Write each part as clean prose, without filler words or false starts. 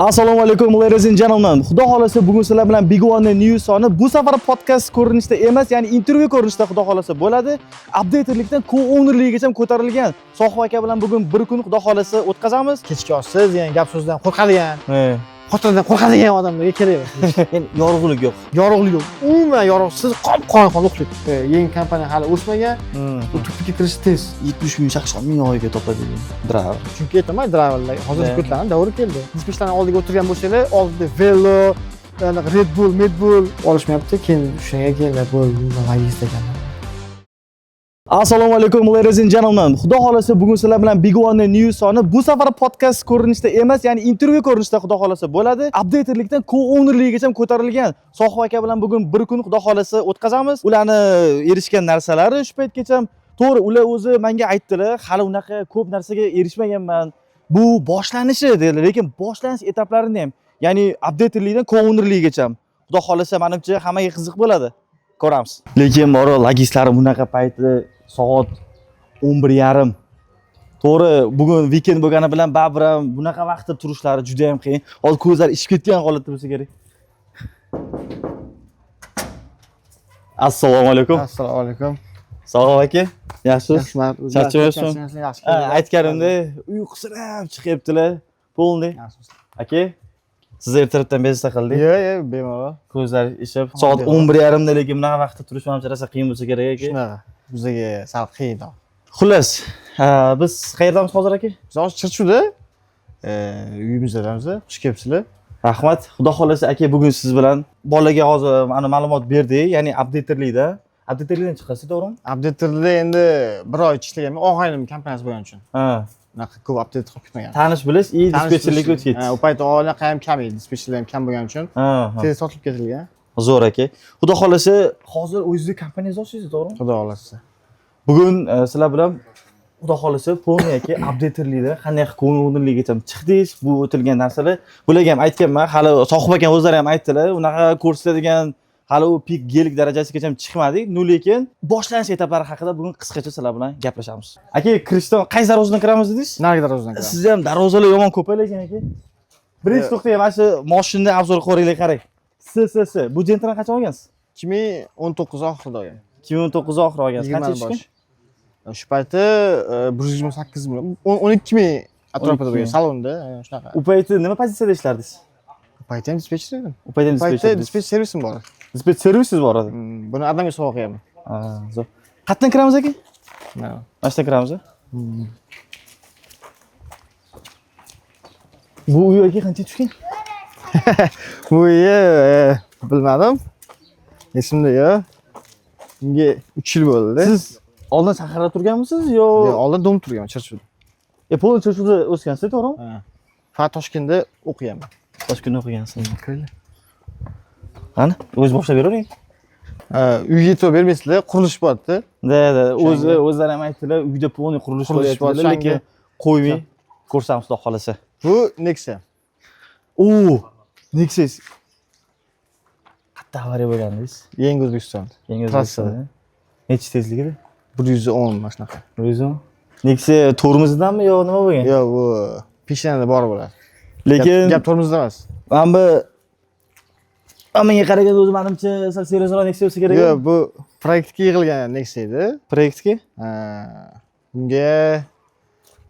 Assalomu alaykum ladies and gentlemen. Xudo xolasa bugun sizlar bilan Big One News soni bu safar podcast ko'rinishda emas, ya'ni intervyu ko'rinishda xudo xolasa bo'ladi. Updaterlikdan co-ownerligigacha ko'tarilgan Sohib aka bilan bugun bir kun xudo xolasa o'tkazamiz. Kechki oshsiz, ya'ni gap so'zdan qo'rqadigan, xotirdan qo'rqadigan odamlarga kerak emas. Endi yorug'lik yo'q. Yorug'lik yo'q. Umuman yorug'siz, qon uxlaydi. Yangi kompaniya hali o'smagan, bu tupikka kirish tez. 70 ming, 80 ming oyga topadi driver. Chunki aytaman, driverlar hozir ko'tlarni davri keldi. Dispetchlarning oldiga o'tirgan bo'lsanglar, oldida Velo, Red Bull, Medbull olishmayapti. Keyin shunga kelib bo'ldi, logistika ekanlar. Assalomu alaykum ladies and gentlemen. Xudo xolasa bugun sizlar bilan Big One News soni bu safar podcast ko'rinishda emas, ya'ni intervyu ko'rinishda xudo xolasa bo'ladi. Updaterlikdan co-ownerligigacha ko'tarilgan Sohib aka bilan bugun bir kun xudo xolasa o'tkazamiz. Ularni erishgan narsalari shu paytgacha to'g'ri, ular o'zi menga aytdilar, hali unaqa ko'p narsaga erishmaganman. Bu boshlanishi dedilar, lekin boshlanish etaplarini ham, ya'ni updaterlikdan co-ownerligigacha xudo xolasa menimcha hammaga qiziq bo'ladi. Ko'ramiz. Lekin bora logistlari bunaqa payti soat 11:30. To'g'ri, bugun weekend bo'lgani bilan baribir ham bunaqa vaqtda turishlari juda ham qiyin. Hozir ko'zlar ishib ketgan holatda bo'lsa kerak. Assalomu alaykum. Assalomu alaykum. Sog'om aka. Yaxshisiz? Charchamayapsizmi? Aytganimda uyqusirab chiqyaptilar. Bo'ldi. Aka, siz ertalabdan bezovta qildik. Yo'q, bemalol. Ko'zlar ishib, soat 11:30da, lekin bunaqa vaqtda turish menimcha rosa qiyin bo'lsa kerak aka. Shunaqa. Bizga sal qiyin. Xullas, biz qayerdamiz hozir aka? Biz hozir Chirchuvda uyimizdamiz. Xush kelibsizlar. Rahmat. Xudo xolasa aka, bugun siz bilan bolaga hozir mana ma'lumot berdik, ya'ni updaterlikda. Updaterlikdan chiqasiz, to'g'rimi? Updaterda endi 1 oy ishlaganman, og'aynim kompaniyasi bo'lgani uchun. Ha. Unaqa ko'p update qilib ketmagan. Tanish bilish, dispetcherlik o'tib ketdi. U payt oilaqa ham kam edi, dispetcherlar ham kam bo'lgani uchun tez sotilib ketilgan. Zo'r aka. Xudo xolasa hozir o'zingizning kompaniyangiz ochasiz, to'g'rimi? Xudo xolasa. Bugun sizlar bilan xudo xolasa polniy aka updaterlikda qanday ko'ngilligicha chiqdingiz, bu o'tilgan narsalar. Bularga ham aytganman, hali Sohib aka o'zlari ham aytdilar, unaqa ko'rsatadigan hali u pik gelik darajasigacha chiqmadik, lekin boshlanish etaplari haqida bugun qisqacha sizlar bilan gaplashamiz. Aka, kirishdan qaysi darvozadan kiramiz dedingiz? Narigi darvozadan kiramiz. Siz ham darvozalar yomon ko'p lekin aka. Birinchi to'xtang, mana shu mashinani obzor qilinglar, qarang. Bu Gentrani qachon olgansiz? 2019 oxirida olgan. 2019 oxiri olgansiz. Qancha tushgan? Shu payti 128 million, 12 ming atrofida bo'lgan salonda, shunaqa. U payti nima pozitsiyada ishlardingiz? U payti ham dispetcher edim. U payti ham dispetcher servisim bor. Dispetcher servisiz bor edi. Buni odamga sovg'a qilaman. Zo'r. Qayerdan kiramiz aka? Mana. Mashtadan kiramiz. Bu uyga qancha tushgan? Bu bilmadim. Esimda yo'q. Bunga 3 yil bo'ldi. Siz oldin shaharda turganmisiz yo? Yo'q, oldin dom turganman, Chirchuvda. Polni Chirchuvda o'sgansiz, to'g'rimi? Ha. Faqat Toshkentda o'qiganman. Toshkentda o'qigansiz. Qani, o'zingiz boshlab beravering. Uyga e'tibor bermaysizlar, qurilish bo'lyapti. O'zlari ham aytdilar, uyda polni qurilish bo'lyapti, lekin qo'ymay ko'rsamiz xudo xolasa. Bu Nexia. Nexia. Qayerda avariya bo'lgandingiz? Yangi O'zbekiston. Yangi O'zbekiston. Necha tezligida? 110 mana shunaqa. 110. Nexia tormozdanmi yo nima bo'lgan? Yo'q, bu peshanada bor bo'ladi. Lekin gap tormozda emas. Mana bu menga qaraganda o'zi menimcha sal seriozroq Nexia bo'lsa kerak. Yo'q, bu proyektga yig'ilgan Nexia edi. Proyektga? Bunga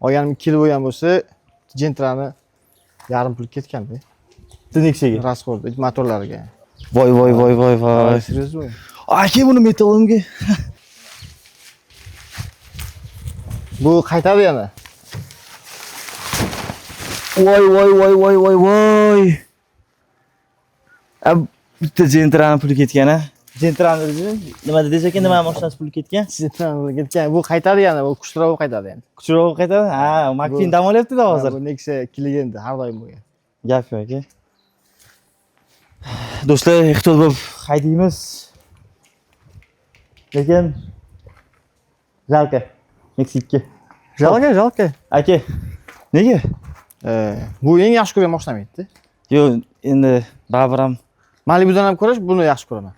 olganim 2 yil bo'lgan bo'lsa, Gentrani yarim pul ketganda. Nexiaga. Rasxod, motorlariga. Voy. Serios bo'y. Aka, buni metalimga. Bu qaytadi yana. Voy. Bitta Gentrani puli ketgan-a. Gentrani nima dedingiz aka, nima mashinasi puli ketgan? Gentrani puli ketgan. Bu qaytadi yana, bu kuchliroq qaytadi endi. Kuchliroq qaytadi? Ha, Makfin dam olyapti-da hozir. Bu Nexia 2 legenda har doim bo'lgan. Gap yo'q aka. Do'stlar, ehtiyot bo'lib haydaymiz. Lekin jalka. Nexia 2. Jalka. Aka, nega? Bu eng yaxshi ko'rgan mashinam edi. Yo'q, endi baribir ham Malibudan ham ko'rash, buni yaxshi ko'raman.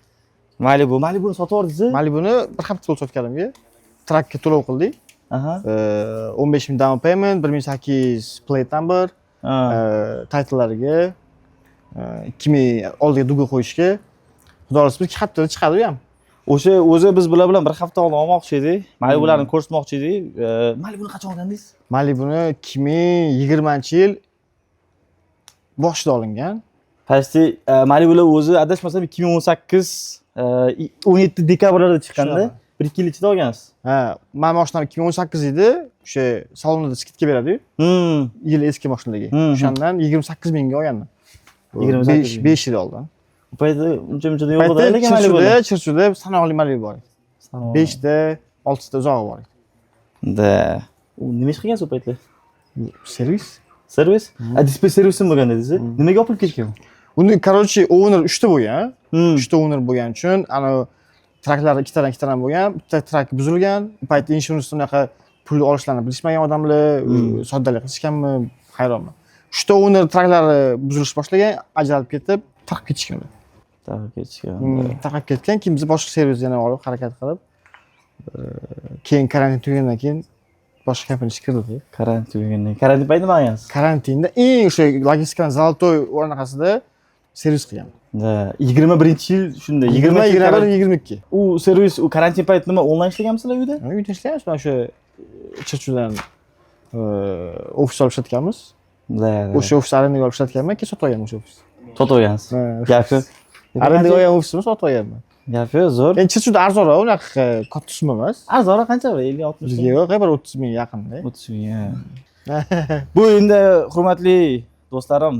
Malibuni sotib yordingiz? Malibuni bir hafta bo'lib sotganimga trakka to'lov qildik. Aha. 15 ming down payment, 1800 plate number, taytllariga 2000 oldiga dubl qo'yishga xudo xohlasa bir 2 haftada chiqadi u ham. O'sha o'zi biz bular bilan bir hafta oldin olmoqchi edik. Malibularni ko'rsatmoqchi edik. Malibuni qachon olgandingiz? Malibuni 2020-yil boshida olingan. Pasti Malibular o'zi adashmasam 2018 17 dekabrda chiqqanda 1-2 yil ichida olgansiz. Ha, men mashinam 2018 edi. O'sha salonda skidka beradi-yu. Yil eski mashinalarga. O'shandan 28 mingga olganman. 5 yil oldin. Bu paytda uncha-muncha yo'q edi lekin Malibular. Chirchuda sanoqli Malibu bor edi. 5 ta, 6 ta uzog'i bor edi. Da. U nima ish qilgansiz u paytda? Servis. Servis? Display servisimi bo'lgan dedingiz? Nimaga olib ketgan? Uni короче owner 3 ta bo'lgan. 3 ta owner bo'lgani uchun ana traklar ikkitadan bo'lgan. Bitta trak buzilgan. Bu paytda insurance unaqa pul olishlarini bilishmagan odamlar soddalik qilishganmi, hayronman. 3 ta owner traklari buzilish boshlagan, ajralib ketib, tarqab ketishgan. Tarqab ketgan, keyin biz boshqa servis yana olib harakat qilib, keyin karantin tugagandan keyin boshqa kompaniyaga kirdik. Karantin tugagandan. Karantin payti nima qilgansiz? Karantinda eng o'sha logistikaning zolotoy o'rnaqasida servis qilganman. Da, 21-yil shunday. 22. U servis, u karantin payti nima onlayn ishlaganmisizlar uyda? Uyda ishlaymiz. Men o'sha Chirchudan ofis olib ishlatganmiz. Da. O'sha ofis arendaga olib ishlatganman, keyin sotib olganman o'sha ofisni. Sotib olgansiz. Gapi. Arendaga olgan ofisimiz sotib olganman. Gapi zo'r. Endi Chirchuda arzonroq, unaqa katta summa emas. Arzonroq qancha? 50-60 Bizga yo'q, bir 30 ming yaqinda. 30 ming. Bu endi hurmatli do'stlarim,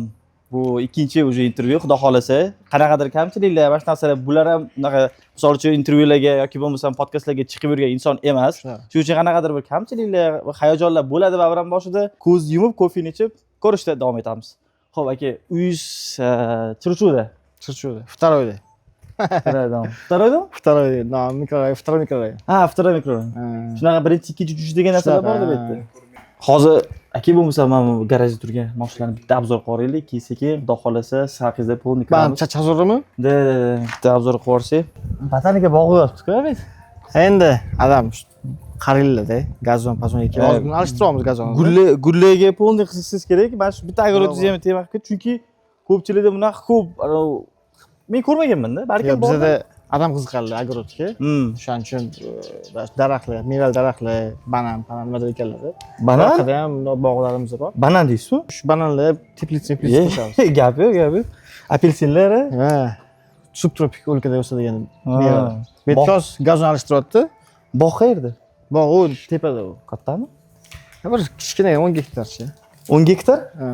bu ikkinchi o'sha intervyu, xudo xolasa, qanaqadir kamchiliklar, boshqa narsalar bular ham unaqa misol uchun intervyularga yoki bo'lmasa podkastlarga chiqib yurgan inson emas. Shuning uchun qanaqadir bir kamchiliklar va hayajonlar bo'ladi va bilan boshida ko'z yumib, kofeni ichib ko'rishda davom etamiz. Xo'p, aka, uyingiz Chirchuda. Второйda. Второйда? Второйda. Второй mikrorayon. Ha, второй mikrorayon. Shunaqa birinchi, ikkinchi, uchinchi degan narsalar bor deb aytdi. Hozir aka bo'lmasa mana bu garajda turgan mashinalarni bitta obzor qilib o'raylik, keyin xudo xolasa saqizda polni qilamiz. Ben chazorimi? Da, bitta obzor qilib o'rsak. Botanika bog'i yopti-ku, biz. Endi adam qaraylar-da, gazon pasonga hozir buni alishtiramiz gazonni. Gullaga polni qilsangiz kerak. Men shu bitta agrotuzni ham temakka, chunki ko'pchilikda bunaqa ko'p men ko'rmaganman-da, balkim bor. Bizda adam qiziqadi agrodga. O'shaning uchun daraxtlar, mevali daraxtlar, banan nimadir ekanlar. Banan? Orqada ham bog'larimiz bor. Banan deysiz-ku? Shu bananlar teplitsa qilamiz. Gapi. Apelsinlar? Ha. Subtropik o'lkada o'sadigan mevalar. Betkoz gazon alishtiryapti. Bog' qayerda? Bog' u tepada u. Kattami? Bir kichkina 10 gektarcha. 10 gektar? Ha.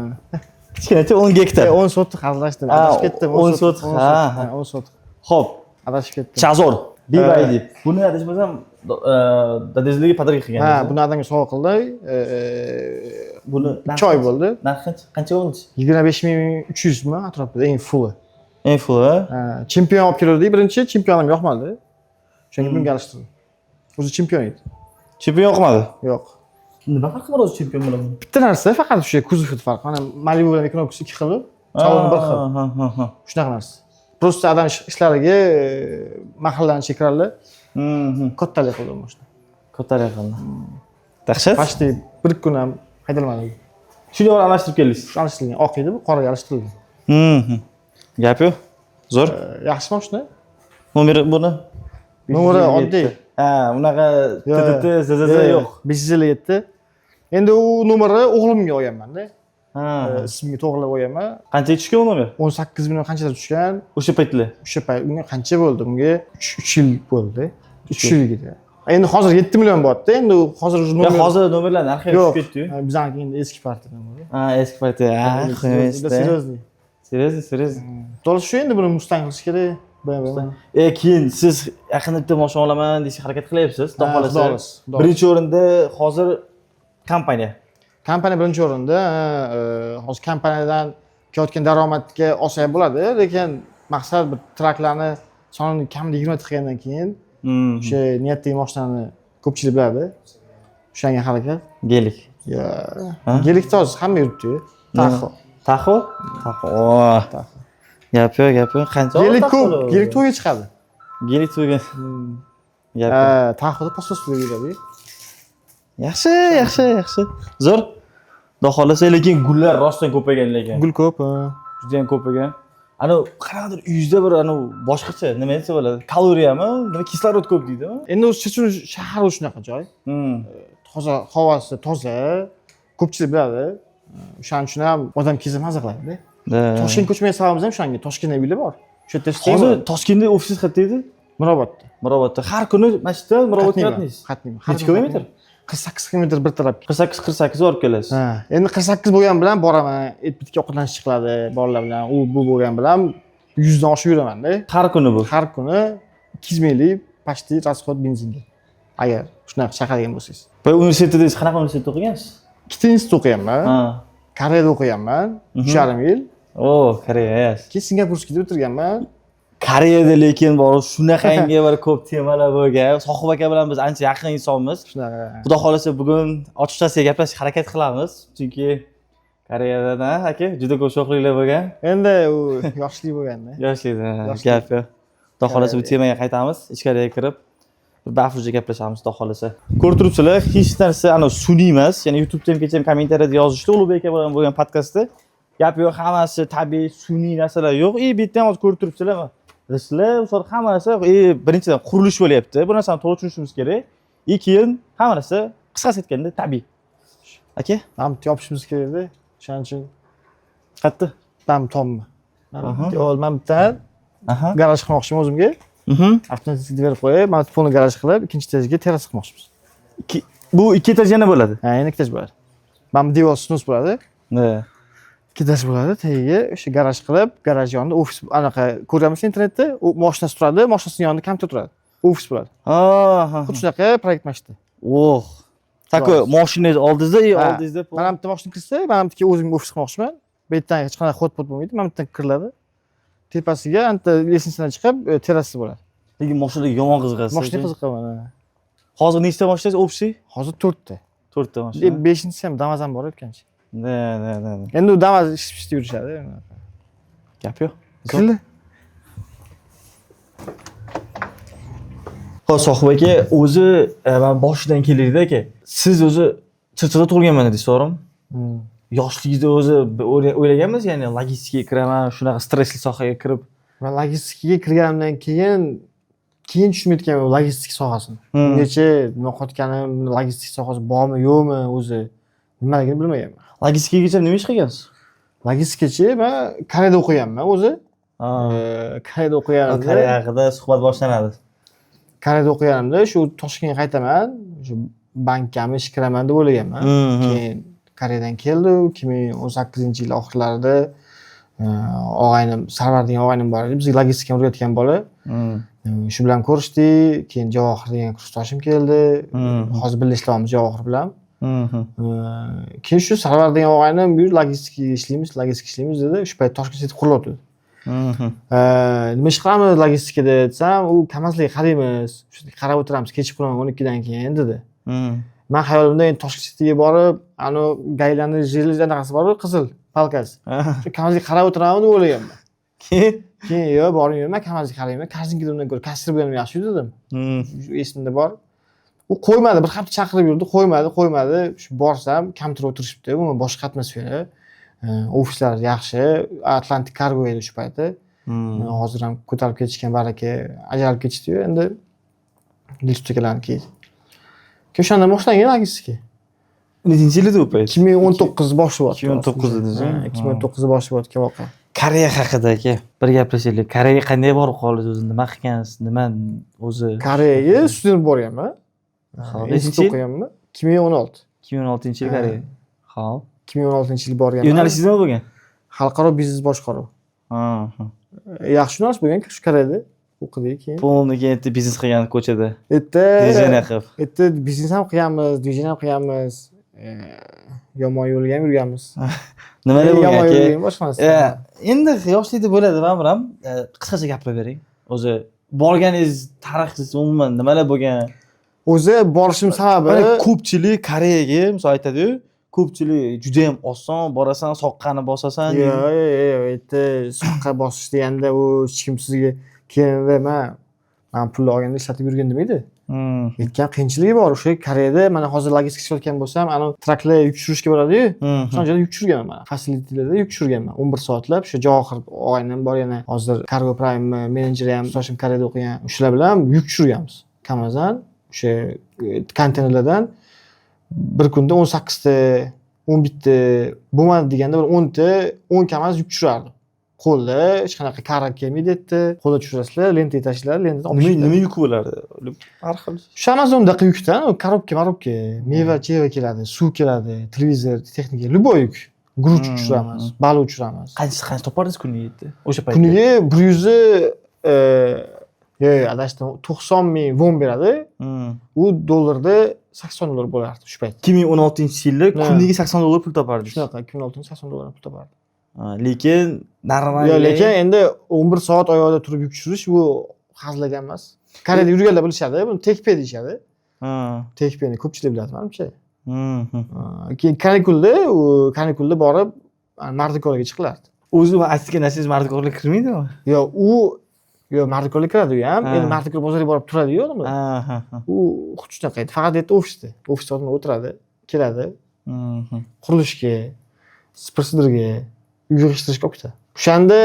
Kichkinacha 10 gektar. 10 sotix hazillashdim. Adashib ketdim. 10 sotix. Ha, 10 sotix. Xo'p, adashib ketdim. Chazor. BYD. Buni adashmasam dadangizlarga pодарка qilgan. Ha, buni adamga sovg'a qildi. Buni 2 oy bo'ldi. Narxi qancha bo'ldi? 25300 mi atrofida eng fulli. Eng fulli? Ha, chempion olib keldik. Birinchi chempionim yoqmadi. Shunga bunga alishtirdim. O'zi chempion edi. Chempion yoqmadi? Yo'q. Nima farqi bor o'zi chempion bilan? Bitta narsa, faqat o'sha kuzovda farq. Mana Malibu bilan Equinox 2 xil, salon bir xil. Shunaqa narsa. Просто adam ishlariga mahallani chekaralar. Kattalik qildim mashina. Kattalik qildi. Dahshat. Почти bir kun ham haydalmadi. Shuni olib alishtirib keldingiz. Alishtirilgan, oq edi bu, qoraga alishtirilgan. Gap yo'q. Zo'r. Yaxshi mashina. Nomeri buni? Nomeri oddiy. Ha, unaqa TTT, ZZZ yo'q. 557. Endi u nomeri o'g'limga olganman-da. Ha, ismga to'g'rilab olganman. Qancha tushgan u nomer? 18 million qanchalar tushgan? O'sha paytlar. O'sha payt unga qancha bo'ldi? Unga 3 yil bo'ldi. 3 yil edi. Endi hozir 7 million bo'lyapti. Endi hozir nomer. Yo'q, hozir nomerlar narxi tushib ketdi-yu. Bizaniki endi eski partiya nomeri. Ha, eski partiya. Ha, seriously. Seriously. To'g'ri shu endi buni Mustang qilish kerak. Keyin siz yaqinda bitta mashina olaman deshga harakat qilyapsiz. Xudo xolasa. Birinchi o'rinda hozir kompaniya. Kompaniya birinchi o'rinda. Hozir kompaniyadan kelayotgan daromadga olsa bo'ladi, lekin maqsad bir traklarni sonini kamida 20 ta qilgandan keyin o'sha niyatdagi mashinani ko'pchilik biladi. O'shanga harakat. Gelik. Gelikda hozir hamma yuribdi-yu. Taxo. Gap yo'q. Qancha? Gelik ko'p. Gelik to'yga chiqadi. Gelik to'yga. Gap. Taxoda pasosligi yuradi. Yaxshi. Zo'r. Xudo xolasa, lekin gullar rostdan ko'paygan lekin. Gul ko'p. Juda ham ko'paygan. Ana qanaqadir yuzda bir boshqacha nima desa bo'ladi? Kaloriyami? Nima kislorod ko'p deydimi? Endi o'zi Chechun shahar shunaqa joy. Toza, havosi toza. Ko'pchilik biladi. O'shaning uchun ham odam kezib maza qiladi. Toshkent ko'chmay sababimiz ham o'shanga. Toshkentda uylar bor. O'sha yerda ishlayman. Hozir Toshkentda ofis qayerda edi? Mirobodda. Mirobodda. Har kuni mana shu yerda Mirobodga qatnaysiz. Qatnayman. Necha kilometr? 48 kilometr bir tarafga. 48 borib kelasiz. Ha, endi 48 bo'lgan bilan boraman. Et-bitga ovqatlanish qiladi bolalar bilan. U bu bo'lgan bilan 100 dan oshib yuraman-da. Har kuni bu. Har kuni 200 minglik почти расход benzinga. Agar shunaqa chaqirgan bo'lsangiz. Boya universitetda qanaqa universitetda o'qigansiz? Ikkita institutda o'qiganman. Ha. Koreyada o'qiganman 3,5 yil. O, Koreya. Keyin Singapurskida o'tirganman. Koreyada lekin bor shunaqangi bir ko'p temalar bo'lgan. Sohib aka bilan biz ancha yaqin insonmiz. Shunaqa. Xudo xolasa bugun ochiqchasiga gaplashishga harakat qilamiz. Chunki Koreyada aka juda ko'p sho'xliklar bo'lgan. Endi u yoshlik bo'lganda. Yoshlikda gap yo'q. Xudo xolasa bu temaga qaytamiz. Ichkariga kirib bir bafurja gaplashamiz xudo xolasa. Ko'rib turibsizlar, hech narsa sun'iy emas. Ya'ni YouTube'da ham kecha kommentariyada yozishdi Ulug'bek aka bilan bo'lgan podkastda. Gap yo'q, hammasi tabiiy, sun'iy narsalar yo'q. Bu yerda ham hozir ko'rib turibsizlar. Rislar, ular hamma narsa birinchidan qurilish bo'lyapti. Bu narsani to'g'ri tushunishimiz kerak. Keyin hamma narsa qisqasi aytganda tabiiy. Aka, Ham yopishimiz kerak edi. Shuning uchun qayerda? tommi. Men bitta garaj qilmoqchiman o'zimga. Avtomatik berib qo'yib, mana pulni garaj qilib, ikkinchi etajga teras qilmoqchimiz. Bu ikki etaj yana bo'ladi. Ha, endi ikki etaj bo'ladi. Mana bu devor snus bo'ladi. Ha. Ikki etaj bo'ladi. Tagiga o'sha garaj qilib, garaj yonida ofis anaqa ko'ryapsiz internetda, u mashinasi turadi, mashinasining yonida kompyuter turadi. Ofis bo'ladi. Ha. Xuddi shunaqa proyekt mashina. Oh. Tako, mashinangiz oldingizda, oldingizda. Mana bitta mashina kirsa, mana bittaga o'zimga ofis qilmoqchiman. Bu yerdan hech qanday xod-pot bo'lmaydi. Mana bittadan kiriladi. Tepasiga anta lesnisadan chiqib, terrasi bo'ladi. Lekin mashinaga yomon qiziqasiz. Mashina qiziqaman. Hozir nechta mashinangiz ofisi? Hozir 4 ta. 4 ta mashina. 5-inchisi ham Damas ham bor o'tgancha. Da. Endi u Damas ishib yurishadi. Gap yo'q. Kirdi. Xo'p, Sohib aka, o'zi men boshidan kelaydi aka. Siz o'zi Chirchiqda tug'ilganman dedingiz, to'g'rimi? Yoshligingizda o'zi o'ylaganmisiz, ya'ni logistikaga kiraman, shunaqa stressli sohaga kirib? Men logistikaga kirganimdan keyin tushunib yetganman logistika sohasini. Ungacha nima logistika sohasi bormi, yo'qmi o'zi nimaligini bilmaganman. Logistikagacha nima ish qilgansiz? Logistikachi men Koreyada o'qiganman o'zi. Koreyada o'qiganimda Koreya haqida suhbat boshlanadi. Koreyada o'qiganimda shu Toshkentga qaytaman, shu bankami ish kiraman deb o'ylaganman. Keyin Koreyadan keldi, 2018-yil oxirlarida og'aynim, Sarvar degan og'aynim bor edi. Bizga logistika o'rgatgan bola. Shu bilan ko'rishdik, keyin Javohir degan kursdoshim keldi. Hozir birga ishlayapmiz Javohir bilan. Keyin shu Sarvar degan og'aynim bu logistika ishlaymiz dedi. Shu payt Toshkentda qurilyapti. Nima ish qilamiz logistikada desam, u Kamazlarga qaraymiz. Shu qarab o'tiramiz kechib qolaman 12 dan keyin dedi. Men xayolimda endi Toshkentga borib, ana gaylani jelizda anaqasi bor, qizil palkasi. Shu Kamazlarga qarab o'tiraman deb o'ylaganman. Keyin yo'q, bormayman, Kamazlarga qarayman. Kastingimdan ko'ra kassir bo'lganim yaxshi dedim. Shu esimda bor. U qo'ymadi, bir hafta chaqirib yurdi, qo'ymadi. Shu borsam, kompyuter o'tirishibdi, umuman boshqa atmosfera. Ofislar yaxshi, Atlantic Cargo edi shu paytda. Hozir ham ko'tarib ketishgan baraka, ajralib ketishdi-yu, endi Dilshod keyin. O'shanda boshlangan logistika. Nechinchi yil edi u payt? 2019 boshlanyapti. 2019 dedingiz. 2019 boshlanayotgan voqea. Koreya haqida aka, bir gaplashaylik. Koreyaga qanday borib qoldingiz o'zi? Nima qilgansiz? Nima o'zi? Koreyaga student borganman. Nechinchi yil? O'qiganman. 2016. 2016-yil Koreya. Xo'p. 2016-yil borganman. Yo'nalishingiz nima bo'lgan? Xalqaro biznes boshqaruv. Yaxshi yo'nalish bo'lgan, shu Koreyada o'qidik keyin. Polni keyin biznes qilgan ko'chada. Dizayner qilib. Yerda biznes ham qilganmiz, dizayner ham qilganmiz. Yomon yo'lga ham yurganmiz. Nimalar bo'lgan aka? Boshqasi. Endi yoshlikda bo'ladi, men bilan qisqacha gapirib bering. O'zi borganingiz tarixingiz umuman nimalar bo'lgan? O'zi borishim sababi ko'pchilik Koreyaga misol aytadi-yu, ko'pchilik juda ham oson, borasan, soqqani bosasan. Yo'q, yerda soqqa bosish deganda u hech kim sizga kelganda men pulni olganda ishlatib yurgan demaydi. Yetgan qiyinchiligi bor. O'sha Koreyada mana hozir logistika ishlayotgan bo'lsam, ana traklar yuk tushirishga boradi-yu. O'sha joyda yuk tushirganman mana. Facilitylarda yuk tushirganman. 11 soatlab o'sha Javohir og'aynim bor yana hozir Cargo Prime menejeri ham so'shim Koreyada o'qigan. O'shalar bilan yuk tushirganmiz. Kamazan o'sha konteynerlardan bir kunda 18 ta, 11 ta bo'lmadi deganda bir 10 ta, 10 kamaz yuk tushirardi. Qo'lda hech qanaqa karak kelmaydi etdi. Qo'lda tushirasizlar, lentaga tashlaysiz, lentadan olib Nima yuk bo'lardi? Har xil. Shu Amazondaqa yukdan korobka, meva keladi, suv keladi, televizor, texnika, любой yuk. Guruch tushiramiz, baliq tushiramiz. Qancha topardingiz kuniga yetdi? O'sha paytda. Kuniga 100 adashdim 90 ming won beradi. U dollarda $80 bo'lardi shu payt. 2016-yilda kuniga $80 pul topardingiz. Shunaqa 2016 $80 pul topardim. Lekin normal. Lekin endi 11 soat oyoqda turib yuk tushirish bu hazlagan emas. Koreyada yurganlar bilishadi, buni tekpe deyishadi. Tekpeni ko'pchilik biladi, menimcha. Keyin kanikulda borib mardikorga chiqilardi. O'zi va aytgan narsangiz mardikorga kirmaydimi? Yo'q, mardikorga kiradi u ham. Endi mardikor bozorga borib turadi-yu odamlar. U xuddi shunaqa edi. Faqat yerda ofisda o'tiradi, keladi. Qurilishga, prosedurga, uy yig'ishtirishga o'qitdi. O'shanda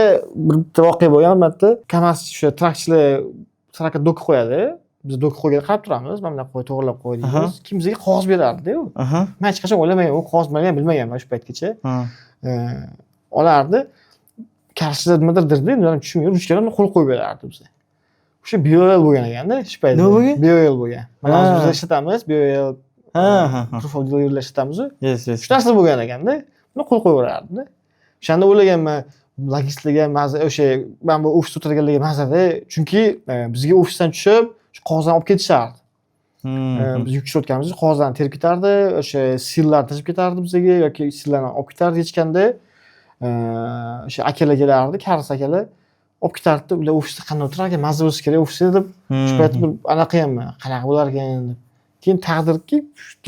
bitta voqea bo'lgan, albatta. Kamaz o'sha trakchilar trakka do'kib qo'yadi. Biz do'kib qo'ygan qarab turamiz. Mana bunday to'g'rilab qo'y deymiz. Kim bizga qog'oz berardi-yu. Men hech qachon o'ylamayman, u qog'oz bilmaganman shu paytgacha. Olardi. Qarshida nimadir dirdi, men tushunmayman, ruchkalarni qo'l qo'yib berardi bizga. O'sha BOL bo'lgan ekanda, shu paytda. Nima bo'lgan? BOL bo'lgan. Mana hozir biz ishlatamiz, BOL. Proof of delivery ishlatamiz. Shu narsa bo'lgan ekanda, buni qo'l qo'yib berardi. O'shanda o'ylaganman, logistikaga mazza, o'sha men bu ofisda o'tirganlarga mazza-da, chunki bizga ofisdan tushib, shu qog'ozlarni olib ketishardi. Biz yuk tushirayotganimiz qog'ozlarni terib ketardi, o'sha sillarni tashib ketardi bizga yoki sillarni olib ketardi yechganda. O'sha akalar kelardi, karis akalar olib ketardi. Ular ofisda qanday o'tirar ekan, mazza bo'lsa kerak ofisda deb, shu paytda bir anaqa hamman, qanaqa bo'lar ekan deb. Keyin taqdirki,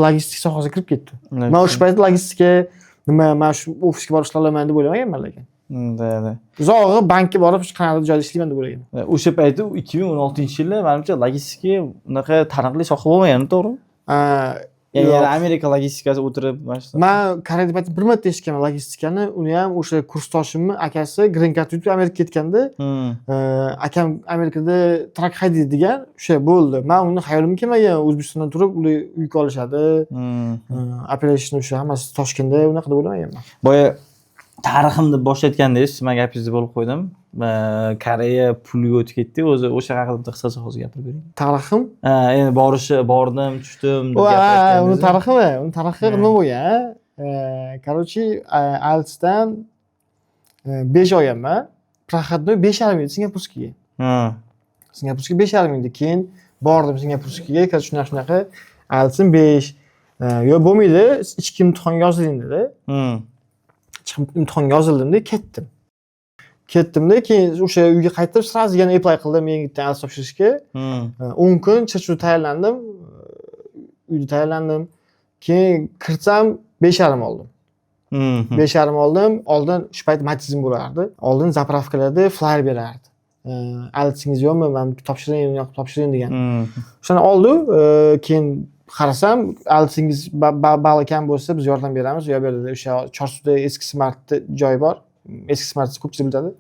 logistika sohasiga kirib ketdi. Men o'sha paytda logistika men shu ofisga borib ishlay olaman deb o'ylamaganman lekin. Uzog'i bankka borib shu qanday joyda ishlayman deb o'ylaganman. O'sha paytda 2016-yilda menimcha logistika unaqa taniqli soha bo'lmagan, to'g'rimi? Ya'ni Amerika logistikasi o'tirib mana shu. Men Koreyada paytda bir marta eshitganman logistikani, uni ham o'sha kursdoshimni akasi Green Card yutib Amerikaga ketganda, akam Amerikada trak haydaydi degan, o'sha bo'ldi. Men uni hayolim kelmagan, O'zbekistondan turib ular yuk olishadi. Operation o'sha hammasi Toshkentda, unaqa deb o'ylamaganman. Boya tariximni boshlatgandingiz, men gapingizni bo'lib qo'ydim. Koreya pulga o'tib ketdi. O'sha haqida qisqacha hozir gapirib bering. Tarixim? Endi bordim, tushdim deb gapirgansiz. Uni tarixi nima bo'lgan? Короче, Altsdan 5 olganman. Proxodnoy 5,5 edi Singapurskiga. Singapurskiga 5,5 edi. Keyin bordim Singapurskiga, shunaqa Altsdan 5. Yo'q bo'lmaydi, ichki imtihonga yoziling dedi. Imtihonga yozildim-da, ketdim-da, keyin o'sha uyga qaytib, sразу yana apply qildim yangitdan Alts topshirishga. 10 kun Chirchuvda tayyorlandim. Uyda tayyorlandim. Keyin kirsam 5,5 oldim. 5,5 oldim. Oldin shu payt matizm bo'lardi. Oldin zapravkalarda flyer berardi. Altsingiz yo'qmi? Men topshiring degan. O'shani oldi, keyin qarasam, altsingiz balakam bo'lsa biz yordam beramiz. U yerda o'sha Chorsuvda eski Smart'da joy bor. Eski Smart ko'pchilik biladi.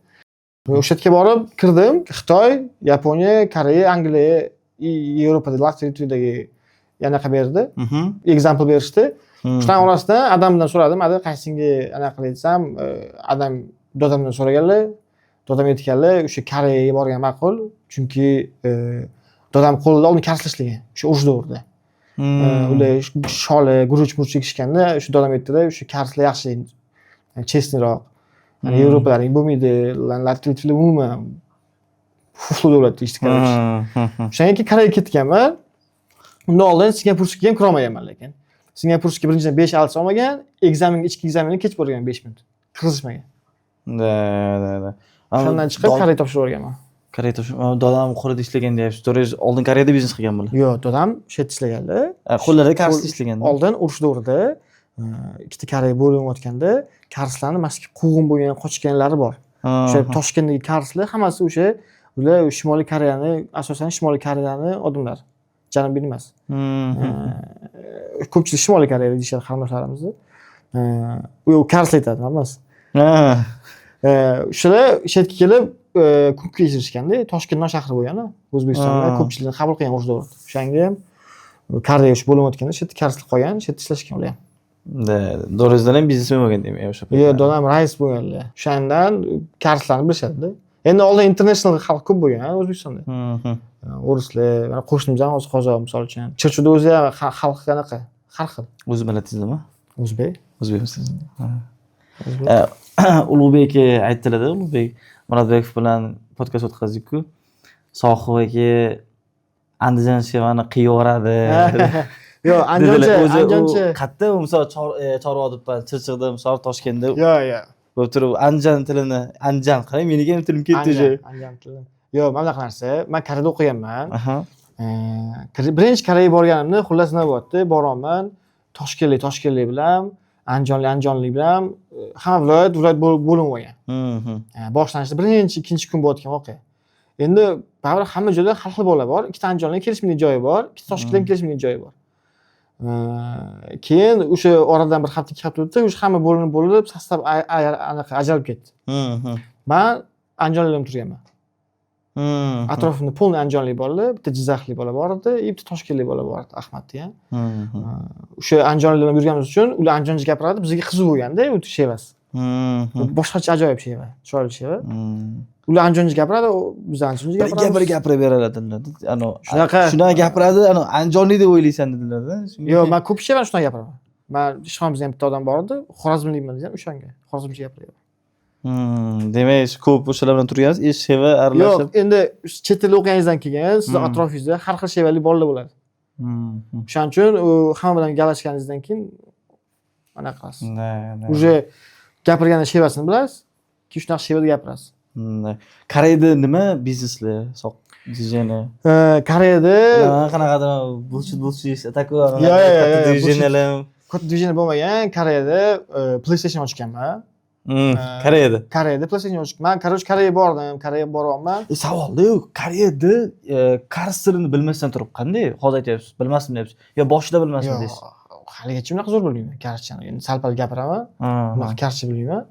O'sha yerga borib kirdim. Xitoy, Yaponiya, Koreya, Angliya, Yevropada Latviyadagi yanaqa berdi. Example berishdi. Shuning orasidan adamdan so'radim, qaysinga anaqa qilaysam, adam dodamdan so'raganlar. Dodam aytganlar, o'sha Koreyaga borgan ma'qul, chunki dodam qo'lida uni karslashgan, o'sha urush davrida. Ular sholi, guruch chekishganda, o'sha dodam aytdilar, o'sha karslar yaxshi, chestniroq. Yevropalarning bo'lmaydi, Latviyalar umuman fuflu davlat deyishdi qaraymiz. O'shanga keyin Koreyaga ketganman. Undan oldin Singapurskiga ham kira olmaganman lekin. Singapurskiga birinchidan 5 Alts olmagan, ichki ekzaminni kech borgan 5 minut. Kirgizishmagan. Shundan chiqib Koreyaga topshirib o'rganman. Koreyaga topshirib, dodam qo'lida ishlagan deyapsiz. To'g'ri, oldin Koreyada biznes qilgan bular. Yo'q, dodam shu yerda ishlaganlar. Qo'llarida karsda ishlagan. Oldin urush davrida ikkita Koreya bo'linayotganda karslarni maski quvg'in bo'lgan, qochganlari bor. O'sha Toshkentdagi karslar hammasi o'sha ular Shimoliy Koreyani, asosan Shimoliy Koreyani odamlar. Janubiy emas. Ko'pchilik Shimoliy Koreyada deyishadi qarindoshlarimizni. U karsli aytadi, emas. O'shalar shetga kelib kun kechirishganda, Toshkentdan shahri bo'lgan, O'zbekistonda ko'pchilikni qabul qilgan o'sha davrda. O'shanga ham Koreya ish bo'lib o'tganda shetda karslik qolgan, shetda ishlashgan ular ham. Do'rizdan ham biznesmen bo'lgan demak o'sha paytda. Yo'q, dadam rais bo'lganlar. O'shandan karslarni bilishadi-da. Endi oldin international xalq ko'p bo'lgan O'zbekistonda. O'rislar, mana qo'shnimiz ham hozir qozoq misol uchun. Chirchida o'zi ham xalq qanaqa? Har xil. O'zi bilasizmi? O'zbek. O'zbekmisiz? Ulug'bek aytdilar-da, Ulug'bek Murodbekov bilan podkast o'tkazdik-ku. Sohib aka Andijon Shevani qiyaveradi. Yo'q, Andijoncha. Qayerda misol Chorvoqda, Chirchiqda, misol Toshkentda. Yo'q. Bo'lib turib Andijon tilini, Andijon qarang, meniki ham tilim ketdi o'sha. Andijon tili. Yo'q, mana bunaqa narsa. Men Koreyada o'qiganman. Birinchi Koreyaga borganimda, xullas nima bo'pti? Boraman, Toshkentlik bilan, Andijonlik bilan hamma viloyat bo'linib olgan. Boshlanishda birinchi, ikkinchi kun bo'layotgan voqea. Endi baribir hamma joyda har xil bolalar bor. Ikkita Andijonlik kelishmaydigan joyi bor, ikkita Toshkentlik kelishmaydigan joyi bor. Keyin o'sha oradan bir hafta, 2 hafta o'tdi, o'sha hamma bo'linib, sostav anaqa ajralib ketdi. Men Andijonlik bilan turganman. Atrofimda polni Andijonlik bolalar, bitta Jizzaxlik bola bor edi, bitta Toshkentlik bola bor edi, Ahmadda ham. O'sha Andijonlik bilan yurganimiz uchun ular Andijoncha gapiradi, bizga qiziq bo'lganda, u shevas. Boshqacha ajoyib sheva, chiroyli sheva. Ular Andijoncha gapiradi, biz Andijoncha gapiramiz. Bir gapirib beradi. Shunaqa gapiradi, Andijonlik deb o'ylaysan dedilar-da. Yo'q, men ko'p shevan shunaqa gapiraman. Men ishxonamizda ham bitta odam bor edi, Xorazmlikman desa o'shanga, Xorazmcha gapiryapti. Demak, ko'p o'shalar bilan turgansiz, sheva aralashib. Yo'q, endi chet tilda o'qiganingizdan keyin siz atrofingizda har xil shevali bolalar bo'ladi. Shuning uchun hamma bilan gaplashganingizdan keyin anaqa qilasiz. Uje gapirganda shevasini bilasiz, keyin shunaqa shevada gapirasiz. Koreyada nima bizneslar, dizayner? Koreyada qanaqadir bullshit ataku. Yo'q. Katta dizayner bo'lmagan, Koreyada PlayStation ochganman. Koreyada PlayStation ochganman. Koreyaga bordim, Koreyaga boryapman. Savolda yo'q, Koreyada kars tilini bilmasdan turib qanday? Hozir aytyapsiz, bilmasdim deyapsiz. Yo boshida bilmasdim deysiz. Haligacha unaqa zo'r bilmayman karschani. Endi sal-pal gapiraman. Unaqa karscha bilmayman.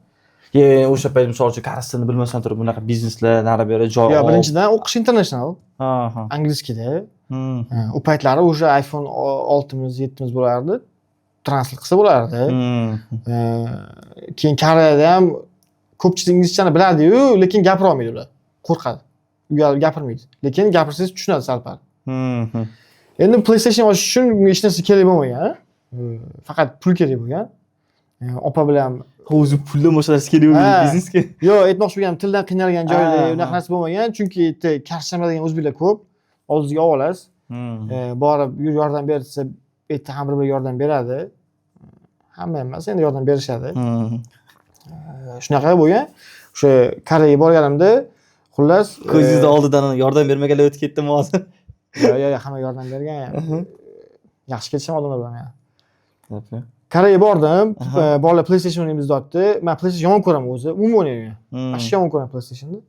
O'sha payt misol uchun kars tilini bilmasdan turib bunaqa bizneslar nari beri joy. Yo'q, birinchidan o'qish international. Angliyskida. U paytlari o'sha iPhone 6miz, 7miz bo'lardi. Translate qilsa bo'lardi. Keyin Koreyada ham ko'pchilik inglizchani biladi-yu, lekin gapira olmaydi ular. Qo'rqadi. Uyalib gapirmaydi. Lekin gapirsangiz tushunadi sal-pal. Endi PlayStation ochish uchun hech narsa kerak bo'lmagan. Faqat pul kerak bo'lgan. Opa bilan o'zi puldan boshqa narsa kerak bo'lmagan biznesga. Yo'q, aytmoqchi bo'lganim, tildan qiynalgan joyda unaqa narsa bo'lmagan, chunki karshamagan o'zbeklar ko'p. Oldingizga olib olasiz. Borib yordam bersa, erta ham bir yordam beradi. Hamma emas, endi yordam berishadi. Shunaqa bo'lgan. O'sha Koreyaga borganimda, xullas, ko'zingizning oldidan yordam bermaganlar o'tib ketdimi hozir? Yo'q, hamma yordam bergan. Yaxshi ketishim odamlar bilan ham. Koreyaga bordim, bolalar PlayStation o'ynaymiz deyapti. Men PlayStation yomon ko'raman o'zi, umuman o'ynayman. Ashyo yomon ko'raman PlayStationni.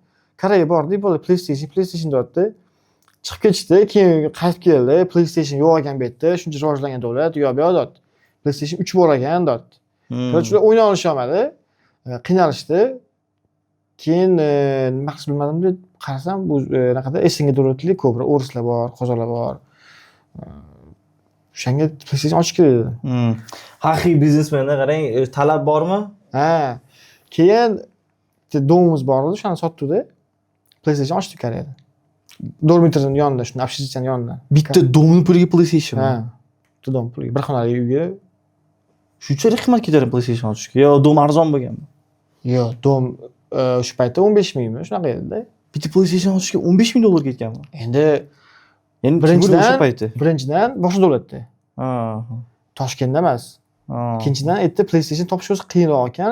Koreyaga bordik, bolalar PlayStation deyapti. Chiqib ketishdi, keyin qaytib keldi. PlayStation yo'q ekan bu yerda, shuncha rivojlangan davlat, yo'q deyapti. PlayStation 3 bor ekan deyapti. Ular o'ynay olishmadi, qiynalishdi. Keyin nima qilib bilmadim deb qarasam, bu naqada Essenga davlatli ko'p, o'rislar bor, qozoqlar bor. O'shanga PlayStation ochish kerak dedim. Haqiqiy biznesmenda qarang, talab bormi? Keyin domimiz bor edi, o'shani sotdik-da. PlayStation ochdik Koreyada. Dormitorning yonida, shuni общежитиyaning yonida. Bitta domni puliga PlayStation. Bitta dom puliga, bir xonali uyga. Shunchalik qimmat ketadi PlayStation ochishga. Yo, dom arzon bo'lganmi? Yo'q, dom shu paytda 15 mingmi, shunaqa edi-da. Bitta PlayStation ochishga 15 ming dollar ketganmi? Endi birinchidan boshqa davlatda. Toshkentda emas. Ikkinchidan erta PlayStation topish o'zi qiyinroq ekan.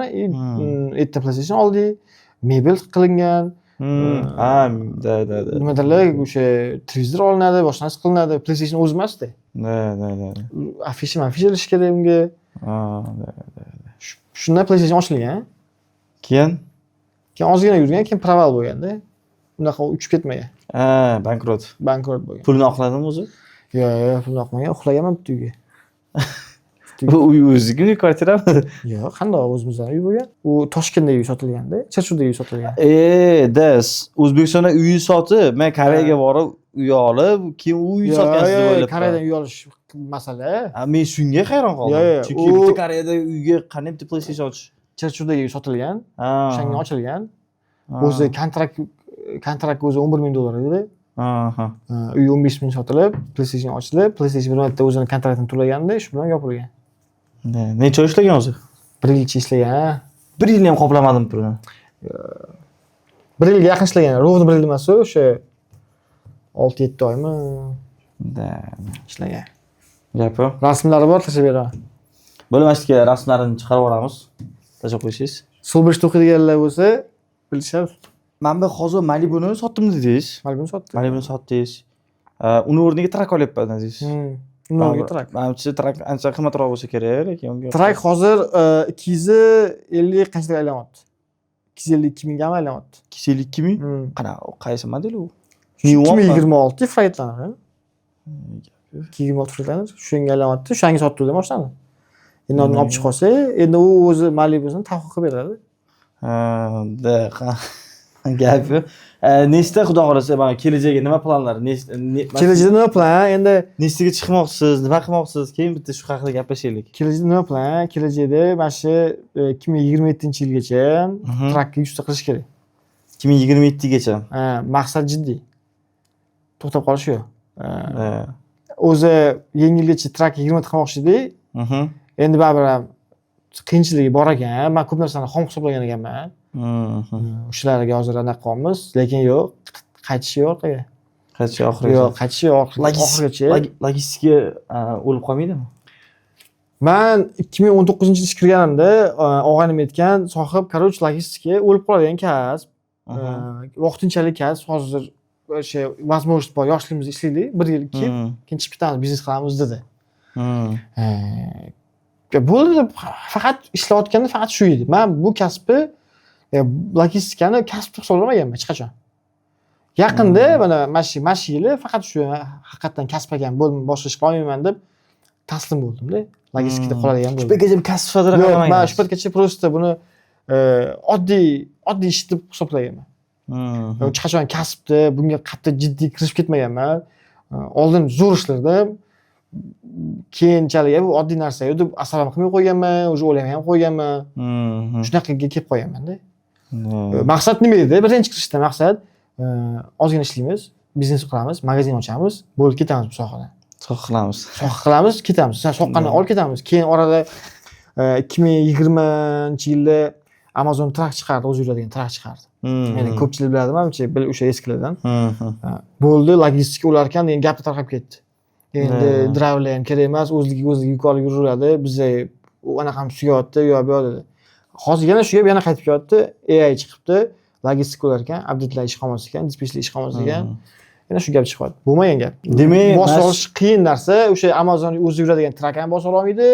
Erta PlayStation oldik, mebel qilingan. Nimadirlar, o'sha televizor olinadi, boshqa narsa qilinadi. PlayStation o'zi emasdi. Afisha ilish kerak unga. Shundan PlayStation ochilgan. Keyin ozgina yurgan, keyin proval bo'lganda. Unaqa uchib ketmagan. Bankrot bo'lgan. Pulni oqladimi o'zi? Yo'q, pulni olmagan, uxlaganman bitta uyga. Bu uy o'zingizmi, kvartirami? Yo'q, qandoq o'zimizdan uy bo'lgan. U Toshkentda uy sotilganda, Chirchuvda uy sotilgan. Das. O'zbekistonda uy sotib, men Koreyaga borib uy olib, keyin u uy sotgansiz deb o'ylabman. Koreyadan uy olish masala. Men shunga hayron qoldim. Yo'q, Chunki bitta Koreyada uyga qanday bitta PlayStation ochish? Chirchuvda uy sotilgan, o'shanga ochilgan. Ha. O'zi kontrakt o'zi $11,000 edi. Aha. Uy 15,000 sotilib, PlayStation ochilib, PlayStation bir marta o'zini kontraktini to'laganda, shu bilan yopilgan. Necha oy ishlagan o'zi? 1 yilcha ishlagan. 1 yilni ham qoplamadim pulini. 1 yilga yaqin ishlagan. Rovni 1 yil emas, o'sha 6-7 oymi ishlagan. Gapi. Rasmlari bor, tashlab beraman. Bo'lmaslikka rasmlarini chiqarib olamiz. Tashlab qo'ysiz. Suv berish o'qiydiganlar bo'lsa, bilishadi. Men bu hozir Malibuni sotdim dedingiz. Malibuni sotdim. Malibuni sotdingiz. Uni o'rniga trak olyapman dedingiz. Unga trak. Menimcha trak ancha qimmatroq bo'lsa kerak, lekin unga. Trak hozir 250 qanchaga aylanyapti? 252 mingga aylanyapti. 252 ming? Qanaqa, qaysi model u? 2026 Freightliner. 2026 Freightliner shunga aylanyapti. Shunga sotdim moshinani. Endi uni olib chiqsa, endi u o'zi Malibusini taqdim qilib beradi. Gapi. Nechta xudo xolasa, mana kelajagiga nima planlar? Kelajakda nima plan? Endi nechtaga chiqmoqchisiz, nima qilmoqchisiz? Keyin bitta shu haqida gaplashaylik. Kelajakda nima plan? Kelajakda mana shu 2027-yilgacha trakka 100 ta qilish kerak. 2027gacha. Maqsad jiddiy. To'xtab qolish yo'q. O'zi yengilgacha trak 20 ta qilmoqchi edik. Endi baribir ham qiyinchiligi bor ekan. Men ko'p narsani xom hisoblagan ekanman. O'shalarga hozir anaqa qolamiz, lekin yo'q, qaytish yo'q orqaga. Qaytish oxirigacha. Yo'q, qaytish yo'q, oxirigacha. Logistika o'lib qolmaydimi? Men 2019-yilda ishga kirganimda og'aynim aytgan, sohib, короче, logistika o'lib qoladigan kasb. Vaqtinchalik kasb, hozir o'sha возможность bor, yoshligimizda ishlaylik, 1 yil, 2 yil, keyin chiqib ketamiz, biznes qilamiz dedi. Bo'ldi, faqat ishlayotganda faqat shu edi. Men bu kasbni logistikani kasb deb hisoblamaganman hech qachon. Yaqinda mana shu yili faqat shu haqiqatan kasb ekan, boshqa ish qilmayman deb taslim bo'ldim-da. Logistikada qoladigan bo'ldim. Shu paytgacha kasb sodir qilmagan. Men shu paytgacha просто buni oddiy ish deb hisoblaganman. Hech qachon kasbda bunga qattiq jiddiy kirishib ketmaganman. Oldin zo'r ishlardim. Keyinchalik bu oddiy narsa edi deb asabim qilmay qo'yganman, o'zi o'ylamay ham qo'yganman. Shunaqaga kelib qo'yganman-da. Maqsad nima edi? Birinchi kirishda maqsad ozgina ishlaymiz, biznes qilamiz, magazin ochamiz, bo'lib ketamiz bu sohadan. Soha qilamiz, ketamiz. Soqqani olib ketamiz. Keyin orada 2020-yilda Amazon trak chiqardi, o'zi yuradigan trak chiqardi. Ya'ni ko'pchilik biladi, menimcha, o'sha eskilardan. Bo'ldi, logistika ular ekan, degan gap tarqab ketdi. Endi drayverlar ham kerak emas, o'zligiga yuk olib yuraveradi. Bizga u anaqa ham suyatdi, yo'q dedi. Hozir yana shu gap yana qaytib kelyapti. AI chiqibdi, logistika ular ekan, update'lar ish qolmas ekan, dispetchlar ish qolmas ekan. Yana shu gap chiqyapti. Bo'lmagan gap. Demak, bosib olish qiyin narsa. O'sha Amazon o'zi yuradigan trak ham bosib olmaydi.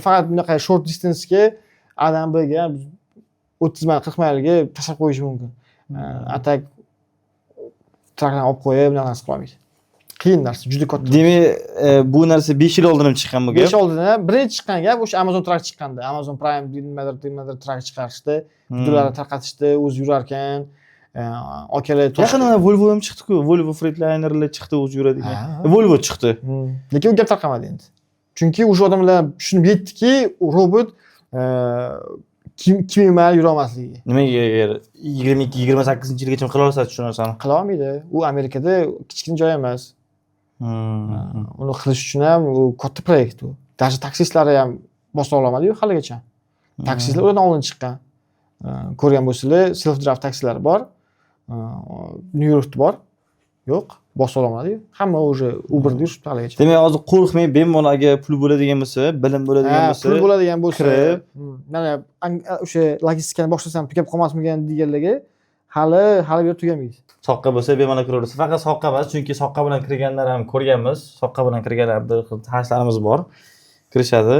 Faqat bunaqa short distance-ga adam birga 30 mayl, 40 maylga tashlab qo'yish mumkin. Atak trakni olib qo'yib, bunaqa narsa qila olmaydi. Qiyin narsa, juda katta. Demak, bu narsa 5 yil oldin ham chiqqan bu gap. 5 yil oldin birinchi chiqqan gap o'sha Amazon trak chiqqanda. Amazon Prime nimadir trak chiqarishdi, videolarni tarqatishdi, o'zi yurar ekan. Akalar yaqinda Volvo ham chiqdi-ku. Volvo Freightliner chiqdi, o'zi yuradigan. Volvo chiqdi. Lekin u gap tarqamadi endi. Chunki o'sha odamlar tushunib yetdiki, robot kim mayl yura olmasligi. Nimaga 22-28-yilgacha qila olsa shu narsani? Qila olmaydi. U Amerikada kichkina joy emas. Uni qilish uchun ham u katta proyekt u. Даже taksistlari ham bosa olmadi-yu haligacha. Taksistlar ulardan oldin chiqqan. Ko'rgan bo'lsanglar, self drive taksilar bor. New Yorkda bor. Yo'q, bosa olmadi-yu. Hamma o'sha Uberda yuribdi haligacha. Demak, hozir qo'rqmay, bemalol agar pul bo'ladigan bo'lsa, bilim bo'ladigan bo'lsa, pul bo'ladigan bo'lsa, mana o'sha logistikani boshlasam tugab qolmasmikan deganlarga hali bu yer tugamaydi. Soqqa bo'lsa bemalol kiraverasiz. Faqat soqqa emas, chunki soqqa bilan kirganlar ham ko'rganmiz. Soqqa bilan kirganlar bir xil tanishlarimiz bor. Kirishadi.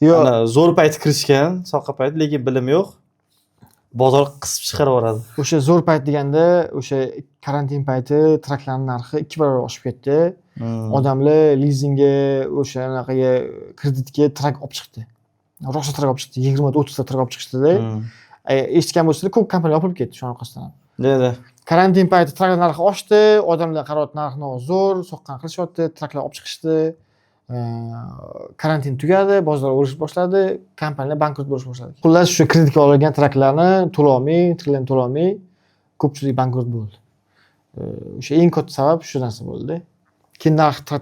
Yo'q, zo'r payt kirishgan, soqqa payt, lekin bilim yo'q. bozor qisib chiqarib yuboradi. O'sha zo'r payt deganda, o'sha karantin payti traklarning narxi 2 barobar oshib ketdi. Odamlar lizingga, o'sha anaqaga kreditga trak olib chiqdi. Rosa trak olib chiqdi. 20-30 ta trak olib chiqishdi-da. Eshitgan bo'lsangiz, ko'p kompaniya yopilib ketdi shu orqasidan. Da. Karantin payti traklar narxi oshdi, odamlar qaroat narxini zo'r soqqan qilishyapti, traklar olib chiqishdi. Karantin tugadi, bozor o'rishib boshladi, kompaniyalar bankrot bo'lib boshladi. Xullas, shu kreditga olingan traklarni to'lolmay, ko'pchilik bankrot bo'ldi. O'sha eng katta sabab shu narsa bo'ldi. Keyin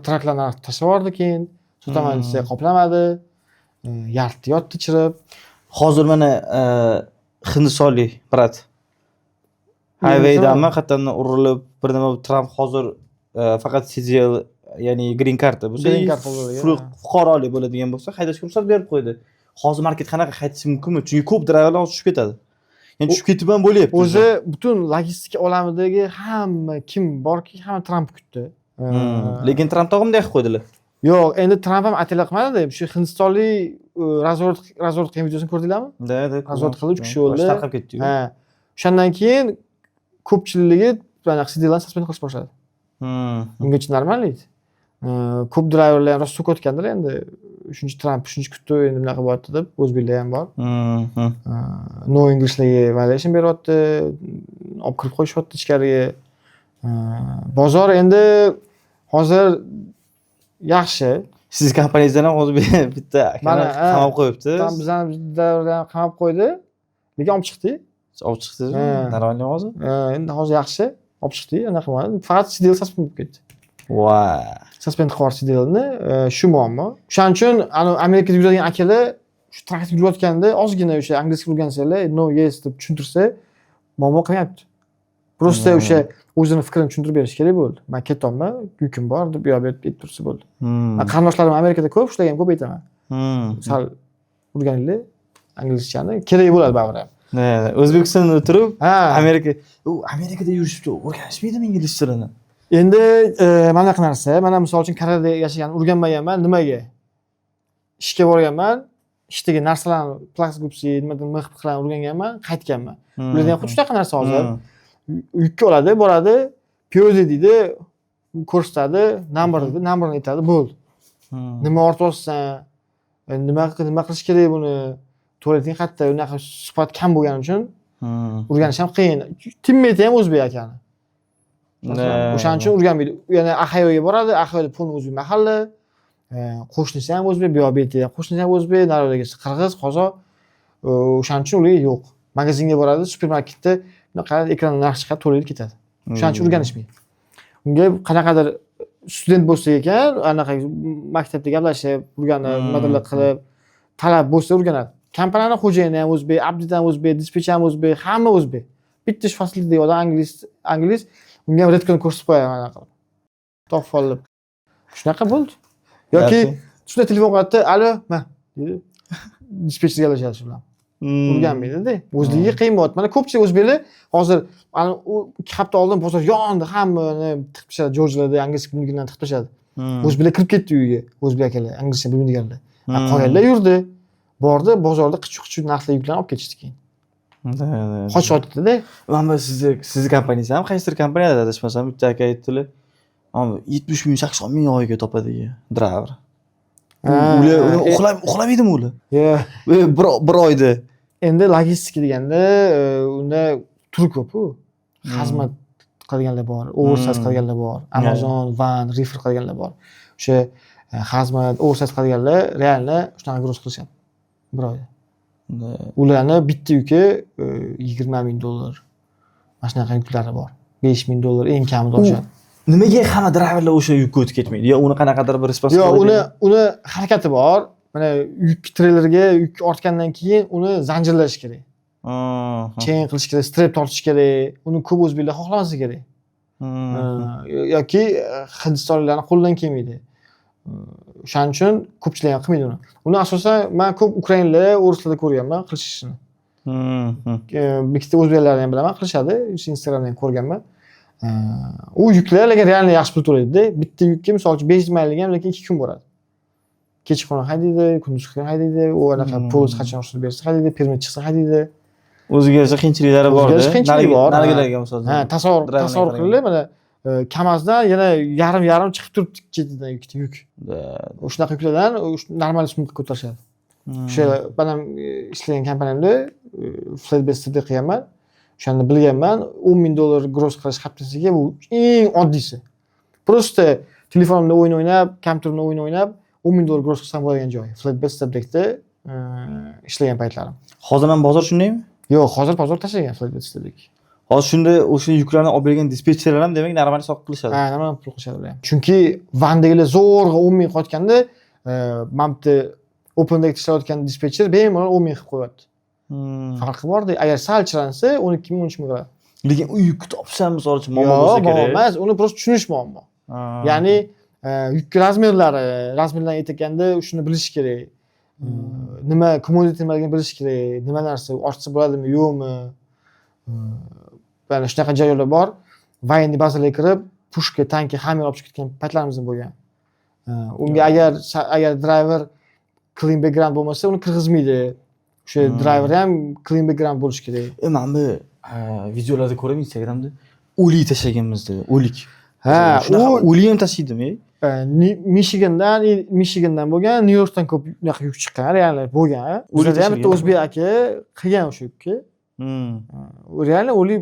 traklar narxi tashlab yubordi, keyin sotaman desa qoplamadi. Yarti yotdi chirib. Hozir mana hindistonlik brat highwaydanmi qayerdan urilib bir nima Trump hozir faqat CDL ya'ni green card bo'lsa, fuqarolik bo'ladigan bo'lsa, haydashga ruxsat berib qo'ydi. Hozir market qanaqa qaytishi mumkinmi? Chunki ko'p driverlar tushib ketadi. Ya'ni tushib ketib ham bo'lyapti. O'zi butun logistika olamidagi hamma kim borki, hamma Trump kutdi. Lekin Trump tog'im bunday qilib qo'ydilar. Yo'q, endi Trump ham atila qilmadi. Shu hindistonlik razvorot qilgan videosini ko'rdinglarmi? Da. Razvorot qilib 3 kishi o'ldi. Tarqab ketdi-yu. Ha. O'shandan keyin ko'pchiligi mana CDLni suspend qilish boshladi. Ungacha normal edi. Ko'p driverlar ham rosa so'kayotgandir endi. 3-Trump 3-kutdi, endi bunaqa bo'lyapti deb, o'zbeklar ham bor. No Englishlarga violation beryapti, olib kirib qo'yishyapti ichkariga. Bozor endi hozir yaxshi. Siz kompaniyangizdan ham hozir bitta qamab qo'yibdi. Bizlarni ham qamab qo'ydi. Lekin olib chiqdi. Olib chiqdingiz? Noroziman hozir? Endi hozir yaxshi. Olib chiqdi, anaqa qilmadi. Faqat CDL suspend bo'lib ketdi. Voy. Suspend qilib CDLni, shu muammo. O'shaning uchun Amerikada yuradigan akalar shu traktor yurayotganda ozgina o'sha inglizcha bilgansalar, no yes deb tushuntirsa, muammo qilmayapti. Prosta o'sha o'zini fikrini tushuntirib berish kerak bo'ldi. Men ketyapman, yukim bor deb bu yerga aytib tursa bo'ldi. Men qarindoshlarim Amerikada ko'p, shularga ham ko'p aytaman. Sal o'rganinglar inglizchani, kerak bo'ladi baribir ham. O'zbekistonda o'tirib, Amerikada yurishibdi, o'rganishmaydimi ingliz tilini? Endi mana bunaqa narsa, mana misol uchun Kanadada yashagan, o'rganmaganman, nimaga? Ishga borganman, ishdagi narsalarni plastik nimadan mix qilib o'rganganman, qaytganman. Ularda ham xuddi shunaqa narsa hozir. Yukka oladi, boradi, piyoda deydi, ko'rsatadi, numberni aytadi, bo'ldi. Nima ortyapsan? Nima qilish kerak buni? To'lating qayerda? Unaqa suhbat kam bo'lgani uchun o'rganish ham qiyin. Timmeti ham o'zbek akani. O'shaning uchun o'rganmaydi. Yana Ahayga boradi, Ahayda pulni o'zbek mahalla, qo'shnisi ham o'zbek, bu yoqda ham qo'shnisi ham o'zbek, narodagi qirg'iz, qozoq. O'shaning uchun ular yo'q. Magazinga boradi, supermarketda bunaqa ekrandan narx chiqadi, to'laydi ketadi. O'shaning uchun o'rganishmaydi. Unga qanaqadir student bo'lsa ekan, anaqa maktabda gaplashib, o'rganib, nimadirlar qilib, talab bo'lsa o'rganadi. Kompaniyaning xo'jayini ham o'zbek, abdit ham o'zbek, dispetcher ham o'zbek, hamma o'zbek. Bitta faslidagi odam ingliz, unga ham redkon ko'rsatib qo'yaman anaqa qilib. Topib olib. Shunaqa bo'ldi. Yoki shunday telefon qiladida, "Alo, men" deydi. Dispetcherga gaplashadi shu bilan. O'rganmaydi-da. O'zligiga qiyin bo'lyapti. Mana ko'pchilik o'zbeklar hozir ana 2 hafta oldin bozor yondi, hammani tiqib tashadi, Jorjlarda ingliz bilmaganlarni tiqib tashadi. O'zbeklar kirib ketdi uyga, o'zbek akalar, inglizcha bilmaydiganlar. Qolganlar yurdi. Bordi, bozorda qichuq-qichuq narxlar yuklanib olib ketishdi keyin. Qochyapti-da. Mana sizni kompaniyangiz ham qaysidir kompaniyada adashmasam, bitta aka aytdilar. 70 ming, 80 ming oyiga topadi driver. Ular uxlamaydimi ular? Bir oyda. Endi logistika deganda unda tur ko'p-ku. Xizmat qilganlar bor, oversize qilganlar bor, Amazon, Van, Reefer qilganlar bor. O'sha xizmat, oversize qilganlar realni shunaqa gross qilishadi. Bir oyda. Ularni bitta yuki $20,000. Mana shunaqa yuklari bor. $5,000 eng kamida olishadi. Nimaga hamma driverlar o'sha yukka o'tib ketmaydi? Yo uni qanaqadir bir responsibility. Yo'q, uni harakati bor. Mana yuk treylerga yuk ortgandan keyin uni zanjirlash kerak. Chain qilish kerak, strap tortish kerak. Uni ko'p o'zbeklar xohlamasa kerak. Yoki hindistonliklarning qo'lidan kelmaydi. O'shaning uchun ko'pchilik ham qilmaydi uni. Uni asosan men ko'p ukrainlar, o'rislarda ko'rganman qilishini. Ikkita o'zbeklarni ham bilaman, qilishadi. Instagramdan ko'rganman. U yuklarga realni yaxshi pul to'laydi-da. Bitta yukka misol uchun 500 maylik ham, lekin 2 kun boradi. Kechqurun haydaydi, kunduz haydaydi, u anaqa polis qachon ruxsat bersa haydaydi, permit chiqsa haydaydi. O'ziga yarasha qiyinchiliklari bor. O'ziga yarasha qiyinchiligi bor. Narigalarga misol. Ha, tasavvur qiling, mana Kamazdan yana yarim chiqib turibdi chetidan yuk. O'shunaqa yuklardan normal sumka ko'tarishadi. O'sha men ham ishlagan kompaniyamda flatbed qilganman. O'shanda bilganman, $10,000 gross qilish haftasiga bu eng oddiysi. Просто telefonimda o'yin o'ynab, kompyuterimda o'yin o'ynab, $10,000 gross qilsam bo'ladigan joy. Flatbed Step'da ishlagan paytlarim. Hozir ham bozor shundaymi? Yo'q, hozir bozor tashlagan Flatbed Step'da. Hozir shunda o'sha yuklarni olib bergan dispetcherlar ham demak normal hisob qilishadi. Ha, nima pul qilishadi ular. Chunki vandagilar zo'rg'a 10,000 qotganda, mana bu OpenDek ishlayotgan dispetcher bemalol 10,000 qilib qo'yadi. Farqi borda, agar sal chiransa 12,000 13,000 qiladi. Lekin u yukni topish ham misol uchun muammo bo'lsa kerak. Yo'q, emas, uni prosta tushunish muammo. Ya'ni yuk razmerlarni aytganda shuni bilish kerak. Nima commodity nimaligini bilish kerak, nima narsa ochsa bo'ladimi, yo'qmi? Mana shunaqa joylar bor. Vaynni bazalarga kirib, pushka, tanki hamma olib chiqib ketgan paytlarimiz ham bo'lgan. Unga agar driver clean background bo'lmasa, uni kirgizmaydi. O'sha driver ham clean background bo'lishi kerak. Men bu videolarda ko'raman Instagramda o'lik tashlaganmizda, o'lik. Ha, shunaqa o'lik ham tashlaydimi? Michigandan bo'lgan, New Yorkdan ko'p unaqa yuk chiqqan, real bo'lgan. O'zida ham bitta o'zbek aka qilgan o'sha yukni. Real o'lik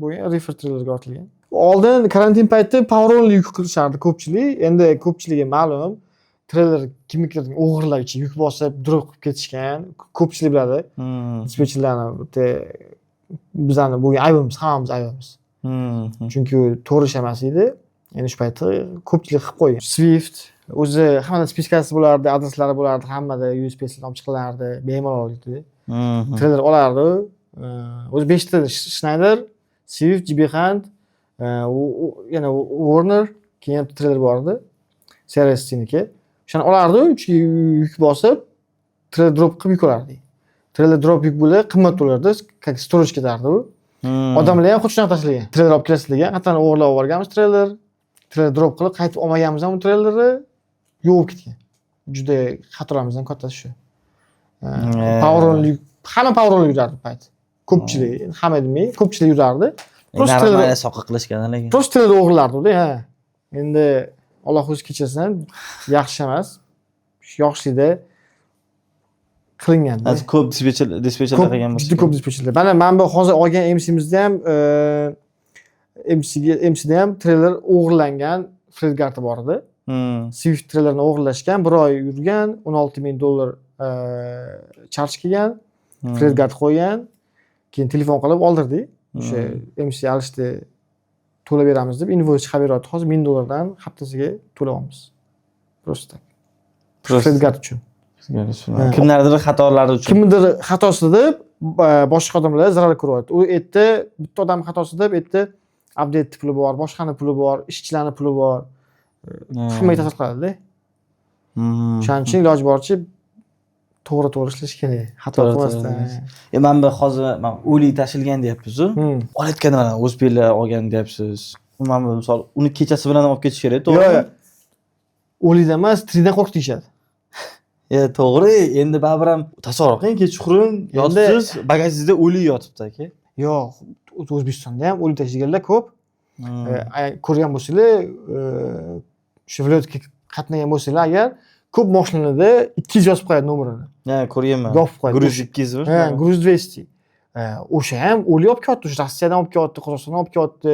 bo'lgan, reefer trailerga ortilgan. Oldin karantin payti power-only yuk qilishardi ko'pchilik. Endi ko'pchiligiga ma'lum, trailer kimnikidir o'g'irlar ichi yuk bosib, drop qilib ketishgan. Ko'pchilik biladi. Dispetcherlarni bitta bizlarning bo'lgan aybimiz, hammamiz aybimiz. Chunki to'g'ri ish emas edi. Endi shu paytda ko'pchilik qilib qo'ygan. Swift o'zi hammada spiskasi bo'lardi, adreslari bo'lardi, hammada USB'lar olib chiqilardi, bemalol edi. Trailer olardi. O'zi 5 ta Schneider, Swift, Jibihunt, yana Warner, keyin trailer bor edi. CRS-niki. O'shani olardi, 3 yuk bosib, trailer drop qilib yuk olardi. Trailer drop yuk bo'lib, qimmat bo'lardi, storage ketardi u. Odamlar ham xuddi shunaqa tashlagan. Trailer olib kelasiz degan, hatto o'g'irlab olganmiz trailer drop qilib qaytib olmaganmiz ham trailerni yo'q ketgan. Juda xatoramizdan kattasi shu. Power-only, hamma power-only yurardi payt. Ko'pchilik, hamma demay, ko'pchilik yurardi. Prosta soqqa qilishgan lekin. Prosta o'g'irlardi, ha. Endi Alloh o'zi kechirsin, yaxshi emas. Yoshlikda qilingan. Ko'p dispetcherlar qilgan bo'lsa. Juda ko'p dispetcherlar. Mana bu hozir olgan MC'mizda ham MC'da ham trailer o'g'irlangan Fredgard bor edi. Swift trailerni o'g'irlashgan, 1 oy yurgan, $16,000 charge qilgan, Fredgard qo'ygan. Keyin telefon qilib oldirdik. O'sha MC alishdi, to'lab beramiz deb invoice chiqarib beradi. Hozir $1,000 dan haftasiga to'layapmiz. Prosta. Fredgard uchun. Kimlardir xatolari uchun. Kimdir xatosi deb boshqa odamlar zarar ko'ryapti. U yerda bitta odam xatosi deb yerda update puli bor, boshqani puli bor, ishchilarning puli bor. Hammaga ta'sir qiladi-da. Shuning uchun iloji boricha to'g'ri ishlash kerak. Xato qilmasdan. Men bu hozir o'lik tashilgan deyapsiz-ku. Olayotganda mana o'zbeklar olgan deyapsiz. Men misol uni kechasi bilan olib ketish kerak, to'g'rimi? Yo'q. O'likdan emas, 3dan qo'rq deyishadi. To'g'ri, endi baribir ham tasavvur qiling, kechqurun yotibsiz, bagajingizda o'lik yotibdi aka. Yo'q, O'zbekistonda ham o'lik tashlaganlar ko'p. Ko'rgan bo'lsanglar, shu viloyatga qatnagan bo'lsanglar, agar ko'p mashinada 200 yozib qo'yadi nomerini. Ha, ko'rganman. Yopib qo'yadi. Gruz 200. Ha, Gruz 200. O'sha ham o'lik olib kelyapti, o'sha Rossiyadan olib kelyapti, Qozog'istondan olib kelyapti,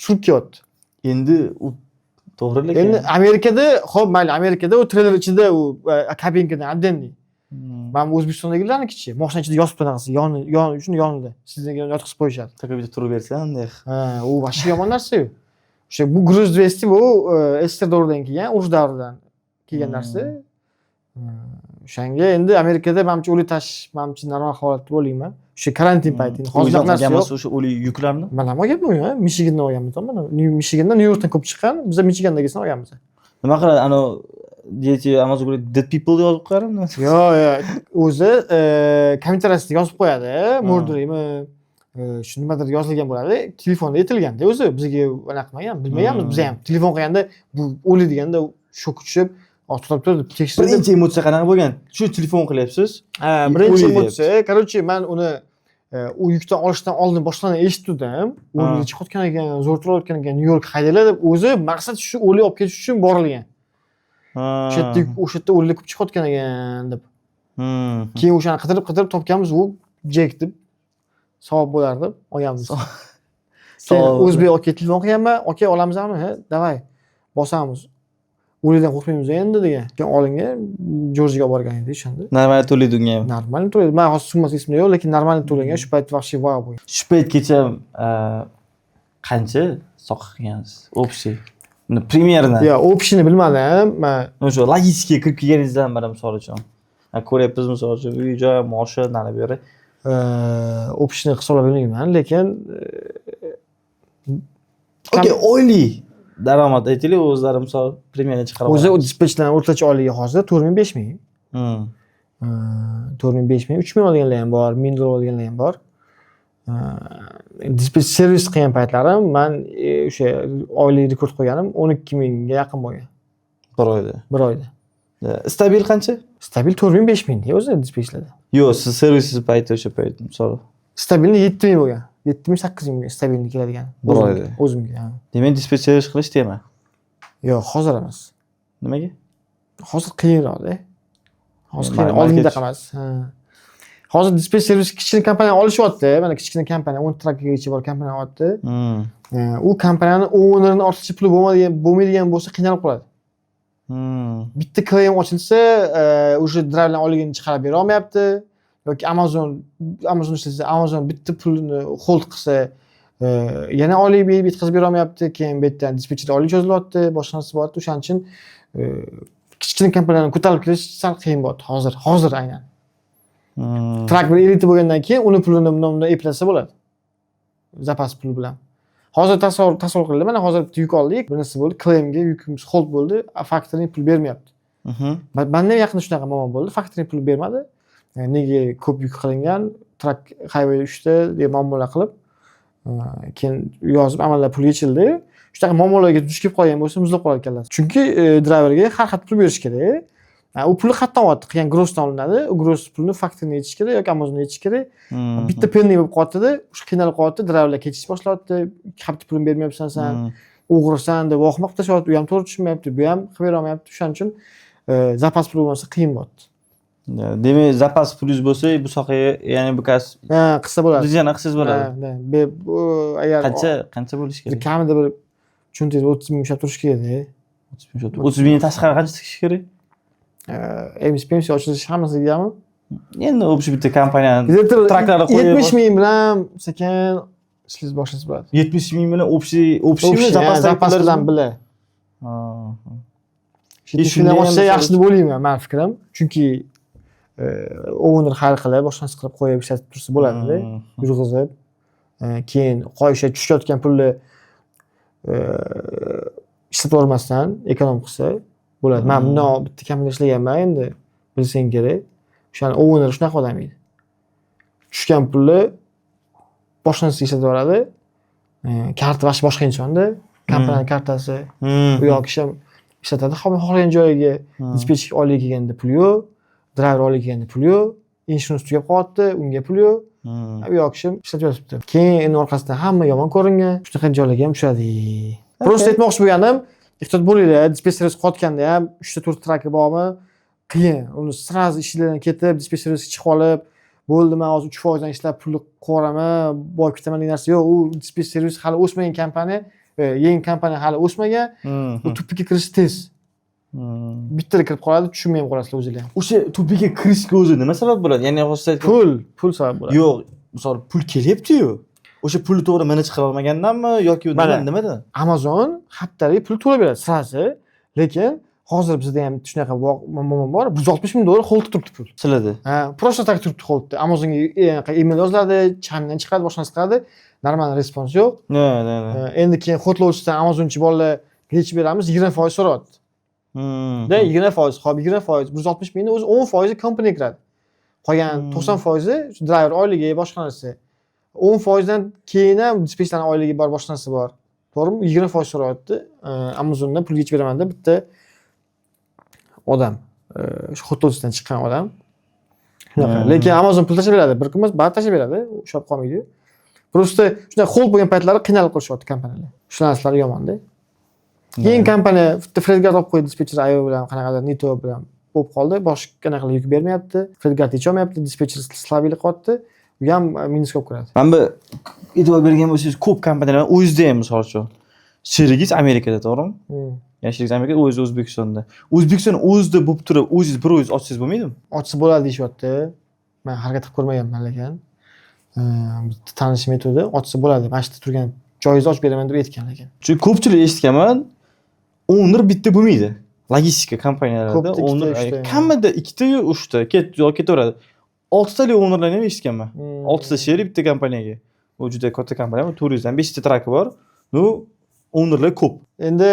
surib kelyapti. Endi u to'g'ri lekin. Endi Amerikada, xo'p, mayli, Amerikada u trailer ichida u kabinkadan отдельный. Men O'zbekistondagilarnikichi, mashina ichida yozib qo'yganasi, yonida. Sizga yotqizib qo'yishadi. Takabida turib bersan, deh. Ha, u vashcha yomon narsa-yu. O'sha bu Gruz 200 bu SSR davridan kelgan, urush davridan kelgan narsa. O'shanga endi Amerikada menimcha o'lik tashish, menimcha normal holatda bo'layman. O'sha karantin payti. Hozir narsa yo'q. O'sha o'lik yuklarni. Mana olganman, Michigandan olganmiz, mana Michigandan New Yorkdan ko'p chiqqan, biz Michigandagisini olganmiz. Nima qiladi? Deychi Amazonga dead people yozib qo'yadimi? Yo'q, o'zi kommentariyasida yozib qo'yadi, murdirimi, shu nimadir yozilgan bo'ladi, telefonda aytilganda o'zi bizga anaqa qilmagan, bilmaganmiz biz ham. Telefon qilganda bu o'li deganda shok tushib, to'xtab turdi, tekshirdi. Birinchi emotsiya qanaqa bo'lgan? Shu telefon qilyapsiz. Birinchi O'y emotsiya, короче, men uni u yukdan olishdan oldin boshqani eshitdim. O'rniga chiqayotgan ekan, zo'r turayotgan ekan, Nyu-York haydaylar deb o'zi maqsad shu o'lik olib ketish uchun borilgan. O'sha yerda o'lik ko'p chiqayotgan ekan deb. Keyin o'shani qidirib topganmiz, u Jek deb savob bo'lar deb olganmiz. Keyin o'zbek aka telefon qilganman, aka olamizmi? Ha, davay. Bosamiz. O'likdan qo'rqmaymiz endi degan. Keyin olingan, Jorjiga olib borgan edi o'shanda. Normal to'laydi unga ham. Normal to'laydi. Men hozir summasi esimda yo'q, lekin normal to'lagan. Shu payt вообще wow bo'lgan. Shu paytgacha qancha soqqa qilgansiz? Общий. Примерно. Yo, opshini bilmadim. Men o'sha logistikaga kirib kelganingizdan beri misol uchun. Ko'ryapmiz misol uchun uy joy, moshi, nari beri. Opshini hisoblab bilmayman, lekin Okey, oylik daromad aytaylik, o'zlari misol примерно chiqarib. o'zi dispetchlarning o'rtacha oyligi hozir 4000-5000. 4000-5000, 3000 olganlar ham bor, $1000 olganlar ham bor. Dispetch servis qilgan paytlarim men o'sha oylik rekord qo'yganim 12000 ga yaqin bo'lgan. Bir oyda. Stabil qancha? Stabil 4000-5000 da o'zi dispetchlarda. Yo'q, siz servisiz payti o'sha payt misol. Stabilni 7000 bo'lgan. 7000-8000 ga stabilni keladigan. Bir oyda. O'zimga. Demak, dispetch servis qilish tema. Yo'q, hozir emas. Nimaga? Hozir qiyinroq-da. Hozir qiyin, oldinda emas. Hozir dispetch servis kichkina kompaniya olishyapti. Mana kichkina kompaniya 10 trakkagacha bor kompaniya olyapti. U kompaniyani ownerning ortiqcha puli bo'lmaydigan bo'lsa qiynalib qoladi. Bitta claim ochilsa, o'sha driverlarning oyligini chiqarib bera olmayapti yoki Amazon ishlasa, Amazon bitta pulni hold qilsa, yana oylik bitkazib bera olmayapti. Keyin bu yerdan dispetcher oylik yozilyapti, boshqa narsa bo'lyapti. O'shaning uchun kichkina kompaniyalarni ko'tarib kelish sal qiyin bo'lyapti hozir aynan. Trak bir elita bo'lgandan keyin uni pulini bundan eplasa bo'ladi. Zapas pul bilan. Hozir tasavvur qiling, mana hozir yuk oldik, bir narsa bo'ldi, claimga yukimiz hold bo'ldi, factoring pul bermayapti. Menda yaqinda shunaqa muammo bo'ldi, factoring pul bermadi. Nega ko'p yuk qilingan, trak highway 3 da deb muammolar qilib, keyin yozib amallar pul yechildi. Shunaqa muammolarga duch kelib qolgan bo'lsa, muzlab qolar ekanlar. Chunki driverga har xil pul berish kerak. U pulni qayerdan oladi? Qilgan grossdan olinadi. U gross pulni faktoringga yetish kerak yoki Amazonga yetish kerak. Bitta penni bo'lib qolyapti-da, o'sha qiynalib qolyapti, driverlar kechish boshlayapti. 2 hafta pulini bermayapsan sen, o'g'risan deb vohmoq tashlayapti, u ham to'g'ri tushunmayapti, bu ham qilib bera olmayapti. O'shaning uchun zapas pul bo'lmasa qiyin bo'lyapti. Demak, zapas pulingiz bo'lsa, bu sohaga, ya'ni bu kasb qilsa bo'ladi. Dijana qilsangiz bo'ladi. Bu agar qancha bo'lish kerak? Kamida bir cho'ntakda 30 ming ushlab turish kerak. 30 ming tashqari qancha tikish kerak? Pensiya ochilishi hammasigami? Endi o'sha bitta kompaniyani traklarni qo'yib 70 ming bilan sekin ishlaysiz boshlasa bo'ladi. 70 ming bilan общий zapas bilan bila. Shunday olsa yaxshi deb o'ylayman, men fikrim. Chunki owner xarid qilib, boshqa narsa qilib qo'yib ishlatib tursa bo'ladi-da, yurg'izib. Keyin qo'yisha tushayotgan pulni ishlatib olmasdan ekonom qilsa bo'ladi. Men bundan bitta kompaniyada ishlaganman, endi bilsang kerak. O'shani owner shunaqa odam edi. Tushgan pulni boshqa narsaga ishlatib yuboradi. Karta boshqa insonda, kompaniyaning kartasi. U yoki ham ishlatadi. Xohlagan joyiga dispetch oylik kelganda pul yo'q, driver oylik kelganda pul yo'q, insurance tugab qolyapti, unga pul yo'q. U yoki ham ishlatib yotibdi. Keyin orqasidan hamma yomon ko'ringan, shunaqa joylarga ham tushadi. Prosta aytmoqchi bo'lganim, ehtiyot bo'linglar, dispetch servis qotganda ham 3 ta 4 traki bormi? Qiyin. Uni sraz ishlardan ketib, dispetch servisga chiqib olib, bo'ldi, men hozir 3% dan ishlab pulni qo'raman, boy ketaman degan narsa yo'q. U dispetch servis hali o'smagan kompaniya, yangi kompaniya hali o'smagan, u tupikka kirish tez. Bittada kirib qoladi, tushunmay qolasizlar o'zingizlar ham. O'sha tupikka kirishga o'zi nima sabab bo'ladi? Ya'ni hozir pul sabab bo'ladi. Yo'q, misol pul kelyapti-yu. O'sha pulni to'g'ri manage qila olmagandanmi yoki nimadan? Amazon haftalik pul to'lab beradi sirasi, lekin hozir bizda ham shunaqa muammo bor. $160 ming holdda turibdi pul. Sizlarda? Просто tak turibdi holdda. Amazonga email yoziladi, chamdan chiqadi, boshqa narsa qiladi. Normal respons yo'q. Endi keyin hodlovchidan Amazonchi bolalar yechib beramiz, 20% so'rayapti. 20%, hop 20%, 160 mingni o'zi 10% kompaniyaga kiradi. Qolgan 90% driver oyligi, boshqa narsa. 10% dan keyin ham dispetchlarning oyligi bor, boshqa narsa bor. To'g'rimi? 20% so'rayapti. Amazondan pul yechib beraman deb bitta odam. Shu xotosdan chiqqan odam. Shunaqa. Lekin Amazon pul tashab beradi. Bir kun emas, barcha tashab beradi. Ushlab qolmaydi. Просто shunday hold bo'lgan paytlari qiynalib qolishyapti kompaniyalar. Shu narsalar yomonda. Keyin kompaniya Fredgard olib qo'ydi dispetcher IO bilan, qanaqadir Nito bilan bo'lib qoldi. Boshqa qanaqadir yuk bermayapti. Fredgard yecholmayapti, dispetcher slabili qotdi. Bu ham minusga olib kiradi. Men bu e'tibor bergan bo'lsangiz, ko'p kompaniyalar o'zida ham misol uchun sherigingiz Amerikada, to'g'rimi? Yani sherigingiz Amerikada, o'zi O'zbekistonda. O'zbekiston o'zida bo'lib turib, o'zingiz bir o'zingiz ochsangiz bo'lmaydimi? Ochsa bo'ladi deyapti. Men harakat qilib ko'rmaganman lekin. Tanishim aytdi, ochsa bo'ladi. Mana shu turgan joyingizni ochib beraman deb aytgan lekin. Chunki ko'pchilik eshitganman, owner bitta bo'lmaydi. Logistika kompaniyalarida owner kamida 2 ta yo 3 ta ketaveradi. 6 tali ownerlarni ham eshitganman. 6 ta sheri bitta kompaniyaga. Bu juda katta kompaniya, 400 dan 5 ta traki bor. Nu ownerlar ko'p. Endi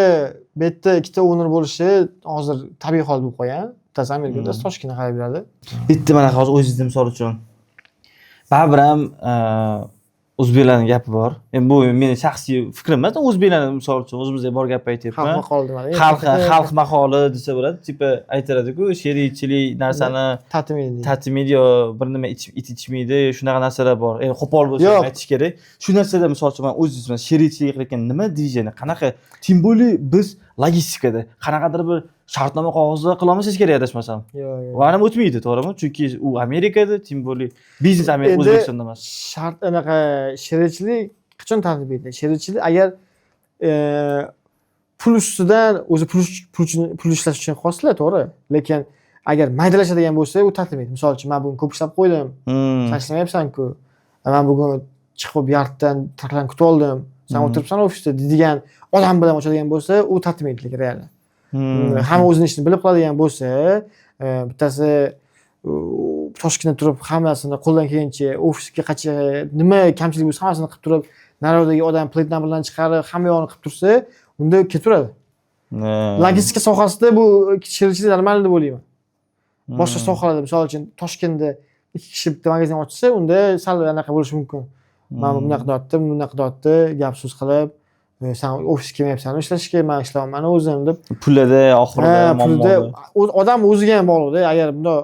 bu yerda 2 ta owner bo'lishi hozir tabiiy hol bo'lib qolgan. Bittasi Amerikada, Toshkentga qarab beradi. Bitta mana hozir o'zingizda misol uchun baribir ham o'zbeklarning gapi bor. Endi bu meni shaxsiy fikrim emas, o'zbeklarning misol uchun o'zimizga bor gap aytyapman. Xalq maqoli demadi. Xalq maqoli desa bo'ladi. Tipa aytadi-ku, sherikchilik narsani tatimaydi yo bir nima ichmaydi, shunaqa narsalar bor. Endi qo'pol bo'lsa aytish kerak. Shu narsada misol uchun men o'zingiz sherikchilik qilayotgan nima diviziyani, qanaqa, tim bo'li biz logistikada qanaqadir bir shartnoma qog'ozda qilamiz kerak adashmasam. Yo'q. Va ham o'tmaydi, to'g'rimi? Chunki u Amerikada, tim bo'li biznes O'zbekistonda emas. Shart anaqa sherikchilik qachon tartib etdi? Sherikchilik agar pul ustidan o'zi pul ishlash uchun qolsa, to'g'ri. Lekin agar maydalashadigan bo'lsa, u tartib etdi. Misol uchun men bugun ko'p ishlab qo'ydim. Tashlamayapsan-ku. Men bugun chiqib yartdan taqlan kutib oldim. Sen o'tiribsan ofisda degan odam bilan ochadigan bo'lsa, u tartib etdi real. Hamma o'zining ishini bilib qiladigan bo'lsa, bittasi Toshkentda turib hammasini qo'ldan kelgancha ofisga qancha nima kamchilik bo'lsa hammasini qilib turib, narodagi odam plate numberlarni chiqarib, hamma yo'qni qilib tursa, unda ketaveradi. Logistika sohasida bu sherikchilik normal deb o'ylayman. Boshqa sohalarda, misol uchun Toshkentda 2 kishi bitta magazin ochsa, unda sal anaqa bo'lishi mumkin. Men bunaqa qilyaptim, bunaqa qilyapti, gap so'z qilib, sen ofisga kelmayapsan, ishlashga, men ishlayapman o'zim deb. Pullarda oxirida muammo. Odam o'ziga ham bog'liq-da. Agar bunda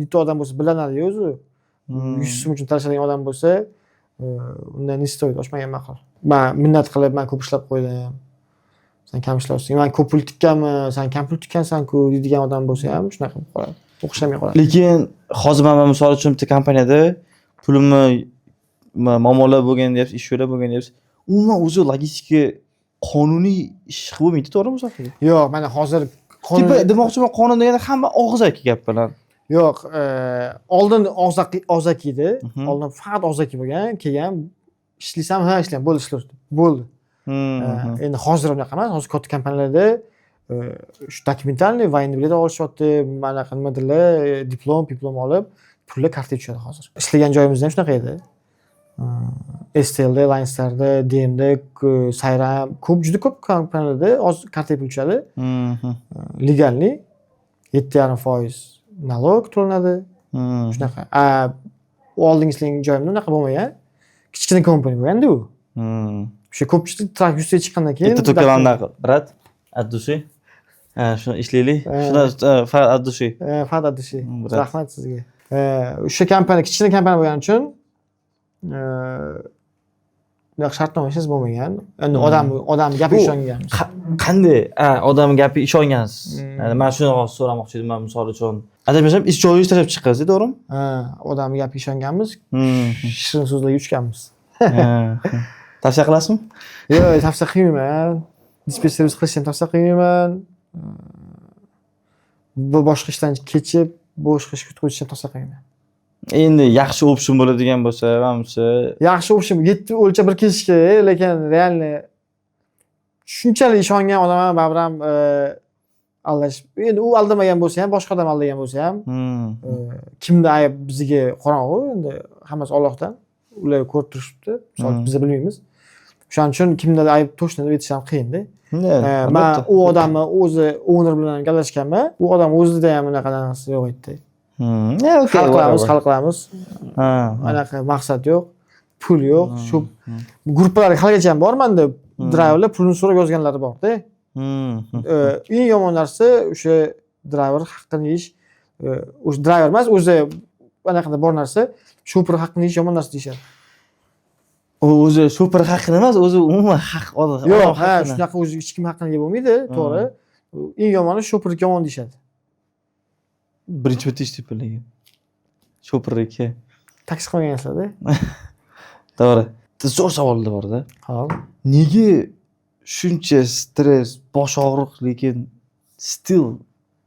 nito odam bo'lsa, bilinadi o'zi. 100 so'm uchun talashadigan odam bo'lsa, undan istoydi, ochmagan ma'qul. Men minnat qilib, men ko'p ishlab qo'ydim. Sen kam ishlayapsan. Men ko'p pul tikkanman, sen kam pul tikkansan-ku deydigan odam bo'lsa ham shunaqa bo'lib qoladi. O'xshamay qoladi. Lekin hozir men misol uchun bitta kompaniyada pulimni muammolar bo'lgan deyapsiz, ishlar bo'lgan deyapsiz. Umuman o'zi logistika qonuniy ish qilib bo'lmaydi, to'g'rimi so'zga? Yo'q, mana hozir qonun demoqchiman, qonun deganda hamma og'zaki gap bilan. Yo'q, oldin og'zaki edi. Oldin faqat og'zaki bo'lgan, keyin ishlasam, ha ishlayman, bo'ldi ishlayapti. Bo'ldi. Endi hozir unaqa emas, hozir katta kompaniyalarda shu dokumentalniy voyenniy bilet olishyapti, mana nimadirlar, diplom olib, pullar kartaga tushadi hozir. Ishlagan joyimizda ham shunaqa edi. STLda, Linestarda, DMda, Sayram, juda ko'p kompaniyalarda hozir kartaga pul tushadi. Legalniy 7.5% nalog to'lanadi. Shunaqa. Oldingi ishlagan joyimda unaqa bo'lmagan. Kichkina kompaniya bo'lganda u. O'sha ko'pchilik trak 100 ga chiqqandan keyin bitta to'kalamda brat, от души. Shuni ishlaylik. Shuni faqat от души. Faqat от души. Rahmat sizga. O'sha kompaniya kichkina kompaniya bo'lgani uchun bunaqa shartnomasiz bo'lmagan. Endi odam gapiga ishonganmiz. Qanday? Odam gapiga ishongansiz. Men shuni so'ramoqchi edim. Men misol uchun adashmasam ish joyingizni tashlab chiqqansiz, to'g'rimi? Odam gapiga ishonganmiz. Shirin so'zlarga uchganmiz. Tavsiya qilasizmi? Yo'q, tavsiya qilmayman. Dispetch servis qilishni ham tavsiya qilmayman. Boshqa ishdan kechib, boshqa ish kutib qo'yishni ham tavsiya qilmayman. Endi yaxshi option bo'ladigan bo'lsa, menimcha yaxshi option 7 o'lcha bir kelish kerak, lekin realni shunchalik ishongan odam ham baribir ham aldash. Endi u aldamagan bo'lsa ham, boshqa odam aldagan bo'lsa ham, kimda ayb bizga qorong'u, endi hammasi Allohdan. Ular ko'rib turishibdi. Misol biz bilmaymiz. Shuning uchun kimdadir ayb to'shni deb aytish ham qiyin-da. Men u odamni o'zi owner bilan gaplashganman. U odam o'zida ham unaqa narsa yo'q edi. Hal qilamiz. Anaqa maqsad yo'q, pul yo'q. Shu gruppalarga haligacha ham bormanda driverlar pulni so'rab yozganlari bor-da. Eng yomon narsa o'sha driver haqqini yeyish, o'sha driver emas, o'zi anaqada bor narsa, shofer haqqini yeyish yomon narsa deyishadi. O'zi shofer haqqini emas, o'zi umuman haq odam. Yo'q, ha, shunaqa o'zi hech kim haqqini yeb bo'lmaydi, to'g'ri. Eng yomoni shoferlik yomon deyishadi. Birinchi marta eshitib lekin. Shoferlikka. Taksi qilmagansiz-da. To'g'ri. Zo'r savollar bor-da. Xo'p. Nega shuncha stress, bosh og'riq lekin still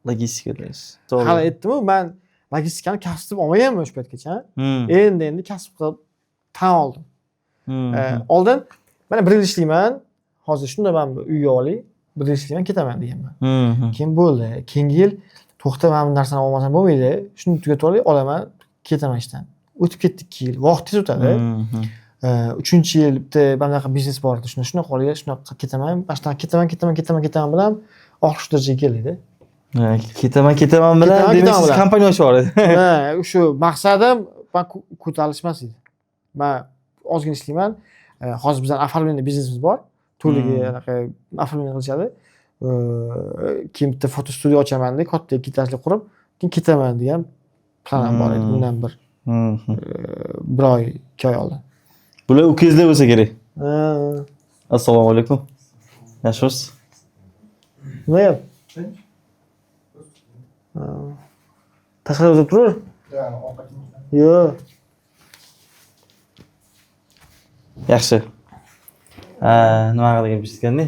logistikadasiz? Hali aytdim-ku, men logistikani kasb qilib olmaganman o'sha paytgacha. Endi kasb qilib tan oldim. Oldin mana 1 yil ishlayman. Hozir shunda men uyga olay, 1 yil ishlayman, ketaman deganman. Keyin bo'ldi. Keyingi yil to'xta, men bu narsani olmasam bo'lmaydi. Shuni tugatib olay, olaman, ketaman ishdan. O'tib ketdi 2 yil. Vaqt tez o'tadi. 3-yil bitta bunaqa biznes bor edi. Shuni qolgan, shunaqa ketaman. Boshdan ketaman bilan oxir shu darajaga keldi. Ketaman bilan demak siz kompaniya ochib olasiz. Ha, shu maqsadim men ko'tarilish emas edi. Men ozgina ishlayman. Hozir bizning оформление biznesimiz bor. To'liga anaqa оформление qilishadi. Keyin bitta foto studiya ochaman deb katta ekitajli qurib, keyin ketaman degan planim bor edi. Bundan bir oy, 2 oy oldin. Bular ukangizlar bo'lsa kerak. Assalomu alaykum. Yaxshimisiz? Nima yap? Tashqarida o'tirib tur. Yo'q. Yaxshi. Nima haqida gapirishganda?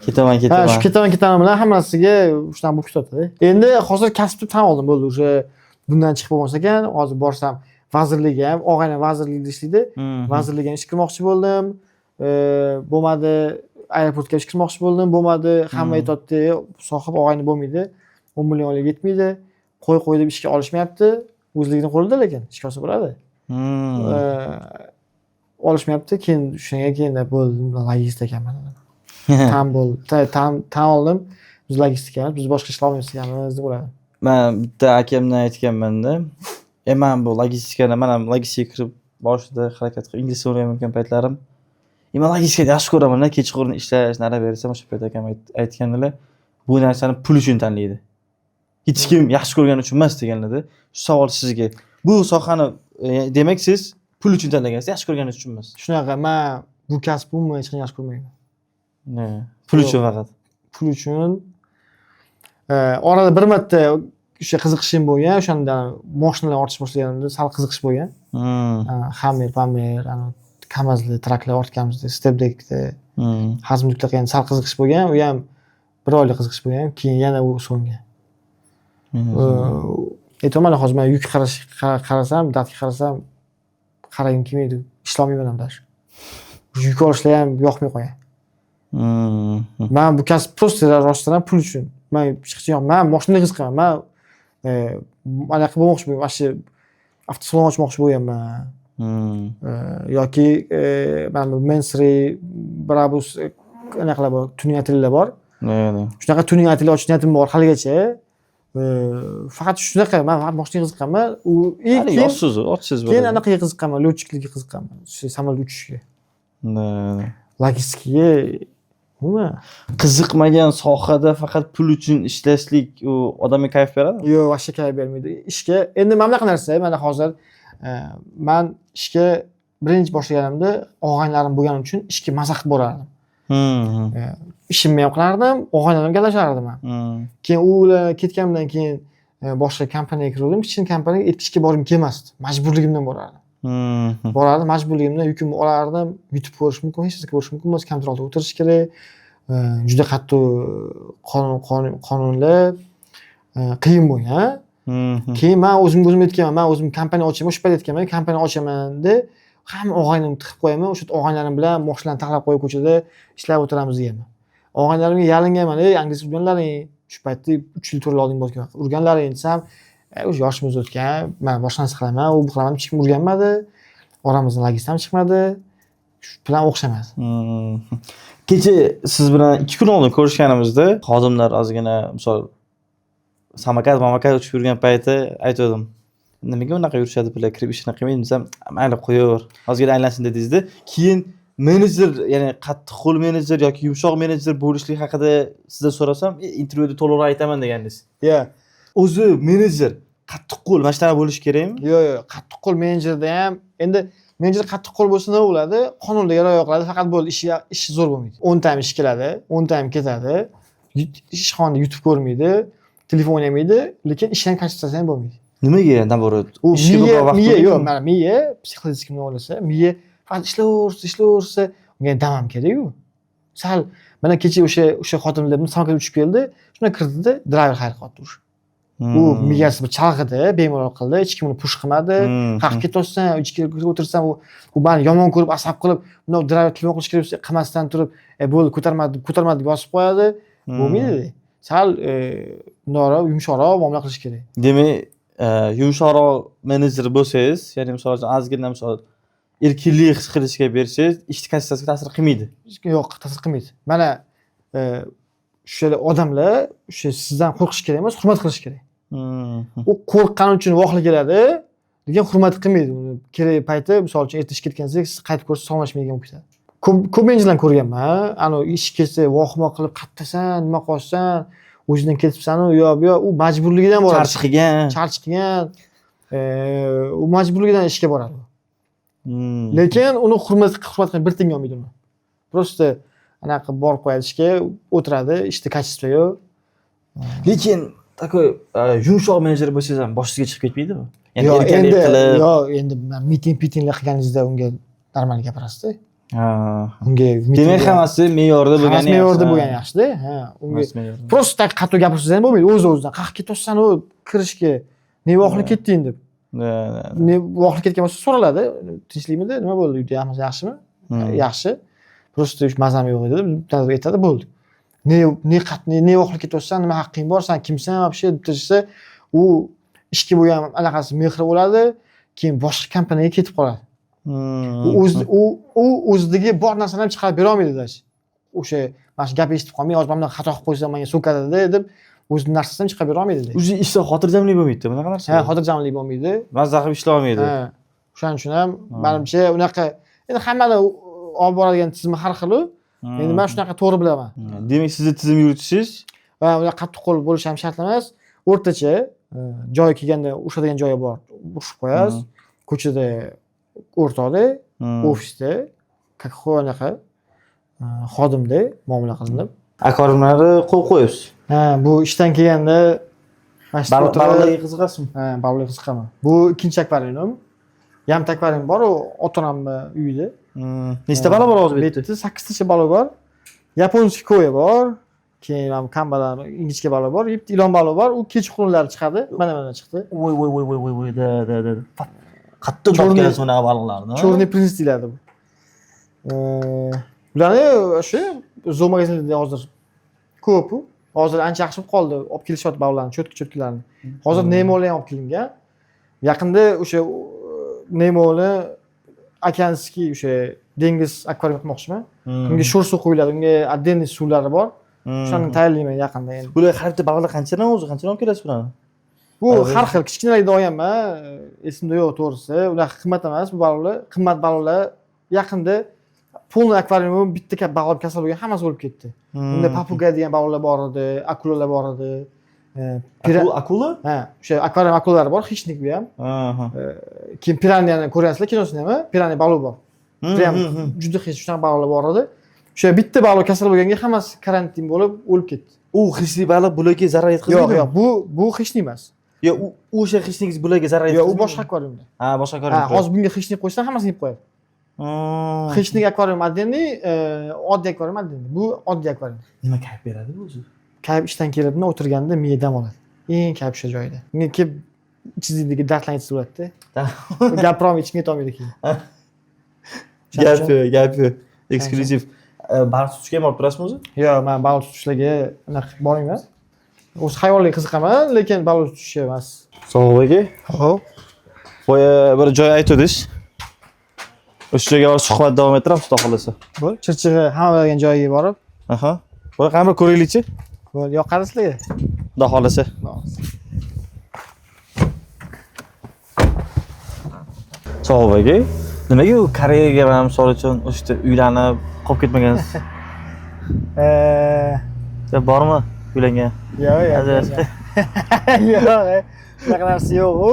Ketaman. Ha, shu ketaman bilan hammasiga shunaqa bo'lib ketadi. Endi hozir kasbni tan oldim, bo'ldi. O'sha bundan chiqib bo'lmasa ekan, hozir borsam vazirlikka ham, og'aynim vazirlikda ishlaydi. Vazirlikka ish kirmoqchi bo'ldim. Bo'lmadi, aeroportga ish kirmoqchi bo'ldim. Bo'lmadi, hamma aytadi, sohib og'ayni bo'lmaydi. 10 million oylik yetmaydi. Qo'y deb ishga olishmayapti. O'zligini qo'lida lekin ishga olsa bo'ladi. Olishmayapti. Keyin shunga keyin bo'ldim, logistika ekanman. Tan oldim. Biz logistikamiz, biz boshqa ishlar olmaymiz deb bo'ladi. Men bitta akamdan aytganman-da. Men bu logistikani, men ham logistika kirib boshida harakat qilib ingliz o'rganayotgan paytlarim. Men logistikani yaxshi ko'raman, kechqurun ishlash, nara bersam o'sha payt akam aytgandilar, bu narsani pul uchun tanlaydi. Hech kim yaxshi ko'rgani uchun emas deganlar-da. Shu savol sizga. Bu sohani demak siz pul uchun tanlagansiz, yaxshi ko'rganingiz uchun emas. Shunaqa, men bu kasb umuman hech qanday yaxshi ko'rmayman. Pul uchun faqat. Pul uchun. Orada bir marta o'sha qiziqishim bo'lgan, o'shanda mashinalar ortish boshlaganimda sal qiziqish bo'lgan. Hammer, Kamazli traklar ortganimizda, stepdekda, hazmlikda qilgan sal qiziqish bo'lgan, u ham 1 oylik qiziqish bo'lgan, keyin yana u so'ngan. Aytaman, hozir men yuk qarasam, datga qarasam, qaragim kelmaydi, ishlamayman ham dash. Yuk olishlar ham yoqmay qo'yan. Men bu kasb prosta rostdan pul uchun. Men hech qachon men mashina qiziqaman. Men anaqa bo'lmoqchi bo'lgan, mana shu avtosalon ochmoqchi bo'lganman. Yoki mana bu Mensri, Brabus anaqalar bor, tuning atelyelar bor. Shunaqa tuning atelye ochish niyatim bor haligacha. Faqat shunaqa men mashinaga qiziqaman. U keyin yoshsiz, ochsiz bo'ladi. Keyin anaqaga qiziqaman, lotchiklikka qiziqaman. Shu samolyot uchishga. Logistikaga umuman qiziqmagan sohada faqat pul uchun ishlashlik u odamga kayf beradimi? Yo'q, vaqti kayf bermaydi. Ishga endi mana bunaqa narsa, mana hozir men ishga birinchi boshlaganimda og'aynilarim bo'lgani uchun ishga maza qilib borardim. Ishimni ham qilardim, og'aynilarim galashardim men. Keyin ular ketgandan keyin boshqa kompaniyaga kirdim. Kichkina kompaniyaga ishga borgim kelmasdi. Majburligimdan borardim. Borardim, majburligimdan yukimni olardim. YouTube ko'rish mumkin, hech narsa ko'rish mumkin emas, kompyuterda o'tirish kerak. Juda qattiq qonunlar qiyin bo'lgan. Keyin men o'zim aytganman, men o'zim kompaniya ochaman, o'sha payt aytganman, kompaniya ochaman deb hamma og'aynim tiqib qo'yaman, o'sha og'aynilarim bilan mashinalarni taxlab qo'yib ko'chada ishlab o'tiramiz deganman. Og'aynilarimga yalinganman, angliz urganlaring, shu paytda 3 yil 4 yil oldin bo'lgan. Urganlaring desam, o'sha yoshimiz o'tgan, men boshqa narsa qilaman, u qilaman, hech kim urganmadi. Oramizdan logistika ham chiqmadi. Shu bilan o'xshamadi. Kecha siz bilan 2 kun oldin ko'rishganimizda, xodimlar ozgina, misol samokat uchib yurgan payti aytdim. Nimaga unaqa yurishadi bular, kirib ishini qilmaydi desam, mayli qo'yaver. Ozgina aylansin dedingizda, keyin menejer, ya'ni qattiq qo'l menejer yoki yumshoq menejer bo'lishlik haqida sizdan so'rasam, intervyuda to'liq aytaman degandingiz. Yo, O'zi menejer qattiq qo'l mana shunaqa bo'lishi kerakmi? yo, qattiq qo'l menejerda ham endi menejer qattiq qo'l bo'lsa nima bo'ladi? Qonunga rioya qiladi, faqat bo'ldi, ishi zo'r bo'lmaydi. 10 ta ham ish keladi, 10 ta ham ketadi. Ishxonada yutib ko'rmaydi, telefon o'ynamaydi, lekin ishdan kachirsa ham bo'lmaydi. Nimaga naborot? U miya yo'q, mana miya psixologik o'ylasa, miya faqat ishlayversa, unga dam ham kerak-ku. Sal mana kecha o'sha xotinlar bilan samolyotga uchib keldi, shundan kirdida, driver xayr qildi o'sha. U miyasi bir chalg'idi, bemalol qildi, hech kim uni push qilmadi. Qaqib ketyapsan, ichkariga o'tirsam, u meni yomon ko'rib, asab qilib, bunday driver telefon qilish kerak bo'lsa, qilmasdan turib, bo'ldi, ko'tarmadi deb yozib qo'yadi. Bo'lmaydi. Sal yumshoqroq muomala qilish kerak. Demak, yumshoqroq menejer bo'lsangiz, ya'ni misol uchun ozgina misol erkinlik his qilishga bersangiz, ish kachitasiga ta'sir qilmaydi. Yo'q, ta'sir qilmaydi. Mana o'sha odamlar o'sha sizdan qo'rqish kerak emas, hurmat qilish kerak. U qo'rqqani uchun voqli keladi, lekin hurmat qilmaydi. Uni kerak payti, misol uchun ertaga ketgansiz, siz qaytib ko'rsa salomlashmaydigan bo'lib ketadi. Ko'p menejerlarni ko'rganman. Ana ish kelsa, vohima qilib, "Qattasan, nima qilsan? O'zingdan ketibsan-u, yo'q, u majburligidan boradi." Charchiqgan. U majburligidan ishga boradi. Lekin uni hurmat qilib bir tinga olmaydi uni. Prosta anaqa borib qo'yadi ishga, o'tiradi, ishda kачество yo'q. Lekin takoy yumshoq menejer bo'lsangiz ham boshingizga chiqib ketmaydimi? Ya'ni erkalik qilib. Yo'q, endi miting-pitinglar qilganingizda unga normal gapirasiz-da. Unga demak hammasi me'yorda bo'lgani yaxshi. Me'yorda bo'lgani yaxshi-da. Unga prosta qattiq gapirsangiz ham bo'lmaydi. O'z-o'zidan qaqib ketyapsan-u kirishga. Nega voqli ketding deb. Ne voqli ketgan bo'lsa so'raladi. Tinchlikmidi? Nima bo'ldi? Uyda hammasi yaxshimi? Yaxshi. Prosta mazam yo'q edi deb ta'zir etadi, bo'ldi. Ne voqli ketyapsan, nima haqqing bor, sen kimsan, вообще deb desa, u ishga bo'lgan alaqasi mehri bo'ladi, keyin boshqa kompaniyaga ketib qoladi. U o'zidagi bor narsani ham chiqarib bera olmaydi dash. O'sha mana shu gap eshitib qolmay, hozir bundan xato qilib qo'ysam menga so'kadi deb o'zining narsasini ham chiqarib bera olmaydi. O'zi ishda xotirjamlik bo'lmaydi, bunaqa narsa. Xotirjamlik bo'lmaydi. Mazza qilib ishlay olmaydi. O'shaning uchun ham menimcha unaqa endi hammani olib boradigan tizimi har xil-u. Endi men shunaqa to'g'ri bilaman. Demak, sizni tizim yuritishingiz va ular qattiq qo'l bo'lish ham shart emas. O'rtacha joy kelganda ushlaydigan joyi bor, urishib qo'yasiz. Ko'chada o'rtoqda, ofisda, anaqa xodimda muomala qilinib. Akvarimlarni qo'yib qo'yibsiz. Bu ishdan kelganda baliqlarga qiziqasizmi? Baliqlarga qiziqaman. Bu ikkinchi akvarium. Yarimta akvarium bor, u ota-onamni uyida. Nechta baliq bor hozir bu yerda? 8 tacha baliq bor. Yaponskiy ko'ya bor. Keyin ham kambalar, ingichka baliq bor, yetti ilon baliq bor. U kechqurunlari chiqadi. Mana chiqdi. Voy, da. Qattiq topgansiz bunaqa baliqlarni. Chorniy prins deyiladi bu. Bularni o'sha zoo magazinlarda hozir ko'p. Hozir ancha yaxshi bo'lib qoldi. Olib kelishyapti baliqlarni, cho'tki-cho'tkilarni. Hozir Nemolar ham olib kelingan. Yaqinda o'sha Nemoni okeanskiy o'sha dengiz akvarium qilmoqchiman. Unga sho'r suv qo'yiladi, unga отдельный suvlari bor. Shuni tayyorlayman yaqinda endi. Bular xaridda baliqlar qanchadan qanchadan olib kelasiz bularni? Bu har xil kichkinalardan olganman, esimda yo'q to'g'risi. Ular qimmat emas bu baliqlar. Qimmat baliqlar yaqinda polni akvarium bitta baliq kasal bo'lgan, hammasi o'lib ketdi. Unda papuga degan baliqlar bor edi, akulalar bor edi. Akula? O'sha akvarium akulalari bor, hechnik bu ham. Keyin piraniyani ko'rasizlar, kinosida ham piraniya baliq bor. Prям juda hech shunaqa baliqlar bor edi. O'sha bitta baliq kasal bo'lganga hammasi karantin bo'lib o'lib ketdi. U hechli baliq bularga zarar yetkazmaydi? Yo'q, bu hechlik emas. Yo'q, o'sha hechnik bularga zarar yetkazmaydi. Yo'q, u boshqa akvariumda. Boshqa akvariumda. Hozir bunga hechnik qo'ysa hammasini yeb qo'yadi. Hechnik akvarium отдельный, oddiy akvarium отдельный. Bu oddiy akvarium. Nima kayf beradi bu o'zi? Kayf ishdan kelibni o'tirganda miya dam oladi. Eng kayf o'sha joyda. Menga kelib ichingdagi dardlarni aytib turadi-da. Gapirolmay ichimga yetolmaydi keyin. Gapi. Eksklyuziv. Baliq tutishga ham olib turasizmi o'zi? Yo'q, men baliq tutishlarga unaqa bormayman. O'zi hayvonlarga qiziqaman, lekin baliq tutishga emas. Sog' aka. Xo'p. Boya bir joy aytdingiz. O'sha joyga borib suhbat davom ettiramiz, xudo xolasa. Bo'l, Chirchig'i hamma bilgan joyiga borib. Bo'l, qani bir ko'raylikchi. Bo'l, yoqadi sizlarga? Xudo xolasa. Sog' aka. Nimaga u Koreyaga mana misol uchun o'sha yerda uylanib qolib ketmagansiz? Ya bormi uylangan? Yo'q, Ajrashdi. yo'q. Shunaqa narsa yo'q. U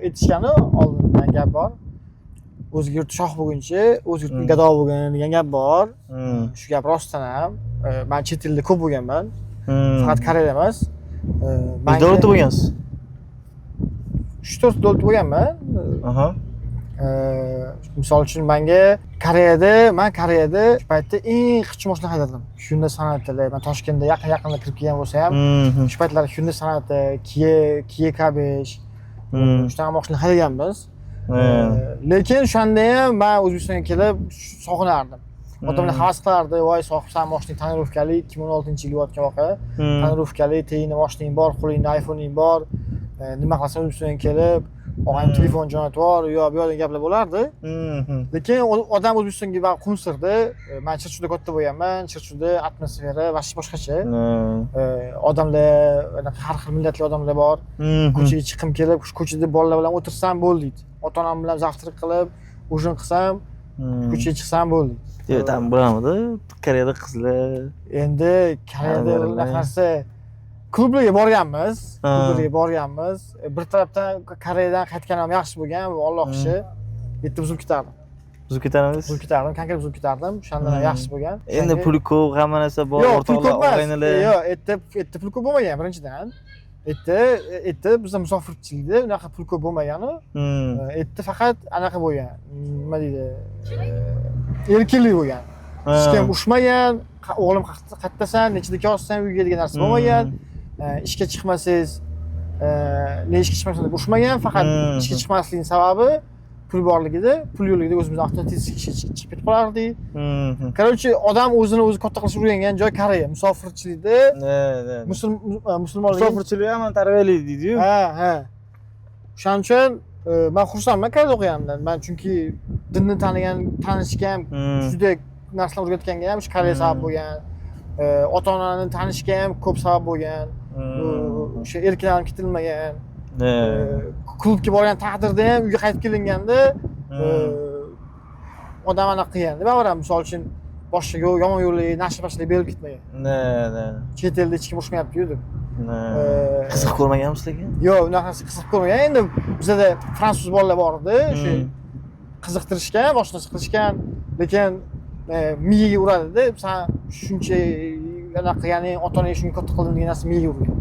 aytishgani oldindan gap bor. O'z yurti shoh bo'lguncha, o'z yurtining gado bo'lgin degan gap bor. Shu gap rostdan ham. Men chet elda ko'p bo'lganman. Faqat Koreyada emas. Nechta davlatda bo'lgansiz? 3-4 davlatda bo'lganman. Aha. Misol uchun men Koreyada shu paytda eng qichqi mashina haydadim. Hyundai Sonata. Men Toshkentda yaqinda kirib kelgan bo'lsam, shu paytlar Hyundai Sonata, Kia K5 shunaqa mashina haydaganmiz. Lekin o'shanda ham men O'zbekistonga kelib sog'inardim. Odamlar havas qilardi, "Voy, sohibsan mashina tonirovkali 2016-yil bo'layotgan voqea. Tonirovkali, teyini mashining bor, qo'lingda iPhone'ing bor. Nima qilasan O'zbekistonga kelib, og'ayim telefon jo'natib bor, yo bu yoqda gaplar bo'lardi." Lekin odam O'zbekistonga qo'msirdi. Men Chirchuvda katta bo'lganman. Chirchuvda atmosfera boshqacha. Odamlar, har xil millatli odamlar bor. Ko'chaga chiqib kelib, ko'chada bolalar bilan o'tirsam bo'ldi. Ota-onam bilan zavqtirib qilib, ujin qilsam, ko'chaga chiqsam bo'ldi. Yo'q, tam bilamadi. Koreyada qizlar. Endi Koreyada unaqa narsa klublarga borganmiz. Bir tarafdan Koreyadan qaytganim yaxshi bo'lgan, Alloh ishi. Yetti buzib ketardim. Buzib ketarmiz? Buzib ketardim, konkret buzib ketardim. O'shandan yaxshi bo'lgan. Endi pul ko'p, hamma narsa bor, o'rtoqlar, og'aynilar. Yo'q, etti pul ko'p bo'lmagan birinchidan. Etti bizda musofirchilikda unaqa pul ko'p bo'lmagani. Etti faqat anaqa bo'lgan. Nima deydi? Erkinlik bo'lgan. Hech kim ushmagan, o'g'lim qayerdasan, nechida ko'rsan uyga degan narsa bo'lmagan. Ishga chiqmasangiz, ne ishga chiqmasan deb ushmagan, faqat ishga chiqmaslikning sababi pul borligida, pul yo'qligida o'zimizni avtomatik ishga chiqib ketib qolardik. Короче, odam o'zini o'zi katta qilishga uringan joy Koreya, musofirchilikda. Musulmonlar musofirchilik ham tarbiyali deydi-yu. Ha. O'shaning uchun men xursandman Koreyada o'qiganimdan. Men chunki dinni tanishgan, juda narsalar o'rgatganga ham shu Koreya sabab bo'lgan. Ota-onani tanishga ham ko'p sabab bo'lgan. O'sha erkinlanib ketilmagan. Klubga borgan taqdirda ham uyga qaytib kelinganda odam anaqa qilganda, ba'zan misol uchun boshqa yomon yo'lli, nashib-bashlik berib ketmagan. Chet elda hech kim ushmayapti-yu deb. Qiziq ko'rmaganmisiz lekin? Yo'q, unaqa qiziq ko'rmagan. Endi bizda fransuz bolalar bor edi, o'sha qiziqtirishgan, boshqa narsa qilishgan, lekin miyaga uradi-da, sen shuncha anaqa qilganing, ota-onang shunga katta qilding degan narsa miyaga urgan.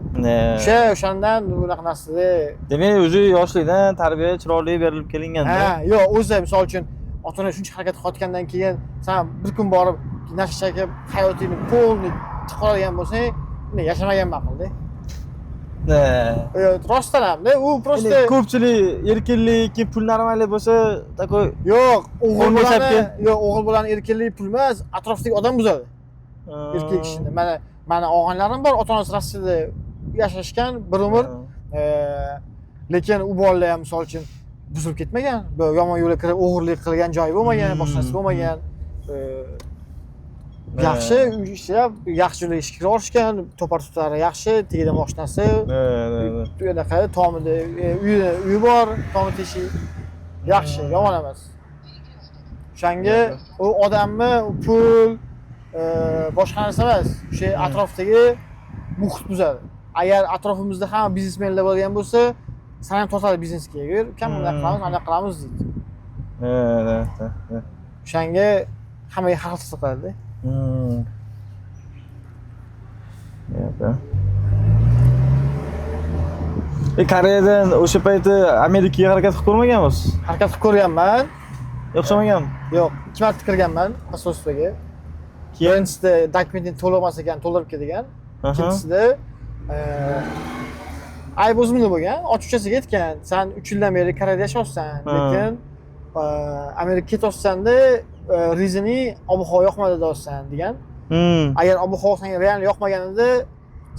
O'shandan bunaqa narsada. Demak, o'zi yoshlikdan tarbiya chiroyli berilib kelinganda. Yo'q, o'zi misol uchun ota-ona shuncha harakat qilayotgandan keyin sen bir kun borib nasha chekib hayotingni polni tiqolgan bo'lsang, yashamagan ma'qul-da. Rostdan ham-da, u prosta ko'pchilik erkinlik, pul normalniy bo'lsa, takoy yo'q, o'g'il bilan erkinlik pul emas, atrofdagi odam buzadi. Erkak kishini. Mana og'aylarim bor, ota-onasi Rossiyada yashashgan bir umr. Lekin u bolalar ham misol uchun buzilib ketmagan. Yomon yo'lga kirib o'g'irlik qilgan joyi bo'lmagan, boshqa narsa bo'lmagan. Yaxshi ishlab, yaxshi yo'lga ishga kirishgan, topar-tutarlari yaxshi, tegida mashinasi. Unaqa tomida uyi bor, tomi teshik. Yaxshi, yomon emas. O'shanga u odamni pul boshqa narsa emas, o'sha atrofdagi muhit buzadi. Agar atrofimizda hamma biznesmenlar bo'lgan bo'lsa, sen ham tortadi biznesga. Kam bunaqa qilamiz, anaqa qilamiz deydi. O'shanga hammaga har xil qiladi. Koreyadan o'sha payti Amerikaga harakat qilib ko'rmaganmisiz? Harakat qilib ko'rganman. O'xshamagan? Yo'q, 2 marta kirganman posolstvoga. Keyinchisi dokumentni to'lag'mas ekan, to'ldirib ketgan. Ikkinchisida ayb o'zimda bo'lgan, ochiqchasiga aytgan, "Sen 3 yildan beri Koreyada yashayapsan, lekin Amerikaga ketyapsan-da, rizini ob-havo yoqmadi deyapsan" degan. Agar ob-havo senga real yoqmaganida,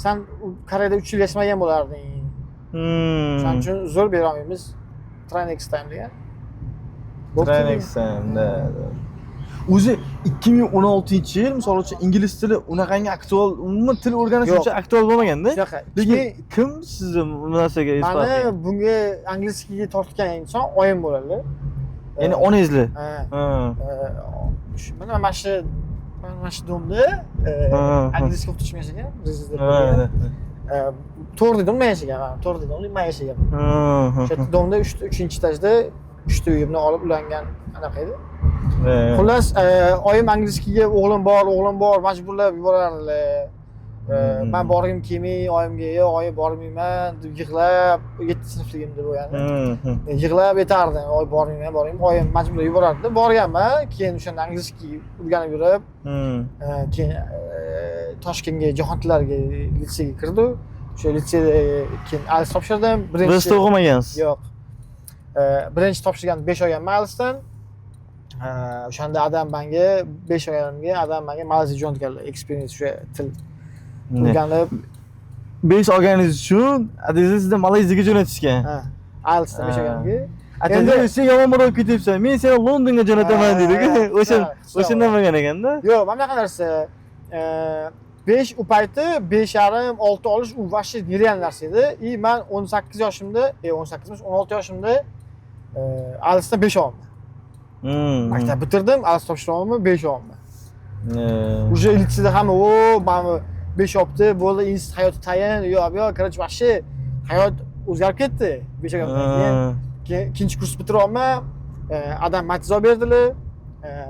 sen Koreyada 3 yil yashamagan bo'larding. Shuning uchun zo'r bera olmaymiz. Try next time degan. Try next time. O'zi 2016-yil misol uchun ingliz tili unaqangi aktual, umuman til o'rganish uchun aktual bo'lmaganda. Lekin kim sizni bu narsaga isbot qilgan? Meni bunga inglizchaga tortgan inson oyim bo'ladi. Ya'ni onangizlar. Ha. Mana shu domda angliz o'qitishim yashagan, rezidentda. 4 yil domda yashagan, 4 yil men yashagan. O'sha domda 3-chi etajda 3 ta uyimni olib ulangan anaqa edi. Xullas, oyim anglizga o'g'lim bor, majburlab yuborardilar. Men borgim kelmay, oyimga, "Yo'q, oyim bormayman" deb yig'lab, 7-sinfligimda bo'lganda. Yig'lab yetardim, "Oy bormayman". Oyim majburlab yuborardi. Borganman, keyin o'shanda anglizga o'rganib yurib, keyin Toshkentga, Jahontilarga litseyga kirdi. O'sha litseyda keyin ALS topshirdim. Birinchi o'qimagansiz? Yo'q. Birinchi topshirgan 5 olganman ALSdan. O'shanda adam menga 5 olganimga adam menga Malayziya jo'natganlar, experience o'sha til o'rganib 5 olganingiz uchun adingizni sizda Malayziyaga jo'natishgan. Ha, ALSdan 5 olganimga. Endi sen yomonroq olib ketyapsan. Men seni Londonga jo'nataman dedi-ku. O'shandan bo'lgan ekanda. Yo'q, mana bunaqa narsa 5 u payti 5,5-6 olish u vashi nereal narsa edi. Men 18 yoshimda, 18 emas, 16 yoshimda ALSdan 5 oldim. Maktab bitirdim, ALS topshira olmadim, 5 oldim. Уже litseyda hamma, "Mana 5 olibdi, bo'ldi, institut hayoti tayin". Yo'q, короче, vashi hayot o'zgarib ketdi 5 olgandan keyin. Ikkinchi kurs bitiryapman. Adam Matiz olib berdilar.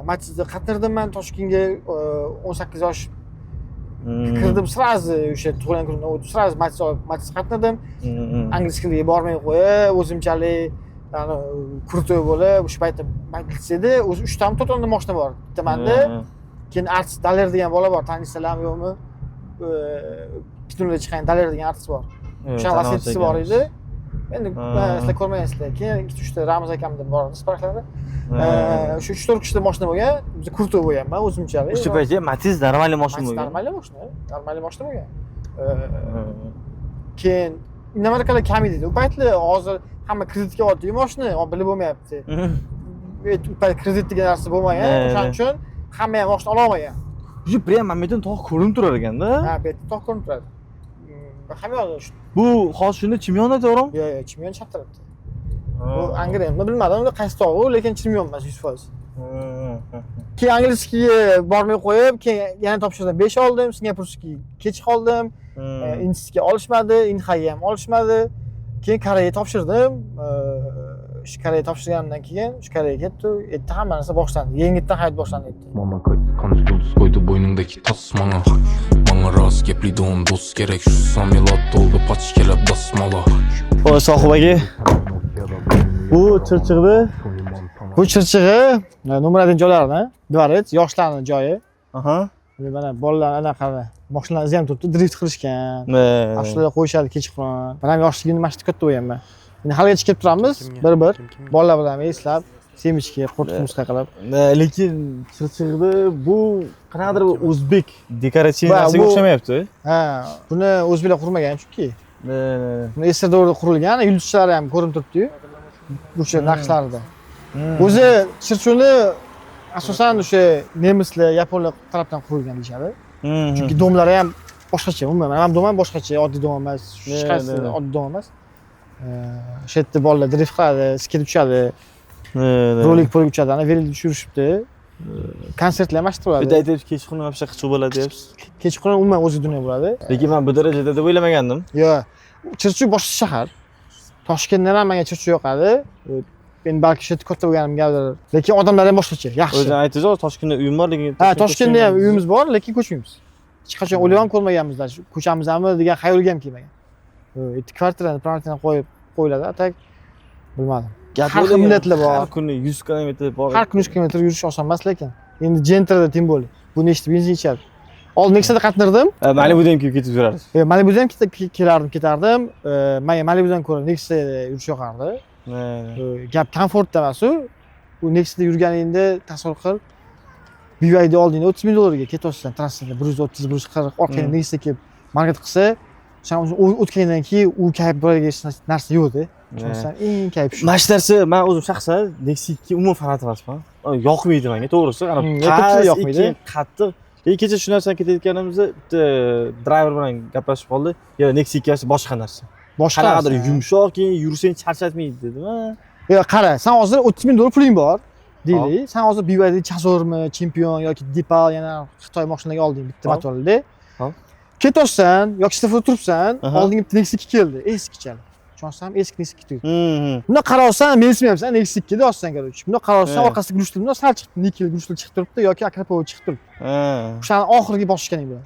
Matizda qatnardim men Toshkentga 18 yosh kirdim, sразу o'sha tug'ilgan kunimda sразу Matiz qatnadim. Ingliz tiliga bormay qo'yib, o'zimchalik krutoy bo'lib, o'sha paytda litseyda o'zi 3 tam 4 mashina bor. Bitta menda, keyin artist Daler degan bola bor, taniysanlarmi yo'qmi? Kinoda chiqqan Daler degan artist bor. O'sha vasiyatchisi bor edi. Endi sizlar ko'rmaysizlar. Keyin 2-3 ta Ramaz akamdan bor sparklarda. Shu 3-4 kishida mashina bo'lgan, biz krutoy bo'lganman o'zimchalik. O'sha paytda Matiz normalniy mashina bo'lgan. Normalniy mashina bo'lgan. Keyin nimalar kam edi. U paytlar hozir hamma kreditga oddiy mashina olib bilib bo'lmayapti. U payt kredit degan narsa bo'lmagan. O'shaning uchun hamma ham mashina ola olmagan. Shu prem mamnun tog' ko'rinib turar ekanda. Ha, bu yerda tog' ko'rinib turadi. Hamma yoqda shu. Bu hozir shunda Chimyonda to'g'rimi? Yo'q, Chimyon chaqtiribdi. Bu Angrenda bilmadim, qaysi tog', lekin Chimyon emas 100%. Keyin anglizga bormay qo'yib, keyin yana topshirdim 5 oldim, Singapurskiga kech qoldim. Institutga olishmadi, Inhaga ham olishmadi. Keyin Koreyaga topshirdim. Shu Koreyaga topshirganimdan keyin shu Koreyaga ketdi. Endi hamma narsa boshlandi. Yengitdan hayot boshlandi. Mama qanday yulduz qo'ydi bo'yningdagi tasmana. Menga rost gapli do'm do'st kerak. Shu samolyot to'ldi poch kerak basmala. O sohib aka. Bu chirchig'di. Bu chirchig'i nomerdan joylarni, dvorets, yoshlarning joyi. Aha. Mana bolalar anaqa mashinalarni ham turibdi, drift qilishgan. Shularga qo'yishadi kechqurun. Men ham yoshligimda mana shu katta bo'lganman. Endi haligacha kelib turamiz, bir-bir bolalar bilan eslab, semishga, qo'rtiq musiqa qilib. Lekin chirchig'di bu qanaqadir o'zbek dekoratsiyasiga o'xshamayapti. Ha, buni o'zbeklar qurmagan chunki. Buni Esirdo'rda qurilgan, yulduzlar ham ko'rinib turibdi-yu. O'sha naqshlarida. O'zi chirchuvni asosan o'sha nemislar, yaponlar tarafdan qurilgan deyishadi. Chunki domlari ham boshqacha, umuman ham dom ham boshqacha, oddiy dom emas, hech qaysi oddiy dom emas. O'sha yerda bolalar drift qiladi, sket uchadi. Rolik uchadi, ana velosiped tushirishibdi. Konsertlar ham mashhur bo'ladi. Bitta aytib kechqurun вообще qichq bo'ladi deyapsiz. Kechqurun umuman o'zi dunyo bo'ladi. Lekin men bu darajada deb o'ylamagandim. Yo'q. Chirchiq boshqa shahar. Toshkentdan ham menga Chirchiq yoqadi. Men balki shu katta bo'lganimgadir. Lekin odamlar ham boshqacha, yaxshi. O'zi aytdingiz, Toshkentda uyim bor, lekin ha, Toshkentda ham uyimiz bor, lekin ko'chmaymiz. Hech qachon o'ylab ham ko'rmaganmizlar. Ko'chamizmi degan xayolga ham kelmagan. Bitta kvartirani privatdan qo'yiladi, atak bilmadim. Har xil millatlar bor. Har kuni 100 kilometr bor. Har kuni 100 kilometr yurish oson emas lekin. Endi Gentrada tim bo'ldi. Bu nechta benzin ichadi. Oldin Nexa'da qatnardim. Malibudan kelib ketib yurardi. Malibudan ketardim. Menga Malibudan ko'ra Nexa'da yurish yoqardi. Gap komfortda emas u. U Nexa'da yurganingda tasavvur qil. BYD oldingda 30 ming dollarga ketyapsan trassada 130, 140 orqangdan Nexa kelib market qilsa, sen o'tgandan keyin u kayf bo'ladigan narsa yo'q-da. Sen eng kayf shu. Mana shu narsa men o'zim shaxsan Nexa'ga umuman fanat emasman. Yoqmaydi menga, to'g'risi. Qattiq yoqmaydi. Qattiq. Kecha shu narsani ketayotganimizda bitta driver bilan gaplashib qoldi. Yo, Nexa'ga boshqa narsa. Qanaqadir yumshoq, keyin yursang charchatmaydi dedim. Yo, qara, sen hozir 30 ming dollar puling bor. Deylik, sen hozir BYD Chazormi, Champion yoki Depal yana Xitoy mashinalariga olding bitta motorli. Hop. Ketyapsan yoki shtafor turibsan, Aha. oldinga bitta Nexus 2 keldi, eskichali. Tushunasizmi? Eski Nexus 2 turibdi. Bunda qaralsan, mensimayapsan, Nexus 2 deyapsan, короче. Bunda qaralsan, orqasiga guruchli, bunda sal chiqdi, nikel guruchli chiqib turibdi yoki akrapovo chiqib turibdi. O'shani oxirgi bosishganing bilan.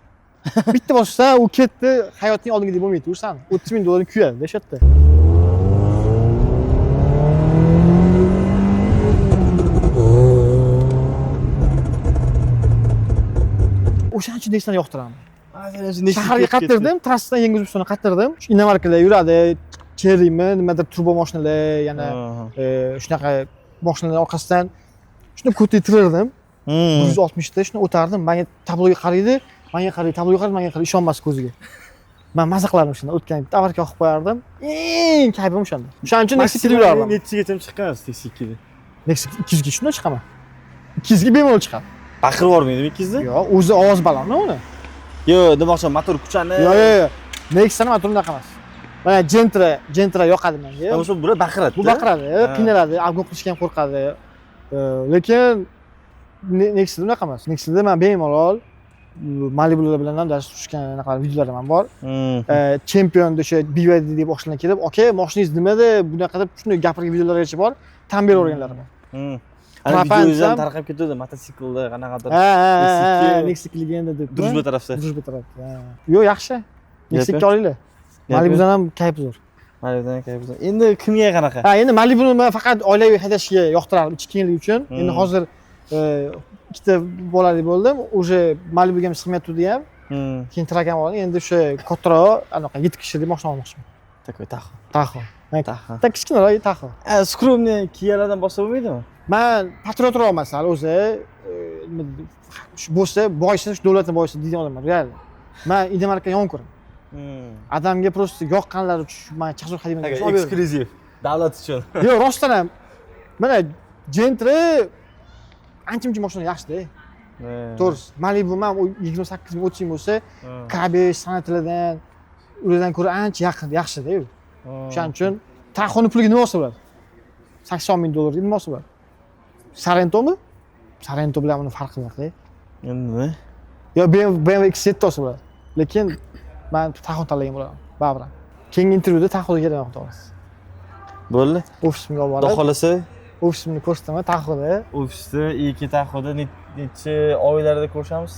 Bitta bosishsan, u ketdi, hayoting oldingidek bo'lmaydi, o'shani. 30 ming dollar kuyadi, o'sha yerda. O'shaning uchun Nexus'ni yoqtiraman. Shaharga qaytardim, trassadan Yangi O'zbekistonga qaytardim. Shu inomarkalar yuradi, Cherrymi, nimadir turbo mashinalar, yana shunaqa mashinalar orqasidan shuni ko'tartirdim. 160 ta shuni o'tardim. Menga tabloga qaraydi, menga qaraydi, tabloga qaraydi, menga qaraydi, ishonmas ko'ziga. Men maza qilardim shunda, o'tgan bitta avarka olib qo'yardim. Eng kayfim o'shanda. O'shaning uchun Nexus 2 yurardim. Nechigacha chiqqansiz Nexus 2 da? Nexus 200 ga shunday chiqaman. 200 ga bemalol chiqadi. Baqirib yormaydimi 200 da? Yo'q, o'zi ovoz balandmi uni? Yo'q, demoqchiman, motor kuchani. Yo'q. Nexus'ning motori unaqa emas. Mana Gentra yoqadi menga. Bo'lsa bular baqiradi. Bu baqiradi, qiynaladi, avg'on qilishga ham qo'rqadi. Lekin Nexus'da unaqa emas. Nexus'da men bemalol Malibular bilan ham dars tushgan anaqa videolarim ham bor. Championda o'sha BYD deb boshlanib kelib, "Aka, mashinangiz nimada?" bunaqa deb shunday gapirgan videolargacha bor. Tan beraverganlarim bor. Ana videolar tarqab ketdi mototsiklda qanaqadir. Nexus 2 legenda deb. Drujba tarafda. Drujba tarafda. Yo'q, yaxshi. Nexus 2 olinglar. Malibudan ham kayf zo'r. Malibudan kayf zo'r. Endi kimga qanaqa? Endi Malibuni men faqat oilaviy haydashga yoqtirardim, ichki kengligi uchun. Endi hozir ikkita bolali bo'ldim. O'sha Malibuga ham sig'mayapti ham. Keyin trak ham oldim. Endi o'sha kattaroq, anaqa 7 kishilik mashina olmoqchiman. Такой Taxo. Taxo. Taxo. Tak kichkinaroq Taxo. Skromniy Kialardan boshqa bo'lmaydimi? Men patriotroq masala o'zi bo'lsa, boysa, shu davlatning boysa deydigan odamman, real. Men Indomarka yomon ko'raman. Adamga просто yoqqanlari uchun men chaqirib hadiyman. Eksklyuziv. Davlat uchun. Yo'q, rostdan ham mana Gentra ancha-muncha mashina yaxshi-da. To'g'risi, Malibu ham 28 ming 30 ming bo'lsa, KB sanatlardan ulardan ko'ra ancha yaxshi-da. O'shaning uchun Taxo'ning puliga nima olsa bo'ladi? 80 ming dollarga nima olsa bo'ladi? Sarento'mi? Sarento bilan uni farqi yo'q-da. Endi nima? Yo BMW X7 olsa bo'ladi. Lekin men Taxo tanlagan bo'laman, baribir. Keyingi intervyuda Taxo'ga kelaman, to'g'risi. Bo'ldi. Ofisimga olib borib. Xudo xolasa, ofisimni ko'rsataman Taxo'da. Ofisda, ikki Taxo'da necha oylarda ko'rishamiz?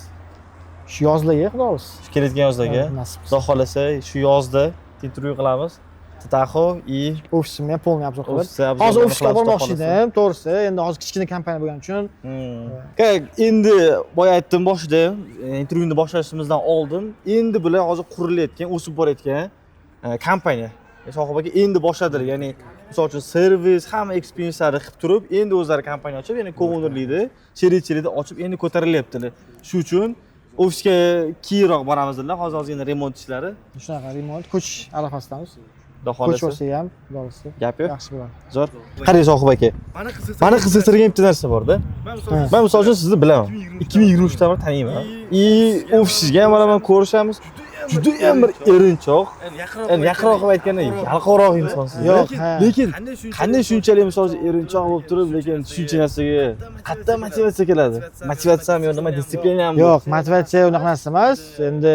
Shu yozlarga, xudo xolasa. Shu kelayotgan yozlarga. Xudo xolasa, shu yozda intervyu qilamiz. Taxo и ofisimni ham polniy obzor qilib. Hozir ofisga bormoqchi edim, to'g'risi. Endi hozir kichkina kompaniya bo'lgani uchun. Endi boya aytdim boshida, intervyuni boshlashimizdan oldin, endi bular hozir qurilayotgan, o'sib borayotgan kompaniya. Sohib aka endi boshladilar, ya'ni misol uchun servis, hamma experience'larni qilib turib, endi o'zlari kompaniya ochib, ya'ni co-ownerlikni, sherikchilikni ochib, endi ko'tarilyaptilar. Shu uchun ofisga keyinroq boramiz dedilar. Hozir remont ishlari. Shunaqa remont, ko'chish arafasidamiz. Xudo xolasa ham, xudo xolasa. Gap yo'q. Yaxshi bo'ladi. Zo'r. Qarang Sohib aka. Mani qiziqtirgan bitta narsa bor-da. Men misol uchun sizni bilaman. 2023-dan beri taniyman. Ofisingizga ham boraman, ko'rishamiz. Juda ham bir erinchoq. Endi yaqinroq qilib aytganda yalqovroq insonsiz. Yo'q, lekin qanday shunchalik misol uchun erinchoq bo'lib turib, lekin shuncha narsaga qayerdan motivatsiya keladi? Motivatsiyami yo'q, nima disiplinami? Yo'q, motivatsiya unaqa narsa emas. Endi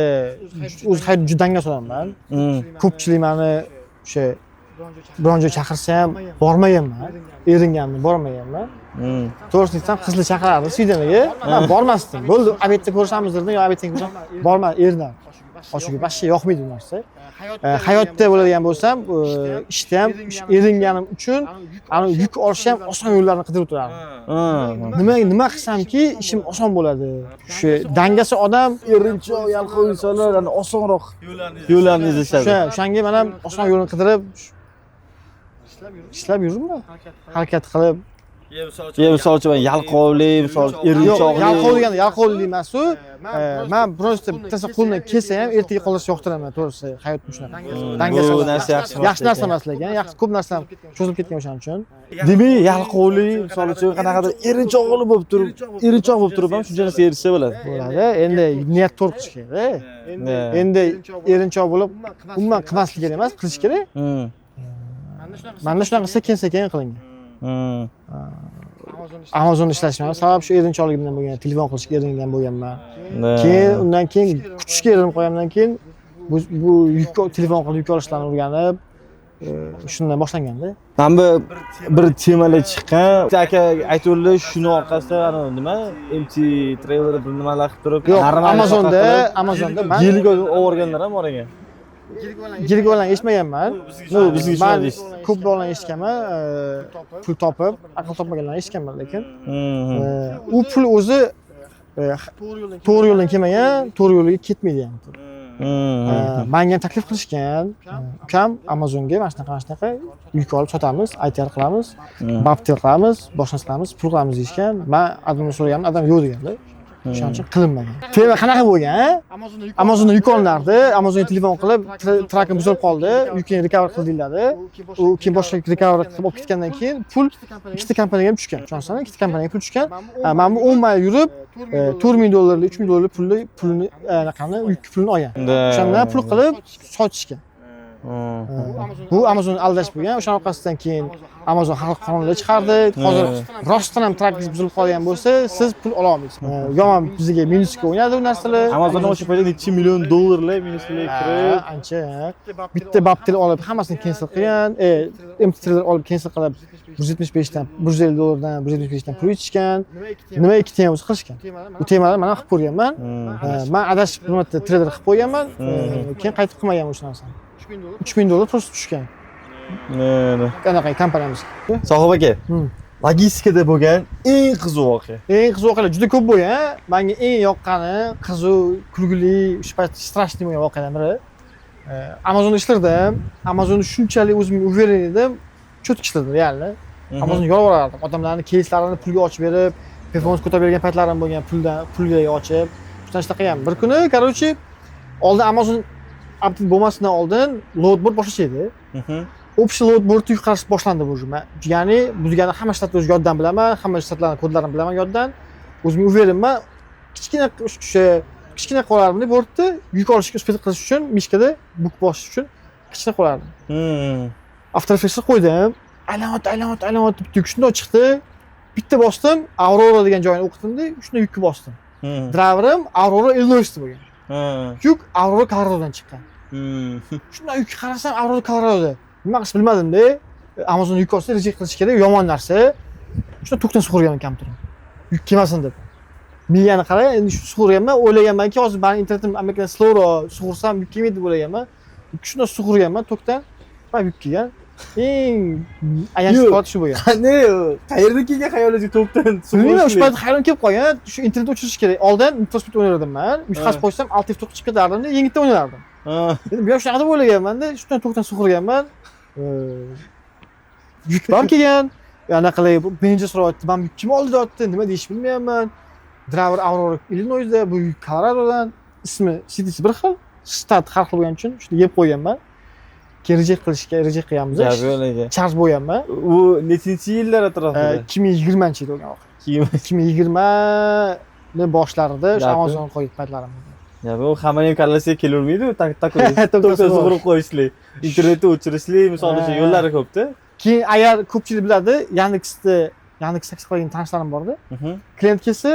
o'zi hayot juda dangas odamman. Ko'pchilik meni o'sha biron joy chaqirsa ham bormaganman. Eringanman, bormaganman. To'g'risini aytsam, qizli chaqirardi Swideniga. Men bormasdim. Bo'ldi, obedda ko'rishamiz dedim, yo obedga ko'risham. Bormadim, erindim. Ochiq boshqa yoqmaydi bu narsa. Hayotda bo'ladigan bo'lsam, ishda ham eringanim uchun ana yuk olish ham oson yo'llarni qidirib turardim. Nima qilsamki, ishim oson bo'ladi. Shu dangasa odam, erinchoq, yalqov insonlar ana osonroq yo'llarni izlashadi. O'shanga men ham oson yo'lni qidirib ishlab yuribman. Harakat qilib misol uchun yalqovlik, misol erinchoqlik. Yalqovlik emas-ku. Men просто bittasi qo'ldan kelsa ham ertaga qoldirishni yoqtiraman, to'g'risi, hayotni shunaqa. Dangasalik bu narsa yaxshi emas. Yaxshi narsa emas lekin, yaxshi ko'p narsa cho'zilib ketgan o'shaning uchun. Demak, yalqovlik, misol uchun qanaqadir erinchoq bo'lib turib ham shuncha narsa erishsa bo'ladi. Bo'ladi. Endi niyat to'g'ri qilish kerak. Endi erinchoq bo'lib, umuman qilmaslik kerak emas, qilish kerak. Mana shunaqa sekin-sekin qilingan. Amazon ishlashman. Sabab shu erincholigimdan bo'lgan, telefon qilishga eringan bo'lganman. Keyin undan keyin kutishga erinib qo'ygandan keyin bu telefon qilib yuk olishlarni o'rganib, shundan boshlanganda. Mana bu bir temalar chiqqan. Aka aytdilar, shuni orqasida nima MT trailer bir nimalar qilib turib, Amazonda men yiliga o'rganlar ham bor ekan. Yilga bilan eshitmaganman. Bizga men ko'p bilan eshitganman, pul topib, aql topmaganlarni eshitganman, lekin u pul o'zi to'g'ri yo'ldan kelmagan, to'g'ri yo'lga ketmaydi ham. Menga taklif qilishgan, ukam Amazonga mana shunaqa yuk olib sotamiz, ITR qilamiz, Babtel qilamiz, boshqa qilamiz, pul qilamiz deyishgan. Men adamdan so'raganman, adam yo'q deganlar. O'shaning uchun qilinmagan. Tema qanaqa bo'lgan? Amazondan yuk olinardi, Amazonga telefon qilib, trakim buzilib qoldi, yukni recover qildinglar. U keyin boshqa recover qilib olib ketgandan keyin pul ikkita kompaniyaga ham tushgan. Tushunasizmi? Ikkita kompaniyaga pul tushgan. Men bu 10 mayl yurib, $4,000, $3,000 pulni anaqani yuk pulini olgan. O'shandan pul qilib sotishgan. Bu Amazon aldash bo'lgan. O'sha orqasidan keyin Amazon xalq qonunlar chiqardi. Hozir rostdan ham trakingiz buzilib qolgan bo'lsa, siz pul ola olmaysiz. Yomon bizga minusga o'ynadi bu narsalar. Amazon o'sha paytda $2 million minusga kirib, ancha. Bitta Babtel olib, hammasini cancel qilgan, MT3 olib cancel qilib, $175 dan, $150 dan, $175 dan pul yutishgan. Nima ikki tema o'zi qilishgan. Bu temalarni men qilib ko'rganman. Men adashib bir marta trader qilib qo'yganman, keyin qaytib qilmaganman o'sha narsani. $3,000 prosta tushgan. Qanaqa kompaniyamiz. Sohib aka, logistikada bo'lgan eng qiziq voqea. Eng qiziq voqealar juda ko'p bo'lgan. Menga eng yoqqani, qiziq, kulgili, shu payt strashniy bo'lgan voqealardan biri. Amazonda ishlardim. Amazonda shunchalik o'zimga uveren edim, cho'tki ishlardim, real. Amazonga yolvorardim. Odamlarni кейslarini pulga ochib berib, performans ko'tarib bergan paytlarim bo'lgan, pulga ochib. Shunaqa ham. Bir kuni, короче, oldin Amazon update bo'lmasidan oldin loadboard boshqacha edi. Общий loadboard yuqarish boshlandi bu juma. Ya'ni buzgani hamma shtatni o'z yoddan bilaman, hamma shtatlarning kodlarini bilaman yoddan. O'zimga uverinman. Kichkina qolardim boardni yuk olishga uspet qilish uchun, mishkada book bosish uchun kichkina qolardim. After Effects'ni qo'ydim. Aylanib bitta yuk shunday chiqdi. Bitta bosdim, Aurora degan joyini o'qitdim-da, shunday yukni bosdim. Driverim Aurora Illinois'da bo'lgan. Yuk Aurora Coloradodan chiqqan. Shunday yuk qarasam Aurora Coloradoda. Nima qilish bilmadim-da. Amazon yuk olsa reject qilish kerak, yomon narsa. Shunday to'xtan sug'urganman kompyuterim. Yuk kelmasin deb. Miyani qarang, endi shu sug'urganman, o'ylaganmanki, hozir meni internetim Amerikadan slowroq sug'ursam yuk kelmaydi deb o'ylaganman. Shunday sug'urganman, to'xtan, va yuk kelgan. Eng ayanchli holat shu bo'lgan. Qanday? Qayerdan kelgan xayolingiz to'xtan sug'urish? O'sha payt xayolim kelib qolgan. Shu internetni o'chirish kerak. Oldin Microsoft o'ynardim men. Yutqazib qo'ysam, Alt F9 chiqib ketardim-da, yengitda o'ynardim. Endi bu yosh shunaqada o'ylaganman-da, shundan to'xtan sug'urganman. Yuk ham kelgan. Yana qilib, menejer so'rayapti, "Men yuk kim oldi?" deyapti. Nima deyish bilmayapman. Driver Aurora Illinois'da, bu yuk Coloradodan. Ismi City'si bir xil, shtat har xil bo'lgani uchun shuni yeb qo'yganman. Keyin reject qilganmiz. Charge bo'lganman. U nechinchi yillar atrofida? 2020-yil bo'lgan voqea. 2020 ni boshlarida o'sha Amazon qo'yib paytlarim. Ya bu hammaning kallasiga kelavermaydi, to'xta sug'urib qo'yishlik, internetni o'chirishlik, misol uchun yo'llari ko'p-da. Keyin agar ko'pchilik biladi, Yandex taksi qilgan tanishlarim bor-da. Klient kelsa,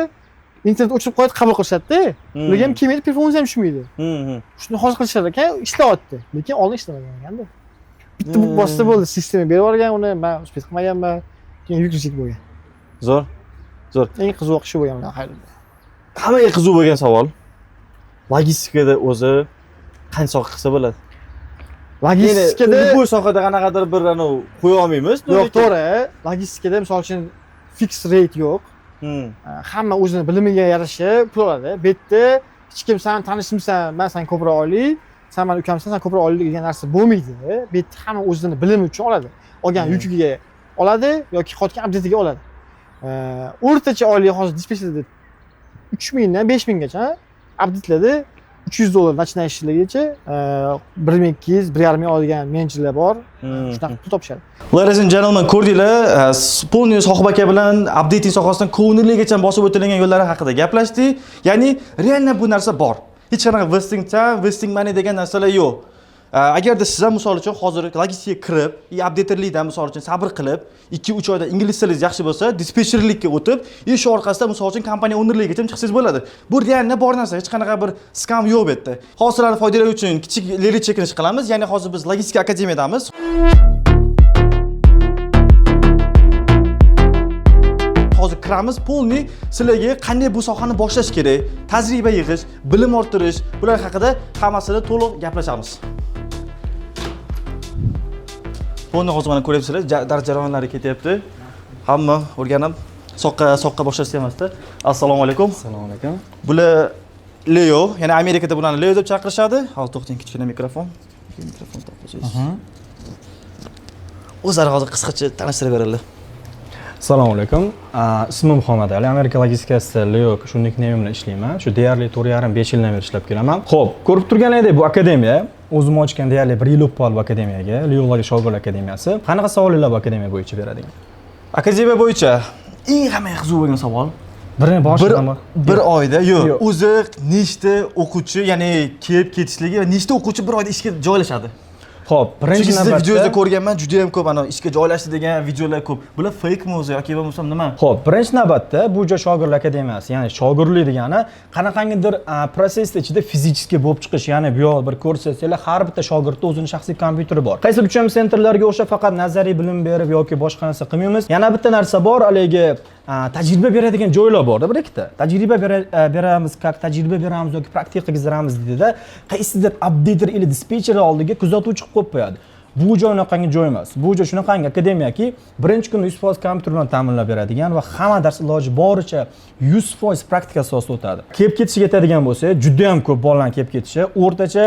internet o'chirib qo'yadi, qabul qilishadi-da. Ularga ham kelmaydi, performans ham tushmaydi. Shuni hozir qilishar ekan, ishlayapti. Lekin oldin ishlamagan ekanda. Bitta book bosta bo'ldi, sistema berib yuborgan, uni men uspet qilmaganman. Keyin yuk bo'lgan. Zo'r. Eng qiziq shu bo'lgan hayotda. Hammaga qiziq bo'lgan savol. Logistikada o'zi qancha qilsa bo'ladi? Logistikada bu sohada qanaqadir bir qo'ya olmaymiz. Yo'q, to'g'ri. Logistikada misol uchun fix rate yo'q. Hamma o'zini bilimiga yarasha pul oladi. Bu yerda hech kim sen tanishimsan, men sen ko'proq olay, sen men ukamsan, sen ko'proq olay degan narsa bo'lmaydi. Bu yerda hamma o'zini bilimi uchun oladi. Olgan yukiga oladi yoki qotgan update'iga oladi. O'rtacha oylik hozir dispetcherda 3000 dan 5000 gacha updateladi. $300 начиная ishlargacha 1200, 1,5 olgan menejerlar bor. Shunaqa pul topishadi. Ladies and gentlemen, ko'rdinglar, Spolniy Sohib aka bilan updating sohasidan ko'ngilligacha bosib o'tilgan yo'llari haqida gaplashdik. Ya'ni realna bu narsa bor. Hech qanaqa vesting money degan narsalar yo'q. Agarda siz ham misol uchun hozir logistikaga kirib, updaterlikdan misol uchun sabr qilib, 2-3 oyda ingliz tilingiz yaxshi bo'lsa, dispetcherlikka o'tib, shu orqasidan misol uchun kompaniya ownerligigacha chiqsangiz bo'ladi. Bu deyarli bor narsa, hech qanaqa bir skam yo'q bu yerda. Hozirlarni foydalanish uchun kichik leli chekinish qilamiz. Ya'ni hozir biz logistika akademiyadamiz. Hozir kiramiz, polni sizlarga qanday bu sohani boshlash kerak, tajriba yig'ish, bilim orttirish, bular haqida hammasini to'liq gaplashamiz. Polni hozir mana ko'ryapsizlar, dars jarayonlari ketyapti. Hamma o'rganib, soqqa boshlashyapti. Assalomu alaykum. Assalomu alaykum. Bular Leo, ya'ni Amerikada bularni Leo deb chaqirishadi. Hozir to'xting, kichkina mikrofon. Mikrofon topasiz. O'zlari hozir qisqacha tanishtirib beradilar. Assalomu alaykum. Ismim Muhammad Ali. Amerika logistikasida Leo shu nickname bilan ishlayman. Shu deyarli 4,5 yildan beri ishlab kelaman. Xo'p, ko'rib turganingizdek bu akademiya o'zim ochgan deyarli 1 yil bo'lib qoldi bu akademiyaga. Leo shogird akademiyasi. Qanaqa savollar bu akademiya bo'yicha beradigan? Akademiya bo'yicha eng hammaga qiziq bo'lgan savol. Birini boshidan bir oyda yo'q. O'zi nechta o'quvchi, ya'ni kelib ketishligi va nechta o'quvchi bir oyda ishga joylashadi? Xo'p, birinchi navbatda videoda ko'rganman, juda ham ko'p ana ishga joylashdi degan videolar ko'p. Bular fake mi o'zi yoki bo'lmasa nima? Xo'p, birinchi navbatda bu joy shogirdlar akademiyasi, ya'ni shogirdlik degani qanaqangidir prosesda ichida fizически bo'lib chiqish, ya'ni bu yoq bir ko'rsatsalar, har bitta shogirdda o'zining shaxsiy kompyuteri bor. Qaysi uchun sentrlarga o'sha faqat nazariy bilim berib yoki boshqa narsa qilmaymiz. Yana bitta narsa bor, haligi tajriba beradigan joylar bor-da, bir ikkita. Tajriba beramiz, tajriba beramiz yoki praktika qildiramiz dedi-da, qaysidir updater или dispetcher oldiga kuzatuvchi qo'yib qo'yadi. Bu joy unaqangi joy emas. Bu joy shunaqangi akademiyaki, birinchi kuni 100% kompyuter bilan ta'minlab beradigan va hamma dars iloji boricha 100% praktika asosida o'tadi. Kelib ketishiga yetadigan bo'lsa, juda ham ko'p bolalar kelib ketishi, o'rtacha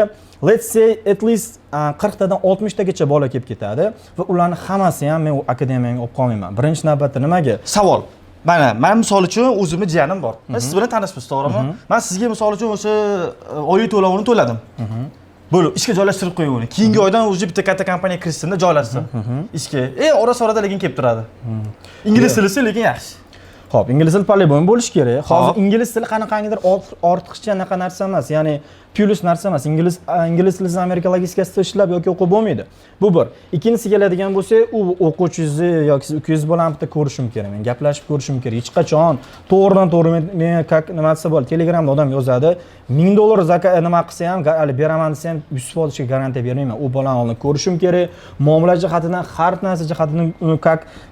let's say at least 40 tadan 60 tagacha bola kelib ketadi va ularni hammasi ham men akademiyaga olib qolmayman. Birinchi navbatda nimaga? Savol. Men misol uchun o'zimni jiyanim bor. Siz bilan tanishmiz, to'g'rimi? Men sizga misol uchun o'sha oylik to'lovini to'ladim. Bo'lib ishga joylashtirib qo'ying. Keyingi oydan o'zi bitta katta kompaniyaga kirishsinda joylashsin. Ishga. Ora-sorada lekin kelib turadi. Ingliz tilisi lekin yaxshi. Xo'p, ingliz tili полибон bo'lish kerak. Hozir ingliz tili qanaqangidir ortiqcha anaqa narsa emas, ya'ni plus narsa emas. Ingliz tilisiz Amerika logistikasida ishlab yoki o'qib bo'lmaydi. Bu bir. Ikkinchisi keladigan bo'lsa, u o'quvchingizni yoki siz ukangiz bilan bitta ko'rishim kerak. Men gaplashib ko'rishim kerak. Hech qachon to'g'ridan-to'g'ri men nima desa bo'ladi, Telegramda odam yozadi, $1000 nima qilsa ham, hali beraman desa ham 100% garantiya bermayman. U bilan oldin ko'rishim kerak. Muomala jihatidan, har narsa jihatidan uni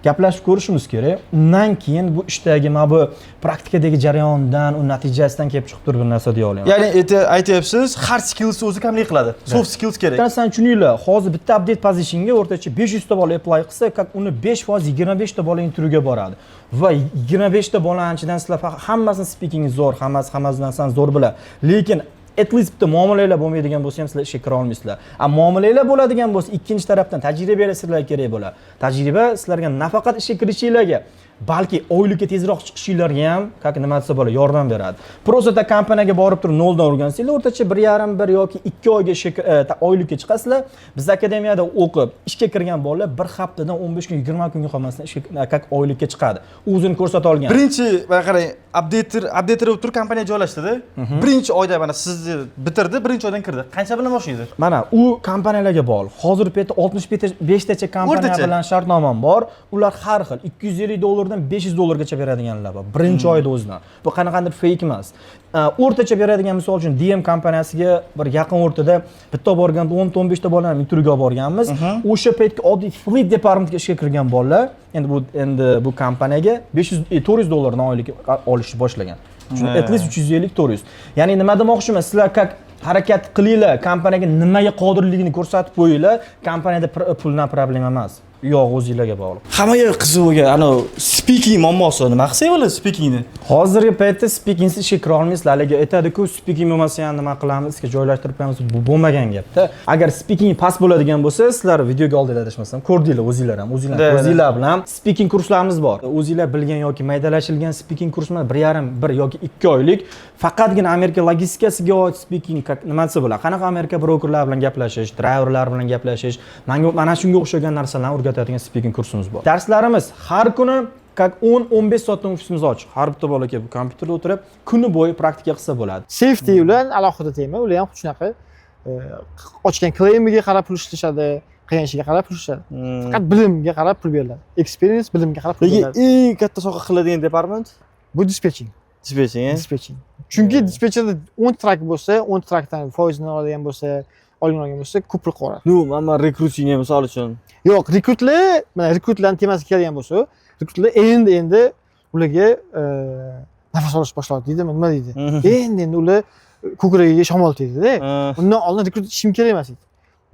gaplashib ko'rishimiz kerak. Undan keyin bu ishdagi mana bu praktikadagi jarayondan, u natijasidan kelib chiqib turgan narsa deya olaman. Ya'ni aytyapsiz, hard skills o'zi kamlik qiladi. Soft skills kerak. Masalan, tushuninglar, hozir bitta update positionga o'rtacha 500 ta bola apply qilsa, uni 5% 25 ta bola intervyuga boradi. Va 25 ta bolaning ichidan sizlar faqat hammasini speaking zo'r, hammasidan zo'r biladi. Lekin at least bitta muomalalar bo'lmaydigan bo'lsa ham sizlar ishga kira olmaysizlar. Muomalalar bo'ladigan bo'lsa, ikkinchi tarafdan tajriba sizlarga kerak bo'ladi. Tajriba sizlarga nafaqat ishga kirishinglarga, balki oylikka tezroq chiqishinglarga ham, nima desa bo'ladi, yordam beradi. Prosta kompaniyaga borib turib noldan o'rgansanglar, o'rtacha 1,5 yoki 2 oyga oylikka chiqasizlar. Biz akademiyada o'qib, ishga kirgan bolalar bir haftadan 15 kun, 20 kunga qolmasdan ishga oylikka chiqadi. O'zini ko'rsata olgan. Birinchi, mana qarang, updater bo'lib turib kompaniyaga joylashdida. Birinchi oyda mana sizni bitirdi, birinchi oydan kirdi. Qancha bilan boshlaydi? Mana u kompaniyalarga bog'liq. Hozir paytda 65 tacha kompaniya bilan shartnomam bor. Ular har xil $250 dan $500 gacha beradiganlar bor. Birinchi oyda o'zidan. Bu qanaqandir fake emas. O'rtacha beradigan misol uchun DM kompaniyasiga bir yaqin o'rtada bitta borganda 10-15 ta bolani intervyuga borganmiz. O'sha paytga oddiy fleet departamentga ishga kirgan bolalar endi bu kompaniyaga $400 dan oylik olishni boshlagan. At least 350-400. Ya'ni nima demoqchiman, sizlar harakat qilinglar, kompaniyaga nimaga qodirligini ko'rsatib qo'yinglar, kompaniyada puldan problema emas. Yo'q, o'zingizlarga bog'liq. Hammaga qiziq bo'lgan ana speaking muammosi nima qilsak bo'ladi speakingni? Hozirgi paytda speakingsiz ishga kira olmaysizlar. Haliga aytadi-ku, speaking bo'lmasa ham nima qilamiz, ishga joylashtirib qo'yamiz. Bu bo'lmagan gapda. Agar speaking past bo'ladigan bo'lsa, sizlar videoga oldinglar adashmasam, ko'rdinglar o'zingizlar ham, o'zingizlar bilan speaking kurslarimiz bor. O'zingizlar bilgan yoki maydalashilgan speaking kurslar 1,5 yoki 2 oylik faqatgina Amerika logistikasiga oid speaking nima desa bo'ladi. Qanaqa Amerika brokerlar bilan gaplashish, driverlar bilan gaplashish, mana shunga o'xshagan narsalarni o'rgatadigan speaking kursimiz bor. Darslarimiz har kuni 10-15 soatdan ofisimiz ochiq. Har bitta bola kelib kompyuterda o'tirib, kuni bo'yi praktika qilsa bo'ladi. Safety bilan alohida tema, ular ham shunaqa ochgan claimiga qarab pul ishlashadi, qilgan ishiga qarab pul ishlashadi. Faqat bilimga qarab pul beriladi. Experience bilimga qarab pul Lekin beriladi. eng katta soha qiladigan departament Bu dispetching. dispetching. Chunki dispetcherda 10 trak bo'lsa, 10 trakdan foizini oladigan bo'lsa, olgan bo'lsa, ko'proq qoladi. Nu, mana rekruting misol uchun. Yo'q, mana rekrutlarning temasiga kelgan bo'lsa, rekrutlar endi ularga nafas olish boshladi deydimi, nima deydi? Endi ular ko'kragiga shamol tegdi-da. Undan oldin rekrut ishim kerak emas edi.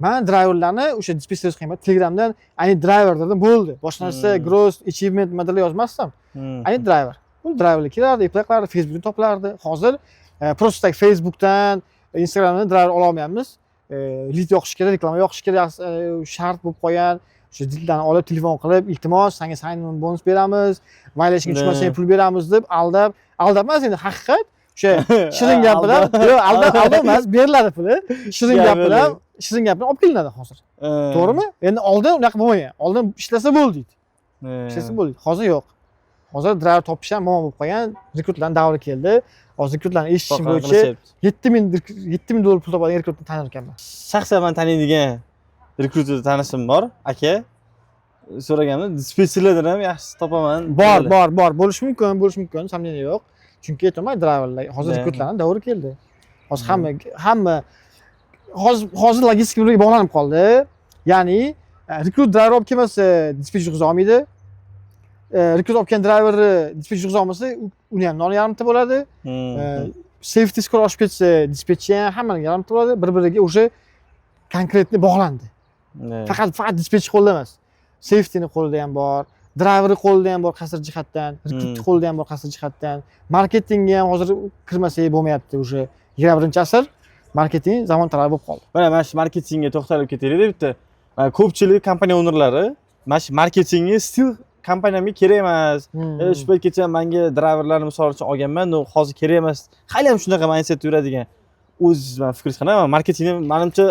Men driverlarni o'sha dispetcher qilgan Telegramdan ayni driver dedim, bo'ldi. Boshqa narsa gross achievement nimadir yozmasdim. Ayni driver. Bu driverlar kelardi, apply qilardi, Facebookdan topilardi. Hozir просто tak Facebookdan, Instagramdan driver ola olmayapmiz. Lead yoqish kerak, reklama yoqish kerak, shart bo'lib qolgan. O'sha leadlarni olib telefon qilib, iltimos, senga sign-on bonus beramiz, violationga tushmasang pul beramiz deb aldab emas endi haqiqat. O'sha shirin gap bilan, yo'q, aldab emas, beriladi puli. Shirin gap bilan olib kelinadi hozir. To'g'rimi? Endi oldin unaqa bo'lmagan. Oldin ishlasa bo'ldi deydi. Ishlasa bo'ldi. Hozir yo'q. Hozir driver topish ham muammo bo'lib qolgan. Rekrutlarning davri keldi. Hozir rekrutlarni eshitishim bo'yicha 7000 dollar pul topadigan rekrutni tanir ekanman. Shaxsan men taniydigan rekruter tanishim bor, aka. So'raganimda dispetcherlardan ham yaxshi topaman. Bor. Bo'lishi mumkin, samimiy yo'q. Chunki aytmayman, driverlar hozir rekrutlarning davri keldi. Hozir hamma hozir logistika bilan bog'lanib qoldi. Ya'ni rekrut driver olib kelmasa, dispetcher o'zi olmaydi. Rekrut olgan driverni dispetcher o'zi olmasa, uni ham yarimta bo'ladi. Safety score oshib ketsa, dispetcher ham hammaning yarimta bo'ladi. Bir-biriga o'sha konkretni bog'landi. Faqat dispetcher qo'lida emas. Safety'ni qo'lida ham bor, driverni qo'lida ham bor qaysidir jihatdan, rekrutni qo'lida ham bor qaysidir jihatdan. Marketingga ham hozir kirmasak bo'lmayapti o'sha 21-asr. Marketing zamon talabi bo'lib qoldi. Mana shu marketingga to'xtalib ketaylik bitta. Ko'pchilik kompaniya onerlari mana shu marketingni stil kompaniyamga kerak emas. Shu paytgacha menga driverlarni misol uchun olganman, hozir kerak emas. Hali ham shunaqa mindsetda yuradigan. O'zingiz men fikringiz qanaqa? Marketingni menimcha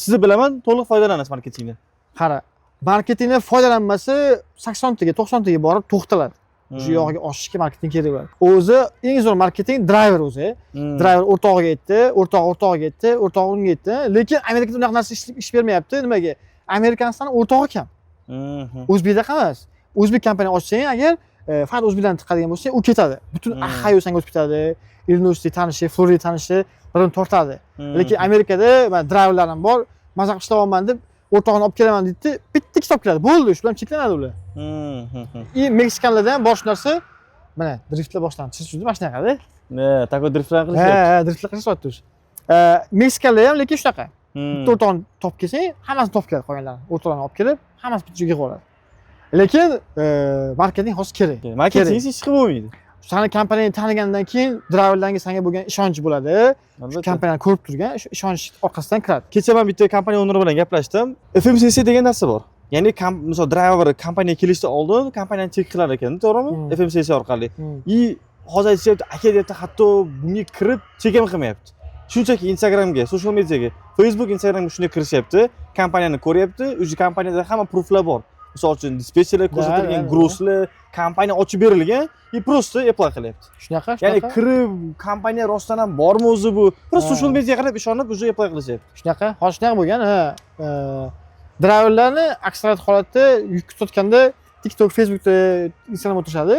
sizni bilaman, to'liq foydalanasiz marketingdan. Qara, marketingdan foydalanmasa 80 taga, 90 taga borib to'xtaladi. O'sha yog'iga oshishga marketing kerak bo'ladi. O'zi eng zo'r marketing driver o'zi. Driver o'rtog'iga aytdi, o'rtog'iga aytdi, o'rtog'i unga aytdi. Lekin Amerikada unaqa narsa ish bermayapti. Nimaga? Amerikanlarning o'rtog'i kam. O'zbekda emas. O'zbek kompaniya ochsang agar faqat o'zbeklarni tiqadigan bo'lsa, u ketadi. Butun Ohio sanga o'tib ketadi. Illinoisda tanishi, Florida tanishi birini tortadi. Lekin Amerikada men driverlarim bor, mazaq ishlayapman deb o'rtog'ini olib kelaman deydi. Bitta kitob keladi. Bo'ldi, shu bilan cheklanadi ular. Meksikanlarda ham bor shu narsa. Mana driftlar boshlandi. Siz tushundingmi mana shunaqada? Tako driftlar qilishyapti. Driftlar qilishyapti o'sha. Meksikalarda ham lekin shunaqa. Bitta o'rtog'ini topib kelsang, hammasini topib keladi qolganlarni. O'rtog'ini olib kelib, hammasi bitta joyga qo'yadi. Lekin marketing hozir kerak. Marketingsiz hech qilib bo'lmaydi. Sani kompaniyani tanigandan keyin driverlarga senga bo'lgan ishonch bo'ladi. Shu kompaniyani ko'rib turgan, shu ishonch orqasidan kiradi. Kecha men bitta kompaniya owneri bilan gaplashdim. FMCC degan narsa bor. Ya'ni misol driver kompaniyaga kelishdan oldin kompaniyani chek qilar ekan, to'g'rimi? FMCC orqali. Hozir aytishyapti, aka deyapti, hatto bunga kirib chek ham qilmayapti. Shunchaki Instagramga, social mediaga, Facebook, Instagramga shunday kirishyapti, kompaniyani ko'ryapti, o'sha kompaniyada hamma prooflar bor. Misol uchun dispetcherlar ko'rsatilgan, grosslar, kompaniya ochib berilgan, просто apply qilyapti. Shunaqa. Ya'ni kirib kompaniya rostdan ham bormi o'zi bu? Просто social mediaga qarab ishonib o'sha apply qilishyapti. Shunaqa. Hozir shunaqa bo'lgan, driverlarni aksariyat holatda yuk tutayotganda TikTok, Facebookda, Instagramda o'tirishadi.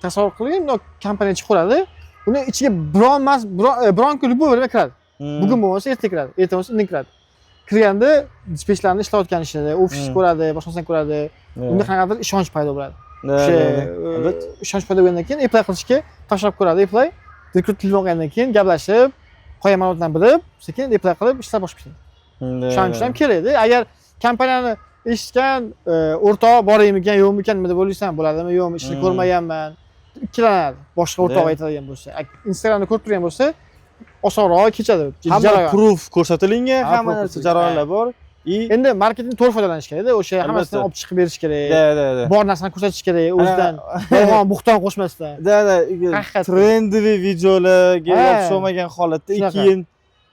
Tasavvur qiling, kompaniya chiqaradi. Uni ichiga biron kun любой время kiradi. Bugun bo'lmasa ertaga kiradi, ertaga bo'lmasa indin kiradi. Kirganda dispetcherlarni ishlayotgan ishini, ofisni ko'radi, boshqa narsani ko'radi. Unda qanaqadir ishonch paydo bo'ladi. O'sha ishonch paydo bo'lgandan keyin apply qilishga tashlab ko'radi, apply. Rekrut tilib olgandan keyin gaplashib, qolgan ma'lumotlarni bilib, sekin apply qilib ishlar boshlab ketadi. Shuning uchun ham kerakda. Agar kompaniyani eshitgan, o'rtoq boraymikan, yo'qmikan deb o'ylaysan, bo'ladimi, yo'qmi, ishni ko'rmaganman. Ikkilanadi. Boshqa o'rtoq aytadigan bo'lsa, Instagramda ko'rib turgan bo'lsa, osonroq kechadi. Hamma proof ko'rsatilingan, hamma narsa jarayonlar bor. Endi marketing to'g'ri foydalanish kerak-da, o'sha hammasini olib chiqib berish kerak. Bor narsani ko'rsatish kerak, o'zidan yolg'on, buxton qo'shmasdan. Trendiy videolarga o'xshamagan holatda keyin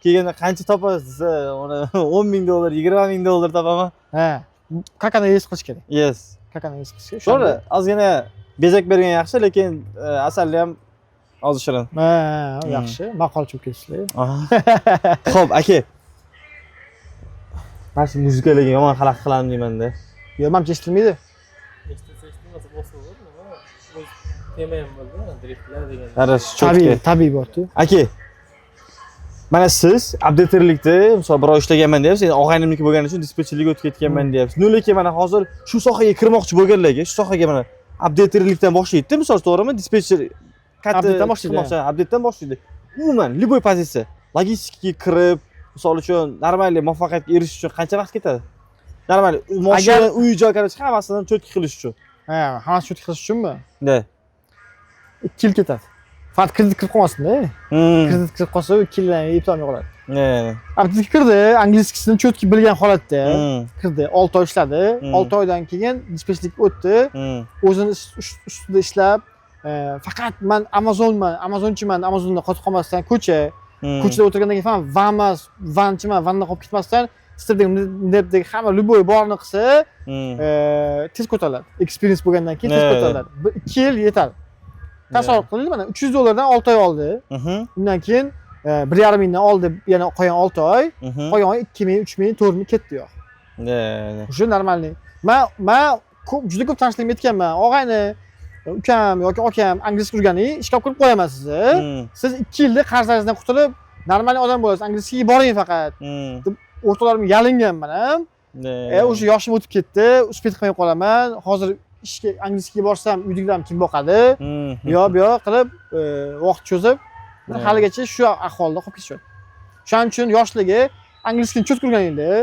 kelganda qancha topasiz? Uni 10 ming dollar, 20 ming dollar topaman. Qaqani his qilish kerak. Yes. Qaqani his qilish kerak. To'g'ri, ozgina bezak bergan yaxshi, lekin asalli ham oz shirin. Yaxshi, maqol cho'kishlar. Xo'p, aka, Mana shu muzikalarga yomon xalaqit qilaman deyman-da. Yo, menimcha eshitilmaydi. Eshitmasa bo'lsa nima? O'z tema ham bo'ldi, driftlar degan. Qarash, Tabiiy borku. Aka, mana siz updaterlikda misol bir oy ishlaganman deyapsiz, endi og'aynimniki bo'lgani uchun dispetcherlikka o'tib ketganman deyapsiz. Lekin mana hozir shu sohaga kirmoqchi bo'lganlarga, shu sohaga mana updaterlikdan boshlaydi, misol to'g'rimi? Dispetcher Update'dan boshlaydi. Update'dan boshlaydi. Umuman, любой pozitsiya. Logistikaga kirib, misol uchun normalniy muvaffaqiyatga erishish uchun qancha vaqt ketadi? Normal mashina, uy joy qarash hammasidan cho'tki qilish uchun. Ha, hammasi cho'tki qilish uchunmi? Da. 2 yil ketadi. Faqat kredit kirib qolmasin-da. Kredit kirib qolsa 2 yildan yetib olmay qoladi. Update kirdi, angliskisini cho'tki bilgan holatda kirdi, 6 oy ishladi. 6 oydan keyin dispetcherlikka o'tdi. O'zini ustida ishlab, faqat men Amazonchiman, Amazonda qotib qolmasdan ko'chada o'tirgandan keyin ham vanchiman, vanda qolib ketmasdan stepdagi hamma любой borni qilsa, tez ko'tariladi. Experience bo'lgandan keyin tez ko'tariladi. 2 yil yetadi. Tasavvur qiling, mana $300 dan 6 oy oldi. Undan keyin 1,5 mingdan oldi, yana qolgan 6 oy, qolgan oy 2 ming, 3 ming, 4 ming ketdi yo'q. O'sha normalniy. Men juda ko'p tanishligim yetganman. Og'ayni, ukam yoki akam angliz o'rgani, ishga olib kirib qo'yaman sizni. Siz 2 yilda qarzlaringizdan qutulib, normalniy odam bo'lasiz. Anglizga boring faqat. O'rtalarim yalinganman ham. O'sha yoshim o'tib ketdi, uspet qilmay qolaman. Hozir ishga anglizga borsam, uydagilarim kim boqadi? Yo qilib vaqt cho'zib, haligacha shu ahvolda qolib ketishyapti. Shuning uchun yoshligi anglizga cho'tki o'rganinglar.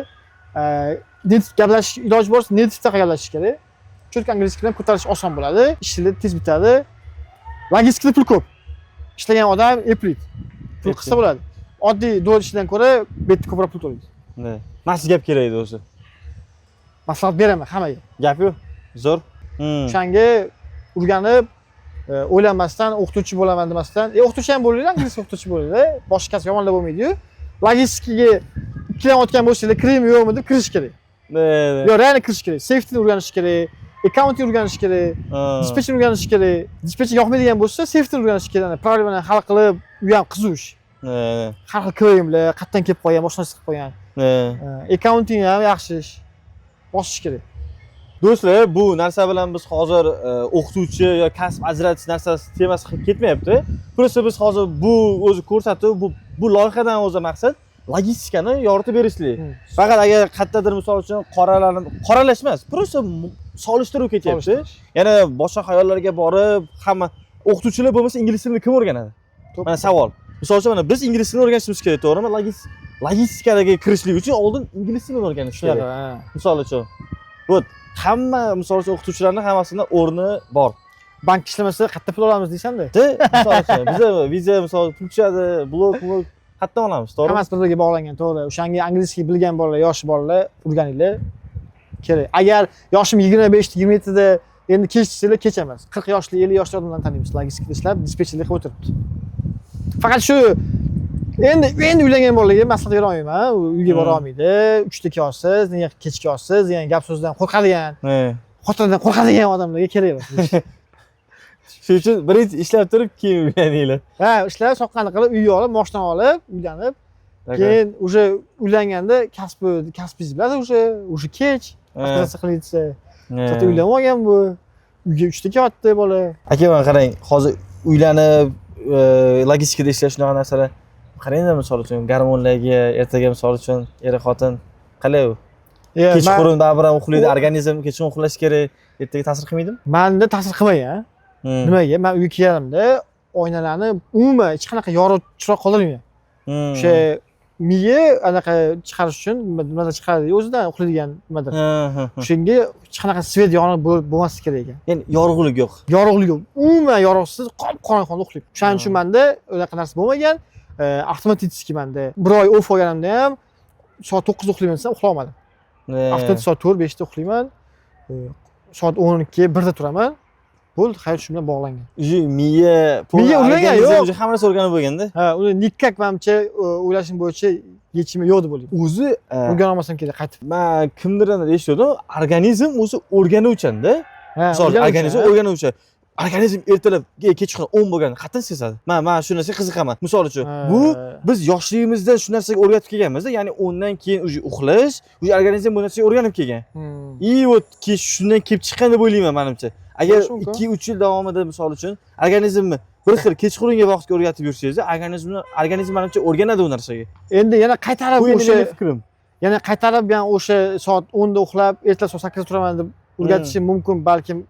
Native gaplashish iloji bo'lsa, native gaplashish kerak. Cho'tki angliz bilan ko'tarish oson bo'ladi, ishlar tez bitadi. Logistikada pul ko'p. Ishlagan odam eplit. Pul qilsa bo'ladi. Oddiy do'l ishdan ko'ra betda ko'proq pul to'laydi. Nasıl gap kerak edi o'zi? Maslahat beraman hammaga. Gap yo'q. Zo'r. O'shanga o'rganib, o'ylanmasdan o'qituvchi bo'laman demasdan, o'qituvchi ham bo'laylik, angliz o'qituvchi bo'laylik. Boshqa kasb yomonlar bo'lmaydi-yu. Logistikaga ikkilanayotgan bo'lsangiz, kirimi yo'qmi deb kirish kerak. Yo'q, real kirish kerak. Safety o'rganish kerak, accounting o'rganish kerak, dispetcher o'rganish kerak. Dispetcher yoqmaydigan bo'lsa, safety o'rganish kerak. Problemani hal qilib, u ham qiziq ish. Har xil claimlar, qayerdan kelib qolgan, boshqa narsa qilib qolgan. Accounting ham yaxshi ish. Bosish kerak. Do'stlar, bu narsa bilan biz hozir o'qituvchi yo kasb ajratish narsasi temasi qilib ketmayapti. Просто biz hozir bu o'zi ko'rsatuv, bu loyihadan o'zi maqsad logistikani yoritib berishlik. Faqat agar qayerdadir misol uchun qoralash emas, просто solishtirib ketyapti. Yana boshqa xayollarga borib, hamma o'qituvchilar bo'lmasa ingliz tilini kim o'rganadi? Mana savol. Misol uchun mana biz ingliz tilini o'rganishimiz kerak, to'g'rimi? Logistikaga kirishlik uchun oldin ingliz tilini o'rganish kerak. Misol uchun. Вот, hamma misol uchun o'qituvchilarning hammasida o'rni bor. Bank ishlamasa qayerda pul olamiz deysan-da. Misol uchun biza viza misol pul tushadi, blok qayerdan olamiz, to'g'rimi? Hammasi bir-biriga bog'langan, to'g'ri. O'shanga anglizcha bilgan bolalar, yosh bolalar o'rganinglar kerak. Agar yoshim 25, 27 da endi kech desanglar kech emas. 40 yoshli, 50 yoshli odamlarni taniymiz, logistikada ishlab, dispetcherlik qilib o'tiribdi. Faqat shu endi uylangan bolalarga maslahat bera olmayman. Uyga bora olmaydi. 3 ta kelasiz, nega kechga olasiz, degan gap so'zdan qo'rqadigan, xotindan qo'rqadigan odamlarga kerak emas. Shuning uchun birinchi ishlab turib keyin uylaninglar. Ha, ishlab soqqani qilib, uy olib, mashina olib, uylanib, keyin уже uylanganda kasbingiz biladi, уже kech, boshqa narsa qilayotsa. Xato uylanib olgan bu. Uyga 3 ta kelyapti bola. Aka, mana qarang, hozir uylanib, logistikada ishlash shunaqa narsalar. Qarang, misol uchun gormonlarga, ertaga misol uchun er-xotin qalay u? Kechqurun baribir uxlaydi, organizm kechqurun uxlash kerak. Ertaga ta'sir qilmaydimi? Menda ta'sir qilmagan. Nimaga? Men uyga kelganimda oynalarni umuman hech qanaqa yorug' chiroq qoldirmayman. O'sha miya anaqa chiqarish uchun nimadan chiqaradi, o'zidan uxlaydigan nimadir. O'shanga hech qanaqa svet yonib bo'lmasligi kerak ekan. Ya'ni yorug'lik yo'q. Yorug'lik yo'q. Umuman yorug'siz qop-qorong'ida uxlayman. Shuning uchun menda unaqa narsa bo'lmagan. Avtomatik menda bir oy off olganimda ham soat 9 da uxlayman desam uxlay olmadim. Haftada soat 4-5 da uxlayman. Soat 12 1 da turaman. Bo'ldi, hayot shu bilan bog'langan. Miya o'rgangan yo'q. Hamma narsa o'rganib bo'lganda. Ha, uni nikkak menimcha o'ylashim bo'yicha yechimi yo'q deb o'ylayman. O'zi o'rgana olmasam kerak qaytib. Men kimdirdan eshitdim, organizm o'zi o'rganuvchan-da. Misol organizm o'rganuvchi. organizm ertalab kechqurun 10 bo'lganda qattiq sezadi. Men shu narsaga qiziqaman. Misol uchun, bu biz yoshligimizda shu narsaga o'rgatib kelganmiz, ya'ni undan keyin uje uxlash, uje organizm bu narsaga o'rganib kelgan. Вот shundan kelib chiqqan deb o'ylayman menimcha. Agar 2-3 yil davomida misol uchun organizmni bir xil kechqurungi vaqtga o'rgatib yursangiz, organizm menimcha o'rganadi u narsaga. Endi yana qaytarib o'sha fikrim. yana qaytarib o'sha soat 10 da uxlab, ertalab soat 8 da turaman deb o'rgatishim mumkin, balkim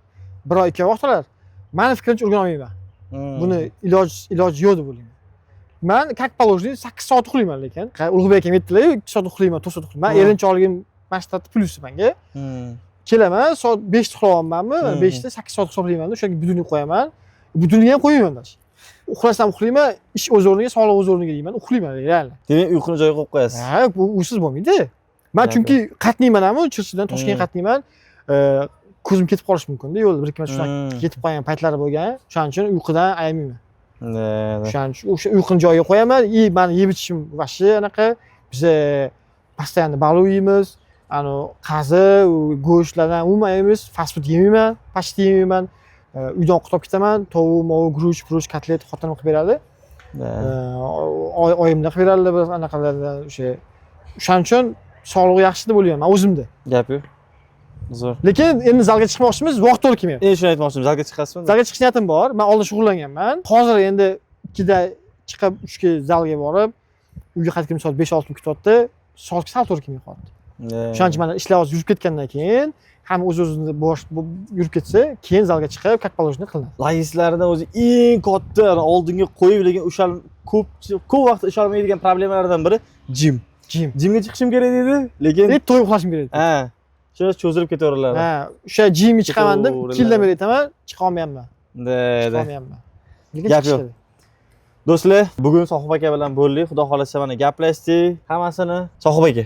1 oy 2 oy vaqt olar. Meni fikrimcha o'rgana olmayman. Buni iloji yo'q deb o'ylayman. Men как положено 8 soat uxlayman lekin. Ulug'bek akam aytdilar, 2 soat uxlayman, 4 soat uxlayman. Men erinchoqligim mashtatda plyusi menga. Kelaman, soat 5 da uxlayapmanmi? 5 da 8 soat hisoblayman, o'shanga budilnik qo'yaman. Budilnikni ham qo'ymayman даже. Uxlasam uxlayman, ish o'z o'rniga, sog'liq o'z o'rniga deyman, uxlayman real. Demak, uyquni joyiga qo'yib qo'yasiz. Ha, bu usiz bo'lmaydi. Men chunki qatnayman-ku, Chirchidan Toshkentga qatnayman. Ko'zim ketib qolishi mumkin-da yo'lda, bir ikki marta shunaqa ketib qolgan paytlari bo'lgan. Shuning uchun uyqudan aymayman. Shuning uchun o'sha uyquni joyiga qo'yaman. Meni yeb ichishim vashi anaqa. Biz постоянно baliq yeymiz. Qazi, go'shtlardan umuman yeymiz. Fast food yemayman, почти yemayman. Uydan ovqat olib ketaman. Tovuq, guruch, kotlet xotinim qilib beradi. Oyimda qilib beradilar bir anaqalardan o'sha. Shuning uchun sog'lig'i yaxshi deb o'ylayman o'zimda. Gap yo'q. Zo'r. Lekin endi zalga chiqmoqchimiz, vaqt to'g'ri kelmayapti. Shuni aytmoqchiman, zalga chiqasizmi? Zalga chiqish niyatim bor. Men oldin shug'ullanganman. Hozir endi 2 da chiqib 3 ga zalga borib, uyga qaytib soat 5-6 kutyapti. Soatga sal to'g'ri kelmay qoldi. Shuning uchun mana ishlar hozir yurib ketgandan keyin hamma o'z-o'zini bosh yurib ketsa, keyin zalga chiqib, как положено qilinadi. Logistlardan o'zi eng katta oldinga qo'yib lekin o'sha ko'p vaqt ish olmaydigan problemalardan biri jim. Jimga chiqishim kerak edi, lekin to'yib uxlashim kerak edi. Ha. Shuni cho'zilib ketaveradi. Ha, o'sha jimga chiqaman deb 2 yildan beri aytaman, chiqa olmayapman. Chiqa olmayapman. Gap yo'q. Do'stlar, bugun Sohib aka bilan bo'ldik. Xudo xolasa mana gaplashdik, hammasini. Sohib aka.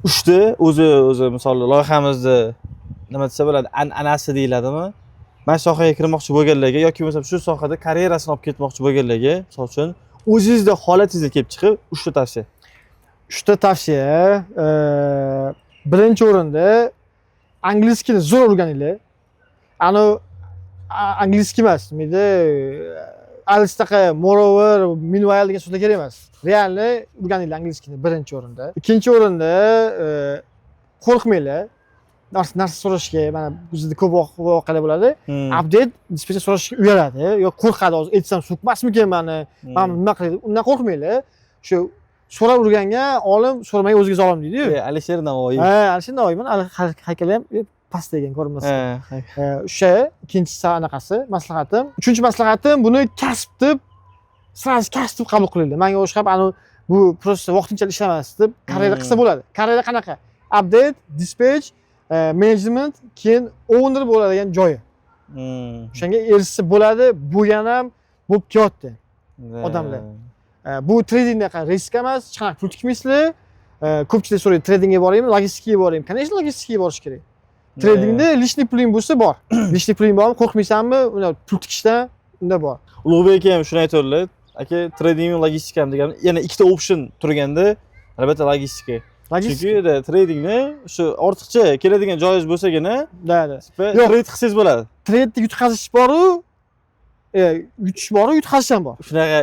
Uchta o'zi misol loyihamizni nima desa bo'ladi, an'anasi deyiladimi? Mana shu sohaga kirmoqchi bo'lganlarga yoki bo'lmasa shu sohada karyerasini olib ketmoqchi bo'lganlarga, misol uchun o'zingizda holatingizga kelib chiqib, uchta tavsiya. Uchta tavsiya. Birinchi o'rinda anglizkini zo'r o'rganinglar. Anglizki emas, nima alistaqa, moreover, meanwhile degan so'zlar kerak emas. Realni o'rganinglar anglizkini birinchi o'rinda. Ikkinchi o'rinda qo'rqmanglar. Narsa so'rashga, mana bizda ko'p voqealar bo'ladi. Update dispetcher so'rashga uyaladi, yo qo'rqadi, hozir aytsam so'kmasmikan meni, men nima qilaydi? Undan qo'rqmanglar. Shu so'rab o'rgangan olim so'ramay o'ziga zolim deydi-yu. Alisher Navoiy. Ha, Alisher Navoiy. Mana haykali ham past degan ko'rinmasa. O'sha ikkinchisi anaqasi, maslahatim. Uchinchi maslahatim, buni kasb deb, sraz kasb deb qabul qilinglar. Menga o'xshab, bu просто vaqtinchalik ishlamas deb karyera qilsa bo'ladi. Karyera qanaqa? Update, dispatch, management, keyin owner bo'ladigan joyi. O'shanga erishsa bo'ladi, bo'lgan ham bo'lib kelyapti odamlar. Bu tradingda risk emas, hech qanaqa pul tikmaysizlar. Ko'pchilik so'raydi, tradingga boraymi, logistikaga boraymi? Конечно, logistikaga borish kerak. Tradingda lishniy puling bo'lsa bor. Lishniy puling bormi, qo'rqmaysanmi? Unda pul tikishdan unda bor. Ulug'bek aka ham shuni aytadilar. Aka, trading va logistika ham degan, yana ikkita option turganda, albatta logistika. Chunki tradingni shu ortiqcha keladigan joyingiz bo'lsagina, trade qilsangiz bo'ladi. Trade'da yutqazish bor-u, yutish bor-u, yutqazish ham bor. Shunaqa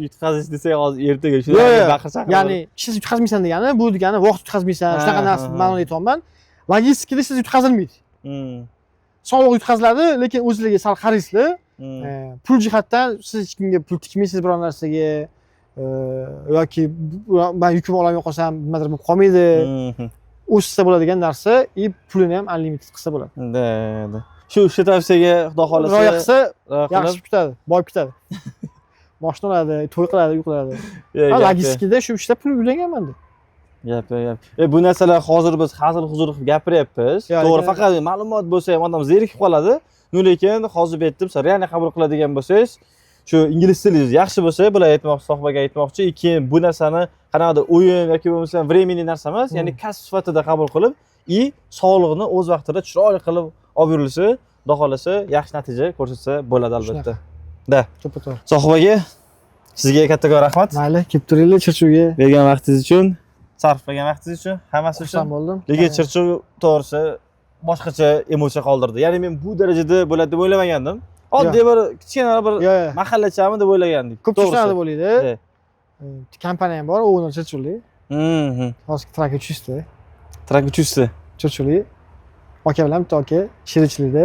yutqazish desak hozir ertaga shunaqa baqirsak. Ya'ni siz yutqazmaysan degani, bu degani vaqt yutqazmaysan, shunaqa narsa ma'no aytyapman. Logistikada siz yutqazilmaydi. Soliq yutqaziladi, lekin o'zingizga sal qaraysizlar. Pul jihatdan siz hech kimga pul tikmaysiz biror narsaga yoki men yukim olmay qolsam nimadir bo'lib qolmaydi. O'ssa bo'ladigan narsa, pulini ham unlimited qilsa bo'ladi. Shu uchta tavsiyaga Xudo xolasa rioya qilsa yaxshi ketadi, boyib ketadi. Mashina oladi, to'y qiladi, uy qiladi. Logistikada shu ishlar pul uylanganman-da. Gap. Bu narsalar hozir biz hazil-huzur qilib gapiryapmiz. To'g'ri, faqat ma'lumot bo'lsa ham odam zerikib qoladi. Lekin hozir aytdim, realni qabul qiladigan bo'lsangiz, shu ingliz tilingiz yaxshi bo'lsa, bular aytmoqchi, Sohibaga aytmoqchi, keyin bu narsani qanaqadir o'yin yoki bo'lmasa временный narsa emas, ya'ni kasb sifatida qabul qilib, sog'liqni o'z vaqtida chiroyli qilib olib yurilsa, Xudo xolasa yaxshi natija ko'rsatsa bo'ladi albatta. To'ppa-to'g'ri. Sohibaga sizga kattakon rahmat. Mayli, kelib turinglar Chirchuvga. Bergan vaqtingiz uchun, sarflagan vaqtingiz uchun, hammasi uchun. Xursand bo'ldim. Lekin Chirchuv to'g'risi boshqacha emotsiya qoldirdi. Ya'ni men bu darajada bo'ladi deb o'ylamagandim. Oddiy bir kichkina bir Yo'q. mahallachami deb o'ylagandik. Ko'p tushunadi bo'ladi. E. Kompaniya ham bor, owner chirchuli. Hozir trak 300 ta. Trak 300 ta. Chirchuli. Aka bilan bitta aka shirichilikda.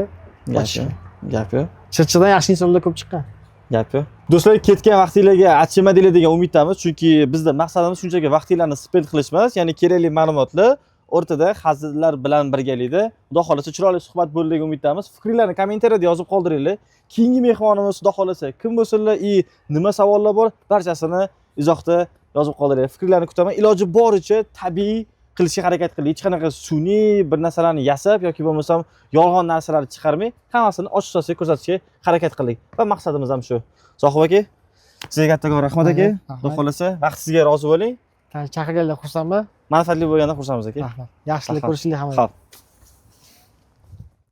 Gap yo'q. Chirchiqdan yaxshi insonlar ko'p chiqqan. Gap yo'q. Do'stlar, ketgan vaqtinglarga achimadinglar degan umiddamiz, chunki bizda maqsadimiz shunchaki vaqtinglarni spend qilish emas, ya'ni kerakli ma'lumotlar o'rtada hazillar bilan birgalikda xudo xolasa chiroyli suhbat bo'ldi degan umiddamiz. Fikringizni kommentariyada yozib qoldiringlar. Keyingi mehmonimiz xudo xolasa kim bo'lsinlar, nima savollar bor, barchasini izohda yozib qoldiringlar. Fikrlarni kutaman. Iloji boricha tabiiy qilishga harakat qiling. Hech qanaqa sun'iy bir narsalarni yasab yoki bo'lmasam yolg'on narsalarni chiqarmay, hammasini ochiqchasiga ko'rsatishga harakat qiling. Va maqsadimiz ham shu. Sohib aka, sizga kattakon rahmat aka. Xudo xolasa vaqtingizga rozi bo'ling. Chaqirganlar xursandman. Manfaatli bo'lganda xursandmiz aka. Rahmat. Yaxshilik ko'rishinglar hamma. Xo'p.